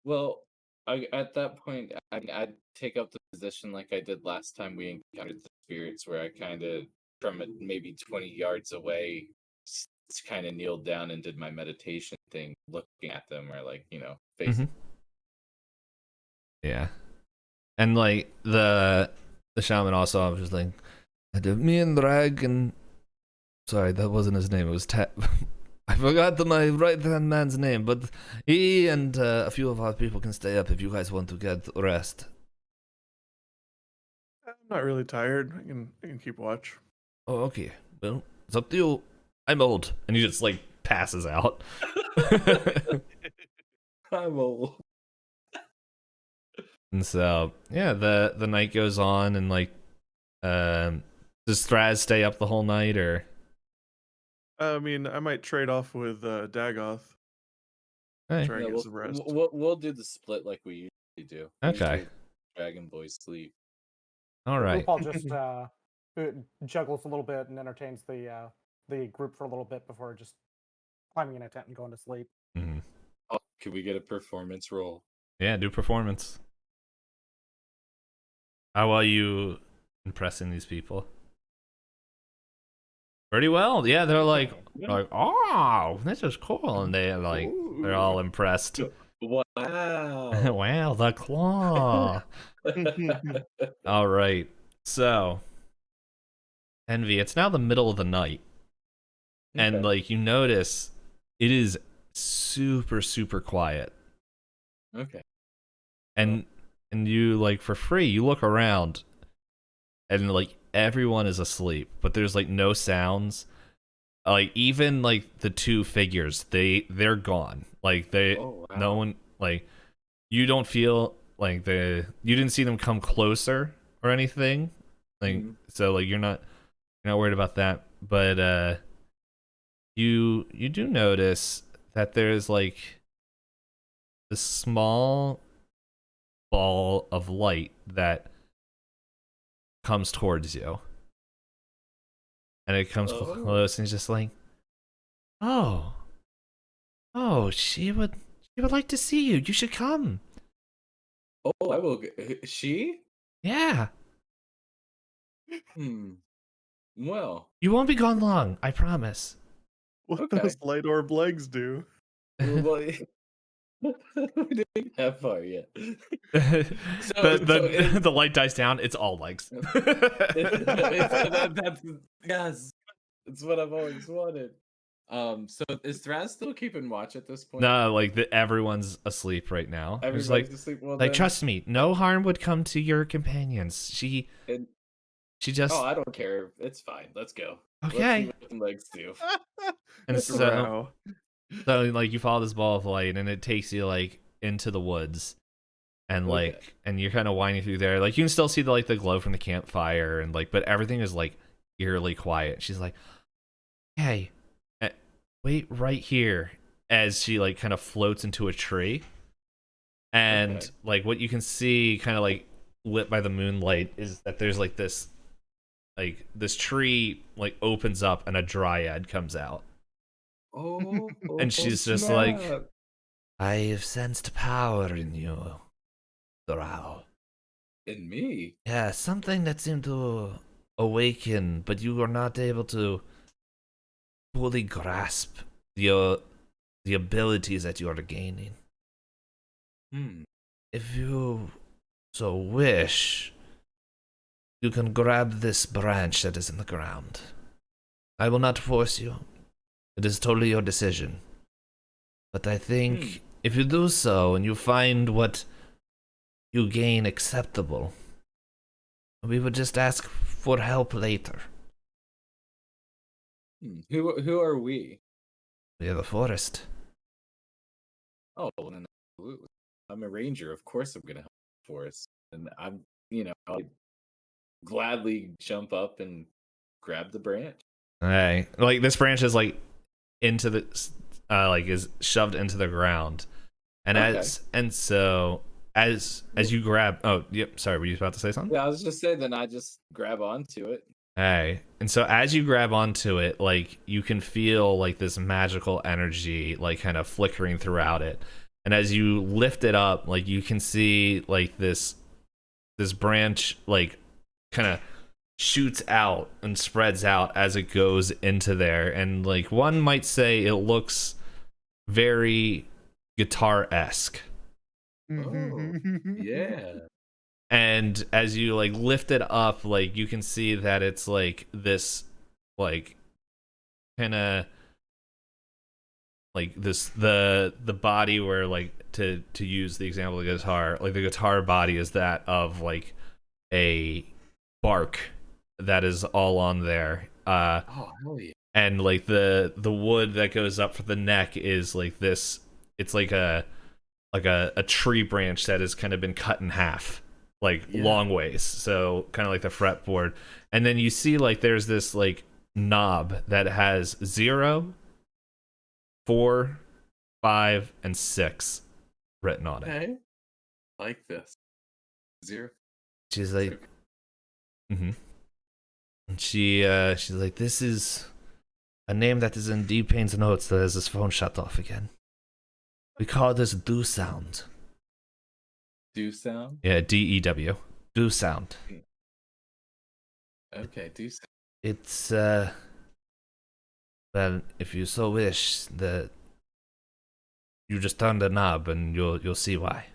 D: Well, at that point, I'd take up the position like I did last time we encountered the spirits, where I kind of, from maybe 20 yards away, kind of kneeled down and did my meditation thing, looking at them, or like, facing.
A: Yeah, and like the shaman also was just like, me and Dragon. Sorry, that wasn't his name. It was I forgot my right hand man's name, but he and a few of our people can stay up if you guys want to get rest.
E: I'm not really tired. I can keep watch.
A: Oh, okay. Well, it's up to you. I'm old, and he just like passes out.
D: I'm old.
A: And so yeah, the night goes on, and like, does Thraz stay up the whole night, or?
E: I mean, I might trade off with Dagoth.
A: Hey.
E: Try and get some rest.
D: We'll do the split like we usually do.
A: Okay.
D: Usually Dragon Boys sleep.
A: All right.
B: RuPaul just juggles a little bit and entertains the group for a little bit before just climbing in a tent and going to sleep.
A: Mhm.
D: Oh, could we get a performance roll?
A: Yeah, do performance. How are you impressing these people? Pretty well. Yeah, they're like, oh, this is cool, and they're all impressed.
D: Wow.
A: Wow, the claw. All right. So, Envy, it's now the middle of the night. And
D: Okay.
A: like you notice it is super super quiet.
D: Okay.
A: And you like for free, you look around and like everyone is asleep, but there's like no sounds. Like even like the two figures, they're gone. Like
D: Oh, wow.
A: no one like you don't feel like you didn't see them come closer or anything. Like so like you're not worried about that. But you do notice that there's like this small ball of light that comes towards you, and it comes close, and he's just like, oh, she would like to see you. You should come.
D: Oh, I will. She?
A: Yeah,
D: Well,
A: you won't be gone long, I promise.
E: What
D: Okay.
E: does light orb legs do?
D: well, we didn't have far yet.
A: The light dies down. It's all legs.
D: Yes, it's what I've always wanted. So is Thraz still keeping watch at this point?
A: No, like everyone's asleep right now. It's
D: Everybody's
A: like,
D: asleep. Well,
A: like
D: then,
A: trust me, no harm would come to your companions. She just.
D: Oh, I don't care. It's fine. Let's go.
A: Okay.
D: Let's see what the legs do.
A: And
E: Wow.
A: so like you follow this ball of light, and it takes you like into the woods, and like
D: Okay.
A: and you're kind of winding through there. Like you can still see the glow from the campfire, and like but everything is like eerily quiet. She's like, hey, wait right here, as she like kind of floats into a tree, and
D: Okay.
A: like what you can see kind of like lit by the moonlight is that there's like this tree like opens up, and a dryad comes out.
D: Oh,
A: And she's just like, I have sensed power in you. Drow.
D: In me?
A: Yeah, something that seemed to awaken, but you were not able to fully grasp the abilities that you are gaining.
D: Hmm.
A: If you so wish, you can grab this branch that is in the ground. I will not force you. It is totally your decision. But I think if you do so and you find what you gain acceptable, we would just ask for help later.
D: Who are we?
A: We have a forest.
D: Oh, well, then absolutely. I'm a ranger. Of course, I'm gonna help the forest, and I'm, I'll gladly jump up and grab the branch.
A: Alright. Like this branch is like into the like is shoved into the ground. And
D: Okay.
A: as you grab sorry, were you about to say something?
D: Yeah, I was just saying. Then I just grab onto it.
A: Hey, and so as you grab onto it, like you can feel like this magical energy like kind of flickering throughout it. And as you lift it up, like you can see like this branch like kind of shoots out and spreads out as it goes into there. And like one might say it looks very guitar-esque.
D: Oh, yeah.
A: And as you like lift it up, like you can see that it's like this like kind of like this the body where like to use the example of the guitar, like the guitar body is that of like a bark that is all on there.
D: Oh, hell yeah.
A: And like the wood that goes up for the neck is like this, it's like a tree branch that has kind of been cut in half, like long ways, so kind of like the fretboard. And then you see like there's this like knob that has 0, 4, 5, and 6 written on it.
D: Okay. Like this. 0.
A: She's like and she's like, this is a name that is in Itisdpayne's notes that has his phone shut off again. We call this do sound.
D: Do sound?
A: Yeah, DEW. Do sound.
D: Okay, do sound.
A: It's well, if you so wish, that you just turn the knob and you'll see why.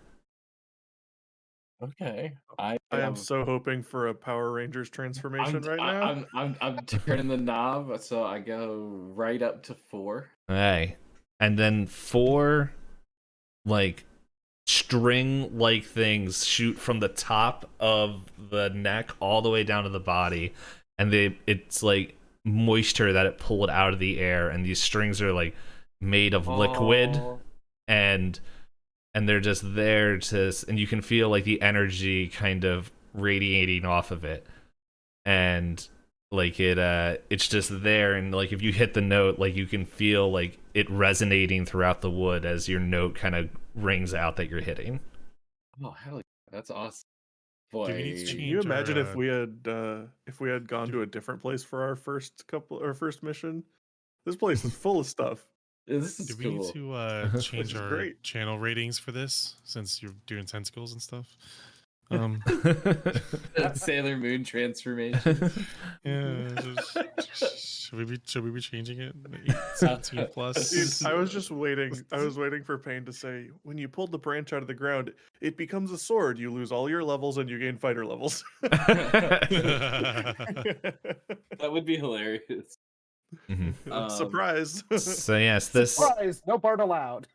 D: Okay. I
E: am so hoping for a Power Rangers transformation right now.
D: I'm turning the knob, so I go right up to 4.
A: Hey. And then 4 like string like things shoot from the top of the neck all the way down to the body, and it's like moisture that it pulled out of the air, and these strings are like made of liquid, and they're just there to, and you can feel like the energy kind of radiating off of it, and like it's just there, and like if you hit the note, like you can feel like it resonating throughout the wood as your note kind of rings out that you're hitting.
D: Oh, hell yeah. That's awesome. Boy.
C: Do we need to
E: Can
C: change
E: you imagine
C: our,
E: if we had gone to a different place for our first mission? This place is full of stuff.
D: This is
C: do we
D: cool.
C: need to change
E: is
C: our
E: great.
C: channel ratings for this since you're doing tentacles and stuff?
D: Sailor Moon transformation.
C: Yeah. Should we be changing it? 17 plus.
E: Dude, I was just waiting. I was waiting for Payne to say, when you pulled the branch out of the ground, it becomes a sword. You lose all your levels and you gain fighter levels.
D: That would be hilarious.
E: Surprise.
A: So yes, this
B: Surprise! No Bard allowed.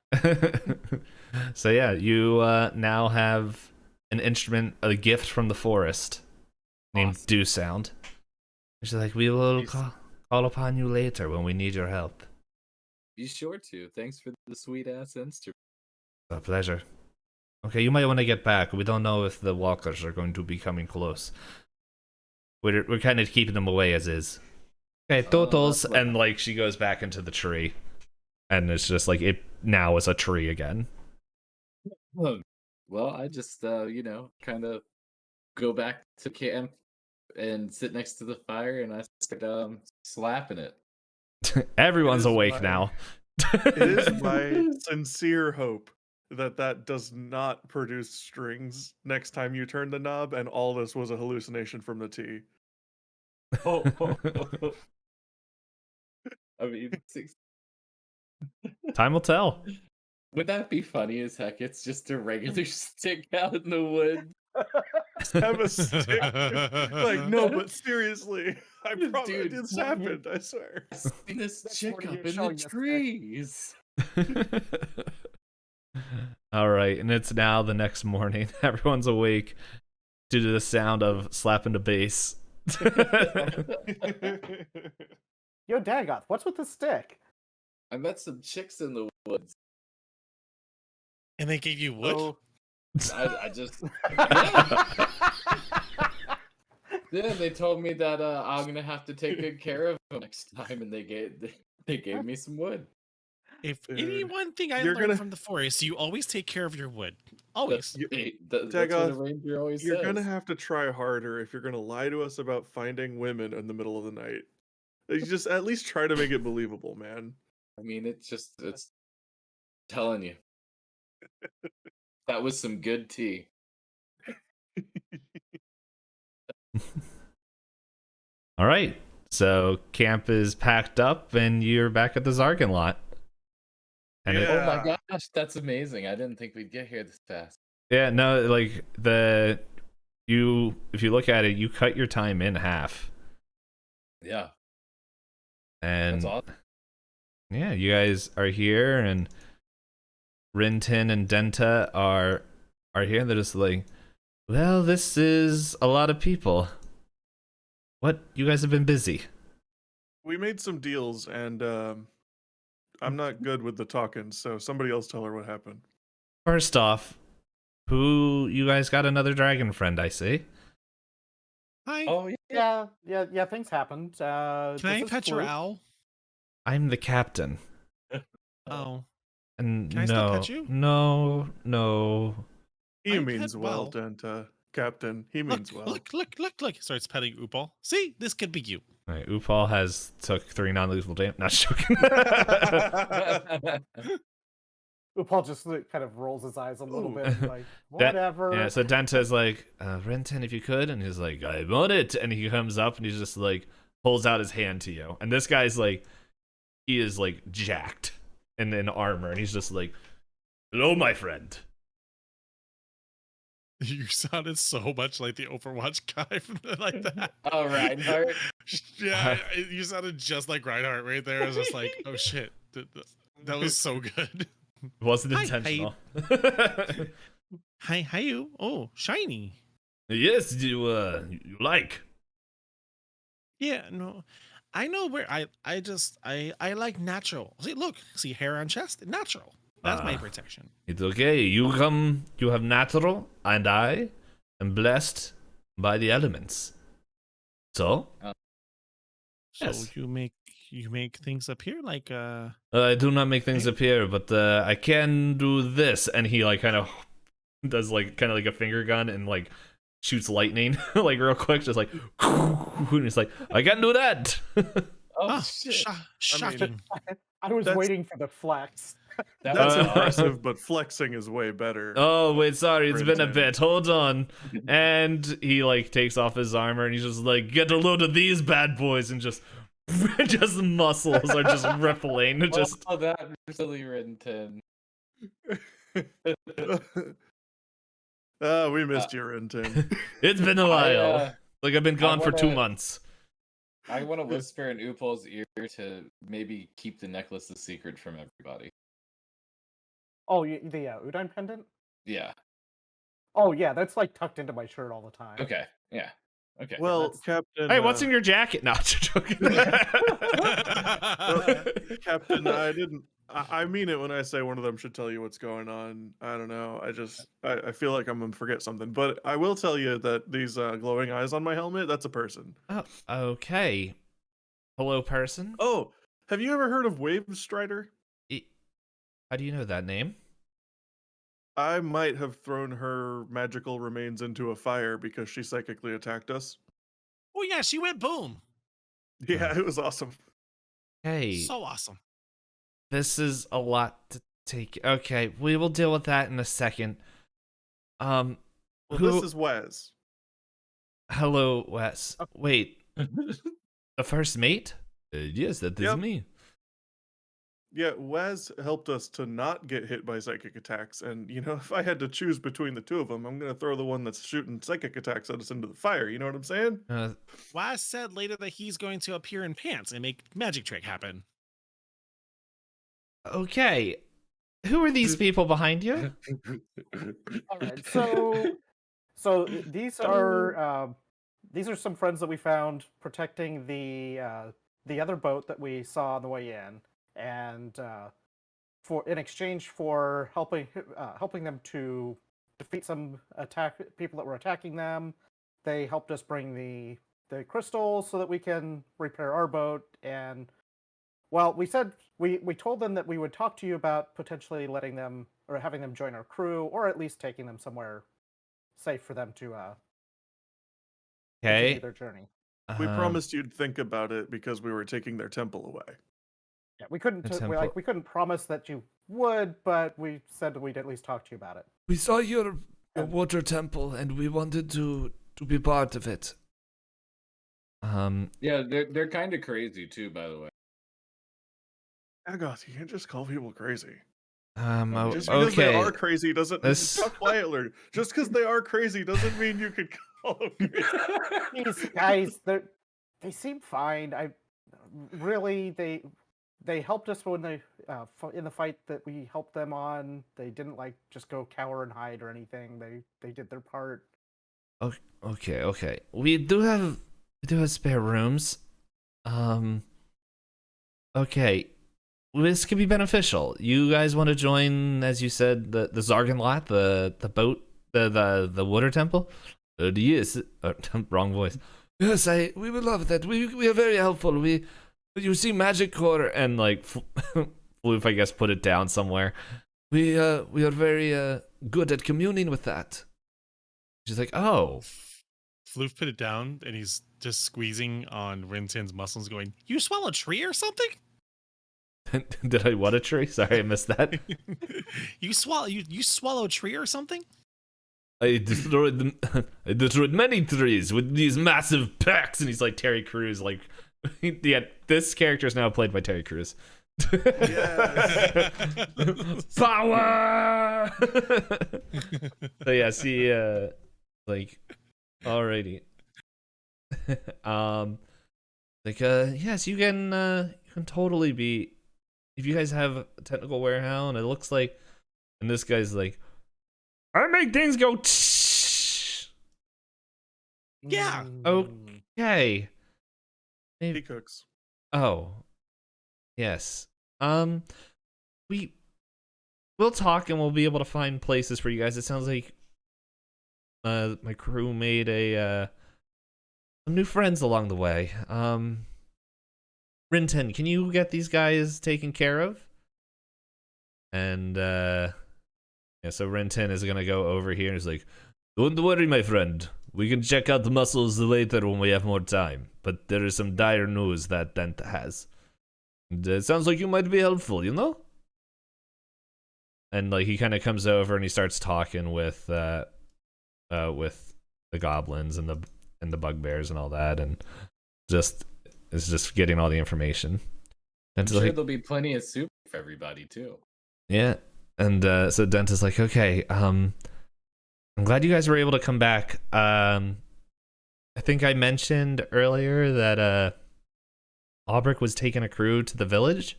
A: so yeah, you now have an instrument, a gift from the forest named
D: Awesome.
A: Do Sound. She's like, we will call upon you later when we need your help.
D: Be sure to. Thanks for the sweet ass instrument.
A: A pleasure. Okay, you might want to get back. We don't know if the walkers are going to be coming close. We're kind of keeping them away as is. Okay, totals, and like she goes back into the tree, and it's just like it now is a tree again.
D: Well, I just kind of go back to camp and sit next to the fire, and I start slapping it.
A: Everyone's
E: It is
A: awake
E: my-
A: now.
E: It is my sincere hope that does not produce strings next time you turn the knob, and all this was a hallucination from the tea.
D: Oh, I mean,
A: Time will tell.
D: would that be funny as heck? It's just a regular stick out in the wood.
E: Have a stick. Like, no, but seriously, I promise
D: Dude,
E: this
B: what are you-
E: happened. I swear.
D: I seen this
B: That's
D: chick
B: what you're
D: up in the
B: showing us there.
D: trees.
A: All right, and it's now the next morning. Everyone's awake due to the sound of slapping the bass.
B: Yo, Dagoth, what's with the stick?
D: I met some chicks in the woods.
C: And they gave you wood?
E: Oh,
D: I just yeah, they told me that I'm gonna have to take good care of them next time, and they gave me some wood.
C: If
E: Dude,
C: any one thing I
E: you're
C: learned
E: gonna-
C: from the forest, you always take care of your wood. Always.
D: That's what a
E: Dagoth,
D: ranger always
E: you're
D: says.
E: gonna have to try harder if you're gonna lie to us about finding women in the middle of the night. You just at least try to make it believable, man.
D: I mean, it's telling you. That was some good tea.
A: All right, so camp is packed up, and you're back at the Zargan lot. And
E: Yeah.
D: Oh my gosh, that's amazing. I didn't think we'd get here this fast.
A: no, like if you look at it, you cut your time in half,
D: Yeah,
A: and
D: that's awesome.
A: yeah, you guys are here, and Rintin and Denta are here. And they're just like, well, this is a lot of people. What? You guys have been busy.
E: We made some deals, and I'm not good with the talking, so somebody else tell her what happened.
A: First off, you guys got another dragon friend, I see.
C: Hi.
D: Oh yeah.
B: Yeah, things happened.
C: Can I
B: this is
C: pet your
B: Fluke.
C: owl?
A: I'm the captain.
C: Oh.
A: And
C: Can I still pet you?
E: He
C: I
E: means
C: pet
E: well,
C: well.
E: Denta. Captain, he means well.
C: Look. Starts petting Upal. See, this could be you.
A: All right, Upal has took 3 non-lethal damage. Not joking.
B: Upal just kind of rolls his eyes a little
E: Ooh.
B: bit, and like whatever.
A: Yeah, so Denta is like, Renton, if you could, and he's like, I'm on it, and he comes up and he's just like holds out his hand to you, and this guy's like, he is like jacked and in armor, and he's just like, hello, my friend.
C: You sounded so much like the Overwatch guy from like that.
D: Oh, Reinhardt.
C: Yeah, you sounded just like Reinhardt right there. I was just like, oh shit, that was so good.
A: It wasn't
C: Hi,
A: intentional.
C: Hi, you. Oh, shiny.
A: Yes, you like.
C: Yeah, no, I know where I like natural. See hair on chest, natural. That's my protection.
A: It's okay. You have natural, and I am blessed by the elements. So,
C: So
A: yes.
C: you make things appear like
A: I do not make things appear, but I can do this. And he like kind of does like kind of like a finger gun and like shoots lightning like real quick, just like and he's like, I can do that.
D: Oh shit.
C: shocking.
B: I was
E: That's-
B: waiting for the flex.
D: That
E: That's
D: was
E: impressive, but flexing is way better.
A: Oh wait, sorry, it's been a
E: Rintin.
A: bit. Hold on. And he like takes off his armor and he's just like, get a load of these bad boys, and just just muscles are just rippling. Just
D: oh, that really Rintin.
E: We missed you, Rintin.
A: it's been a while.
D: I
A: Like I've been gone for 2
D: wanna-
A: months.
D: want to whisper in Upal's ear to maybe keep the necklace a secret from everybody.
B: Oh, the Udine pendant.
D: Yeah.
B: Oh yeah, that's like tucked into my shirt all the time.
D: Okay. Yeah. Okay.
E: Well,
B: that's-
E: Captain.
A: Hey, what's in your jacket? No, I'm joking.
E: Captain? I didn't. I mean it when I say one of them should tell you what's going on. I don't know. I feel like I'm gonna forget something, but I will tell you that these glowing eyes on my helmet—that's a person.
A: Oh, okay. Hello, person.
E: Oh, have you ever heard of Wave Strider?
A: How do you know that name?
E: I might have thrown her magical remains into a fire because she psychically attacked us.
C: Oh yeah, she went boom.
E: Yeah, it was awesome.
A: Hey,
C: So awesome.
A: this is a lot to Okay, we will deal with that in a second.
E: Well,
A: Who?
E: this is Wes.
A: Hello, Wes. Wait, a first mate? Yes, that is
E: Yep.
A: me.
E: Yeah, Wes helped us to not get hit by psychic attacks, and if I had to choose between the two of them, I'm gonna throw the one that's shooting psychic attacks at us into the fire. You know what I'm saying?
C: Waz said later that he's going to appear in pants and make magic trick happen.
A: Okay, who are these people behind you?
B: All right, so these are some friends that we found protecting the other boat that we saw on the way in, and for in exchange for helping them to defeat some people that were attacking them, they helped us bring the crystals so that we can repair our boat. And well, we told them that we would talk to you about potentially letting them or having them join our crew, or at least taking them somewhere safe for them to continue
A: Okay.
B: their journey.
E: We
A: Um,
E: promised you'd think about it because we were taking their temple away.
B: Yeah, we couldn't
A: The
B: we couldn't promise that you would, but we said that we'd at least talk to you about it.
F: We saw your
B: And-
F: water temple, and we wanted to be part of it.
D: Yeah, they're kind of crazy too, by the way.
E: Agoth, you can't just call people crazy.
A: oh,
E: Just because they
A: okay.
E: are crazy doesn't.
A: This-
E: Stop quietly. Just because they are crazy doesn't mean you could call them crazy.
B: These guys, they seem fine. They helped us when they in the fight that we helped them on. They didn't just go cower and hide or anything. They did their part.
A: Okay. We do have spare rooms. Okay. This could be beneficial. You guys want to join, as you said, the Zarganlat, the boat, the water temple? Yes. Wrong voice.
F: Yes, we would love that. We are very helpful. You see, Magic Core,
A: And like, Floof, I guess, put it down somewhere.
F: we are very good at communing with that.
A: She's like, oh.
C: Floof put it down and he's just squeezing on Rintin's muscles, going, "You swallow a tree or something?"
A: Did I what a tree? Sorry, I missed that.
C: you swallow a tree or something?
A: I destroyed many trees with these massive packs, and he's like Terry Crews. Like, yeah, this character is now played by Terry Crews.
E: Yes.
A: Power. So yeah, see, like, alrighty. Yes, you can totally be. If you guys have a technical warehouse, and it looks like, and this guy's like, I make things go.
C: Yeah.
A: Okay.
E: He
A: Maybe.
E: cooks.
A: Oh. Yes. We'll talk and we'll be able to find places for you guys. It sounds like my crew made some new friends along the way. Rintin, can you get these guys taken care of? And yeah, so Rintin is gonna go over here and he's like, don't worry, my friend. We can check out the muscles later when we have more time. But there is some dire news that Dent has. And it sounds like you might be helpful, you know? And like he kind of comes over and he starts talking with the goblins and the bugbears and all that, and is just getting all the information.
D: I'm
A: And
D: sure
A: like,
D: there'll be plenty of soup for everybody too.
A: yeah. And so Dent is like, okay, I'm glad you guys were able to come back. I think I mentioned earlier that Albrecht was taking a crew to the village.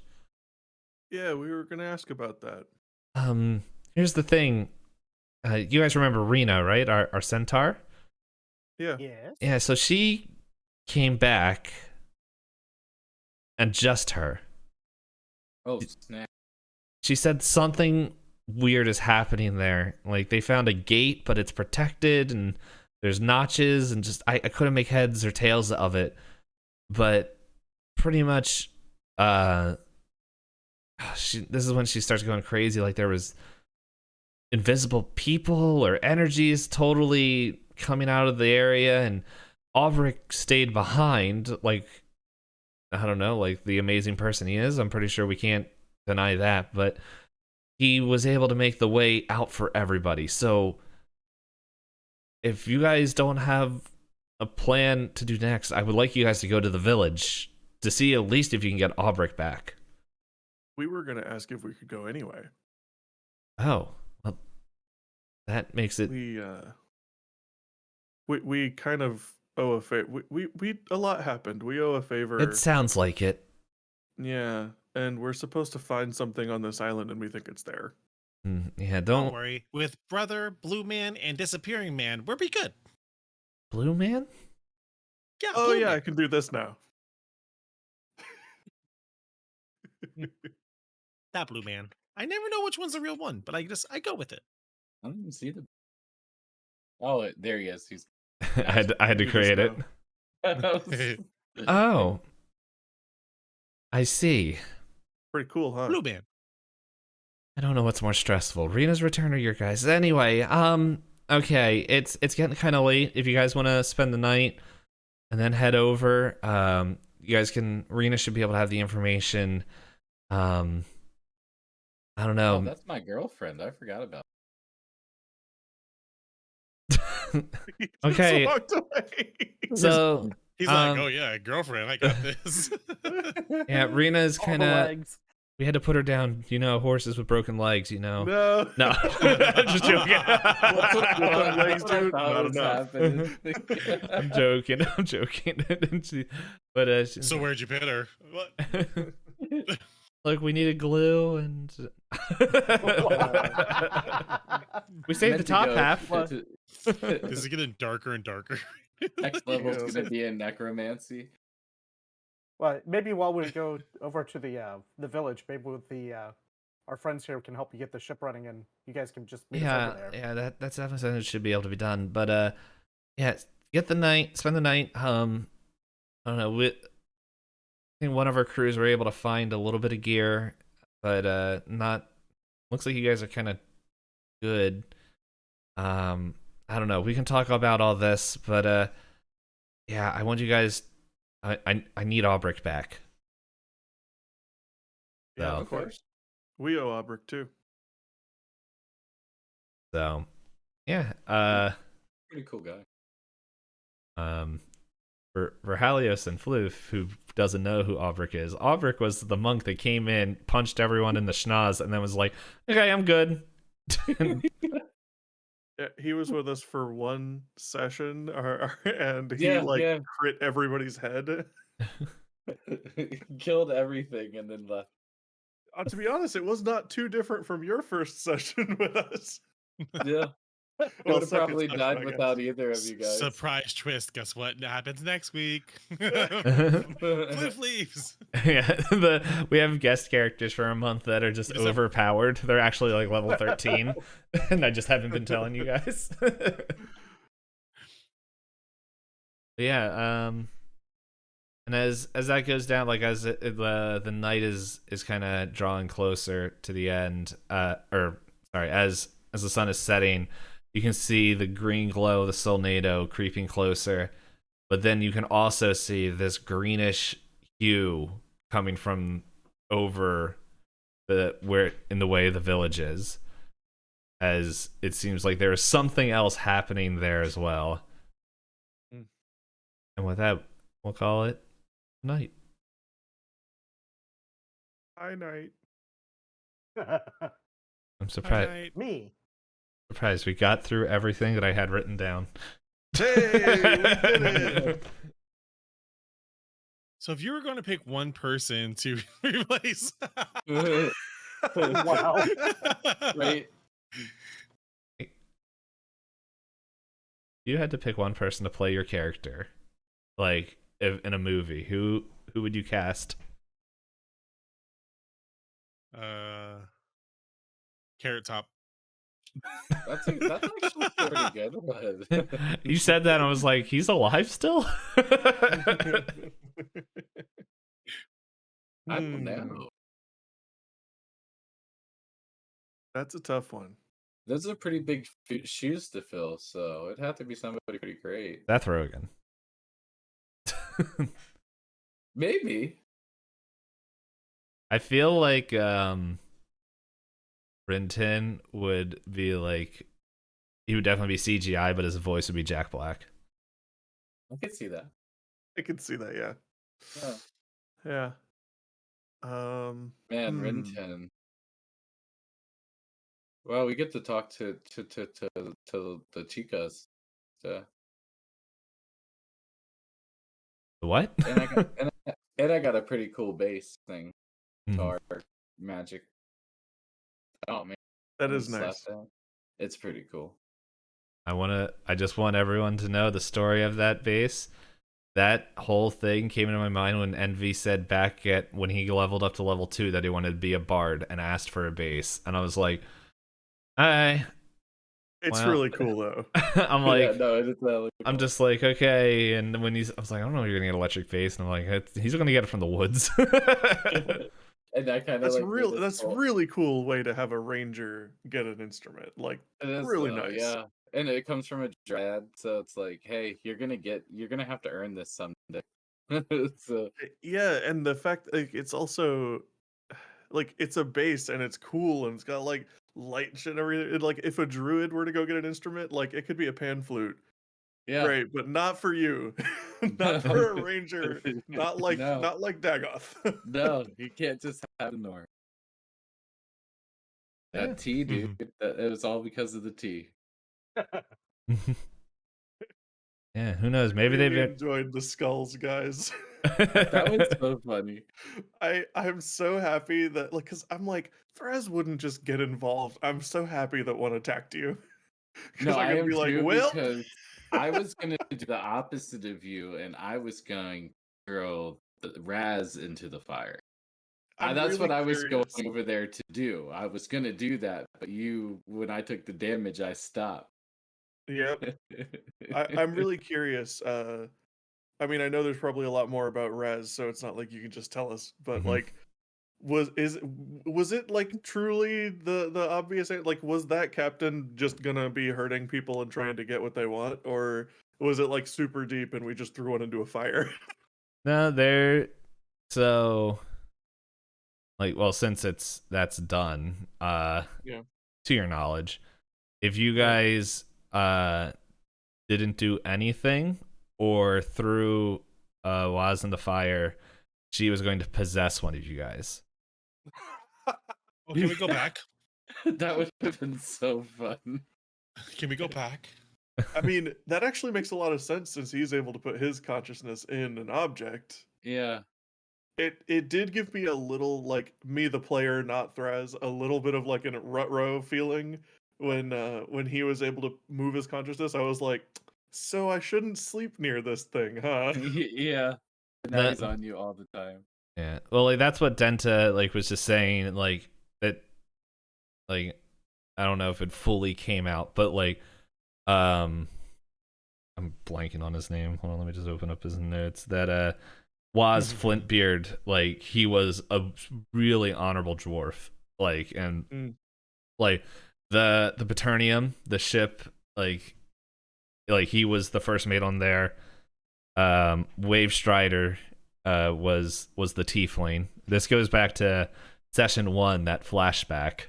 E: Yeah, we were gonna ask about that.
A: Here's the thing. You guys remember Rena, right? Our centaur?
E: Yeah.
B: Yes.
A: Yeah, so she came back, and just her.
D: Oh, snap.
A: She said something weird is happening there. Like, they found a gate, but it's protected, and there's notches, and just I couldn't make heads or tails of it. But pretty much, this is when she starts going crazy. Like, there was invisible people or energies totally coming out of the area, and Albrecht stayed behind. Like, I don't know, like the amazing person he is. I'm pretty sure we can't deny that, but he was able to make the way out for everybody. So if you guys don't have a plan to do next, I would like you guys to go to the village to see at least if you can get Aubrek back.
E: We were gonna ask if we could go anyway.
A: Oh, well, that makes it.
E: We kind of owe a favor. We a lot happened. We owe a favor.
A: It sounds like it.
E: Yeah, and we're supposed to find something on this island, and we think it's there.
A: Yeah,
C: Don't
A: don't.
C: worry. With Brother, Blue Man, and Disappearing Man, we'll be good.
A: Blue Man?
C: Yeah.
E: Oh
C: Blue
E: yeah,
C: Man.
E: I can do this now.
C: That Blue Man. I never know which one's the real one, but I go with it.
D: I don't even see the. Oh, there he is. He's.
A: I had to
E: You just
A: create it.
E: know.
A: Oh, I see.
E: Pretty cool, huh?
C: Blue Man.
A: I don't know what's more stressful, Rena's return or your guys. Anyway, okay, it's getting kind of late. If you guys want to spend the night and then head over, you guys can. Rena should be able to have the information. I don't know.
D: Oh, that's my girlfriend. I forgot about.
E: He just
A: Okay.
E: walked away.
A: So
C: He's like,
A: Um,
C: oh yeah, girlfriend, I got this.
A: yeah, Rena's
B: All
A: kind
B: the
A: of.
B: legs.
A: We had to put her down. You know, horses with broken legs. You know.
E: No.
A: No, just joking.
E: what legs do?
D: I thought
E: Not
D: was
E: enough.
D: happening.
A: I'm joking. I'm joking. But
C: So where'd you put her? What?
A: look, we needed glue and we saved the
D: Meant to
A: top
D: go
A: half.
D: to-
C: This is getting darker and darker.
D: Next level is
E: Yes.
D: gonna be in necromancy.
B: Well, maybe while we go over to the village, maybe with our friends here can help you get the ship running, and you guys can just meet us
A: Yeah,
B: over there.
A: yeah, that's definitely something that should be able to be done. But yeah, spend the night. I don't know. I think one of our crews were able to find a little bit of gear, but not. Looks like you guys are kind of good. I don't know. We can talk about all this, but yeah, I want you guys. I need Aubrek back.
E: Yeah,
A: So-
E: of course. We owe Aubrek too.
A: So, yeah.
D: Pretty cool guy.
A: For Halios and Floof, who doesn't know who Aubrek is, Aubrek was the monk that came in, punched everyone in the schnoz, and then was like, "Okay, I'm good."
E: Yeah, he was with us for one session, and he
D: Yeah.
E: crit everybody's head.
D: Killed everything and then left.
E: To be honest, it was not too different from your first session with us.
D: Yeah. I
E: Well,
D: would have
E: second
D: probably
E: session,
D: died
E: I guess.
D: without either of you guys.
C: Surprise twist. Guess what happens next week? Floof leaves.
A: Yeah, we have guest characters for a month that are just
C: Yes, sir.
A: overpowered. They're actually like level 13, and I just haven't been telling you guys. Yeah, and as that goes down, like as the night is kind of drawing closer to the end, or sorry, as the sun is setting, you can see the green glow of the Solnado creeping closer, but then you can also see this greenish hue coming from over where in the way the village is, as it seems like there is something else happening there as well.
E: Mm.
A: And with that, we'll call it night.
E: Hi, night.
A: I'm surprised.
C: Alright.
B: Me.
A: Surprised we got through everything that I had written down.
E: Hey, we did it.
C: So if you were going to pick one person to replace,
B: Wow.
D: Right?
A: You had to pick one person to play your character, like in a movie. Who would you cast?
C: Carrot Top.
D: That's actually pretty good. But...
A: You said that, and I was like, he's alive still.
D: I don't
E: Hmm.
D: know.
E: That's a tough one.
D: Those are pretty big shoes to fill, so it'd have to be somebody pretty great.
A: Seth Rogen.
D: Maybe.
A: I feel like Rintin would be like, he would definitely be CGI, but his voice would be Jack Black.
D: I could see that.
E: I can see that. Yeah.
D: Yeah.
E: Yeah.
D: Man, Rinten. Well, we get to talk to the chicas. So,
A: What?
D: and I got and I got a pretty cool bass thing.
A: Mhm.
D: Guitar magic. Oh man,
E: That
D: when
E: is
D: you slap
E: nice.
D: that, it's pretty cool.
A: I just want everyone to know the story of that bass. That whole thing came into my mind when Envy said back at when he leveled up to level 2 that he wanted to be a bard and asked for a bass. And I was like, I
E: It's
A: well,
E: really cool though.
A: I'm
D: Yeah,
A: like,
D: no, it is really
A: I'm
D: cool.
A: just like, okay. And when I was like, I don't know if you're gonna get electric bass, and I'm like, he's gonna get it from the woods.
D: And I kind of
E: That's
D: like
E: real.
D: made
E: That's
D: this whole-
E: really cool way to have a ranger get an instrument. Like
D: It is,
E: really
D: though,
E: nice.
D: yeah. And it comes from a dryad, so it's like, hey, you're gonna have to earn this someday. So
E: Yeah, and the fact like it's also like it's a bass and it's cool and it's got like light and shit and everything. Like if a druid were to go get an instrument, like it could be a pan flute.
D: yeah,
E: Great, but not for you. Not for a ranger. Not like
D: No.
E: not like Dagoth.
D: no, you can't just have a norm.
A: Yeah.
D: That tea, dude. It was all because of the tea.
A: Yeah, who knows? Maybe
E: Really
A: they've
E: enjoyed the skulls, guys.
D: That was so funny.
E: I'm so happy that like because I'm like Threz wouldn't just get involved. I'm so happy that one attacked you.
D: No,
E: I
D: I
E: could
D: am
E: be like,
D: too,
E: well,
D: because I was gonna do the opposite of you, and I was going to throw the Raz into the fire. That's
E: really
D: what I was
E: curious.
D: going over there to do. I was gonna do that, but when I took the damage, I stopped.
E: Yep. I'm really curious. I mean, I know there's probably a lot more about Raz, so it's not like you can just tell us. But
A: Mhm.
E: like, was it like truly the obvious? Like, was that captain just gonna be hurting people and trying to get what they want, or was it like super deep and we just threw one into a fire?
A: No, they're so like, well, since that's done,
E: Yeah.
A: to your knowledge, if you
E: Yeah.
A: guys didn't do anything or threw Waz in the fire, she was going to possess one of you guys.
C: Oh, can we go back?
D: That would have been so fun.
C: Can we go back?
E: I mean, that actually makes a lot of sense since he's able to put his consciousness in an object.
D: Yeah.
E: It did give me a little like me the player, not Thraz, a little bit of like a Rutro feeling when he was able to move his consciousness. I was like, so I shouldn't sleep near this thing, huh?
D: Yeah. Now
A: That-
D: he's on you all the time.
A: Yeah. Well, like that's what Denta like was just saying, like that, like I don't know if it fully came out, but like, I'm blanking on his name. Hold on, let me just open up his notes. That Waz Flintbeard, like he was a really honorable dwarf, like and like the Paternium, the ship, like he was the first mate on there. Wave Strider was the tiefling. This goes back to session 1, that flashback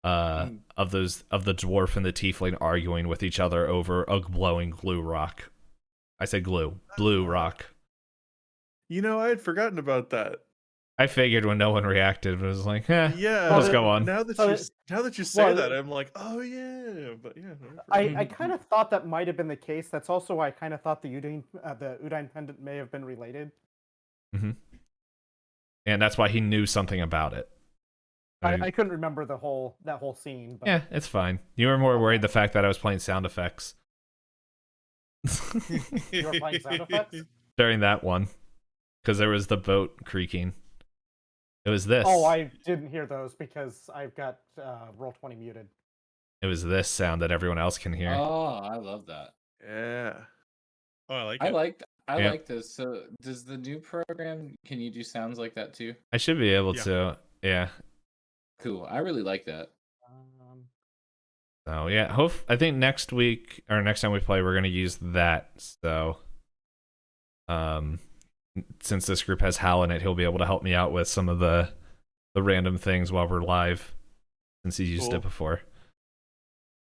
A: of the dwarf and the tiefling arguing with each other over a glowing glue rock. I said blue rock.
E: You know, I had forgotten about that.
A: I figured when no one reacted, it was like,
E: Yeah,
A: let's go on.
E: Now that you say
B: well,
E: that, I'm like, oh yeah, but yeah.
B: I kind of thought that might have been the case. That's also why I kind of thought the Udine pendant may have been related.
A: Mm-hmm. And that's why he knew something about it.
B: I couldn't remember that whole scene. But...
A: Yeah, it's fine. You were more worried the fact that I was playing sound effects.
B: You were playing sound effects?
A: During that one. Because there was the boat creaking. It was this.
B: Oh, I didn't hear those because I've got Roll20 muted.
A: It was this sound that everyone else can hear.
D: Oh, I love that.
E: Yeah.
C: Oh, I like
D: I
C: it.
A: Yeah.
D: like this. So, does the new program, can you do sounds like that too?
A: I should be able
C: Yeah.
A: to. Yeah.
D: Cool. I really like that.
A: So yeah, I think next week or next time we play, we're gonna use that. So, since this group has Hal in it, he'll be able to help me out with some of the random things while we're live. since he's used
E: Cool.
A: it before.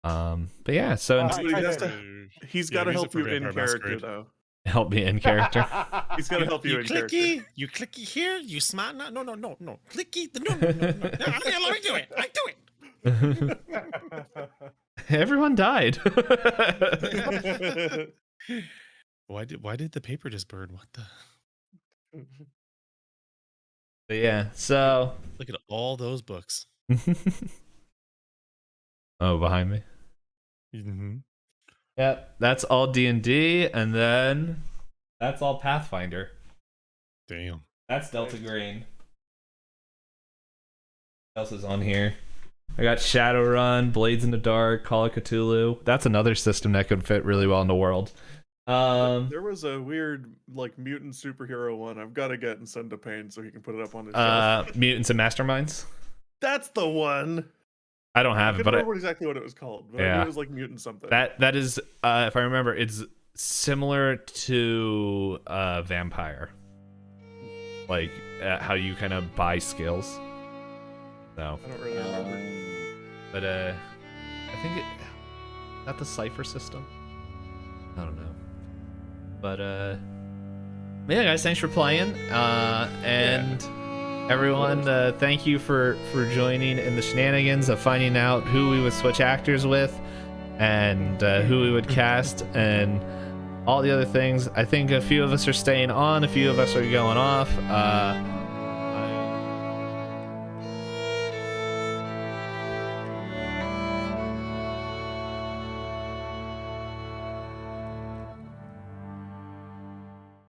A: But yeah, so
B: Uh,
E: So he has
B: kinda-
E: to, he's
C: Yeah,
E: got to
C: use it
E: help
C: for
E: you in
C: Vampire
E: character
C: Masquerade.
E: though.
A: help me in character.
E: He's got to help you in character.
C: You clicky here, you smart. No. Clicky. No. Let me do it. I do it.
A: Everyone died.
C: Why did the paper just burn? What the?
A: But yeah, so
C: Look at all those books.
A: oh, behind me.
C: Mm-hmm.
A: Yep, that's all D&D, and then that's all Pathfinder.
C: Damn.
A: That's Delta Green. What else is on here? I got Shadowrun, Blades in the Dark, Call of Cthulhu. That's another system that could fit really well in the world.
E: There was a weird like mutant superhero one. I've got to get and send to Payne so he can put it up on his shelf.
A: Mutants and Masterminds.
E: That's the one.
A: I don't
E: I
A: have it,
E: couldn't
A: but
E: remember exactly what it was called. But I
A: Yeah.
E: knew it was like mutant something.
A: that is, if I remember, it's similar to Vampire, like how you kind of buy skills. So,
E: I don't really remember.
A: but I think is that the Cipher system. I don't know. But yeah, guys, thanks for playing. And everyone, thank you for joining in the shenanigans of finding out who we would switch actors with, and who we would cast, and all the other things. I think a few of us are staying on, a few of us are going off.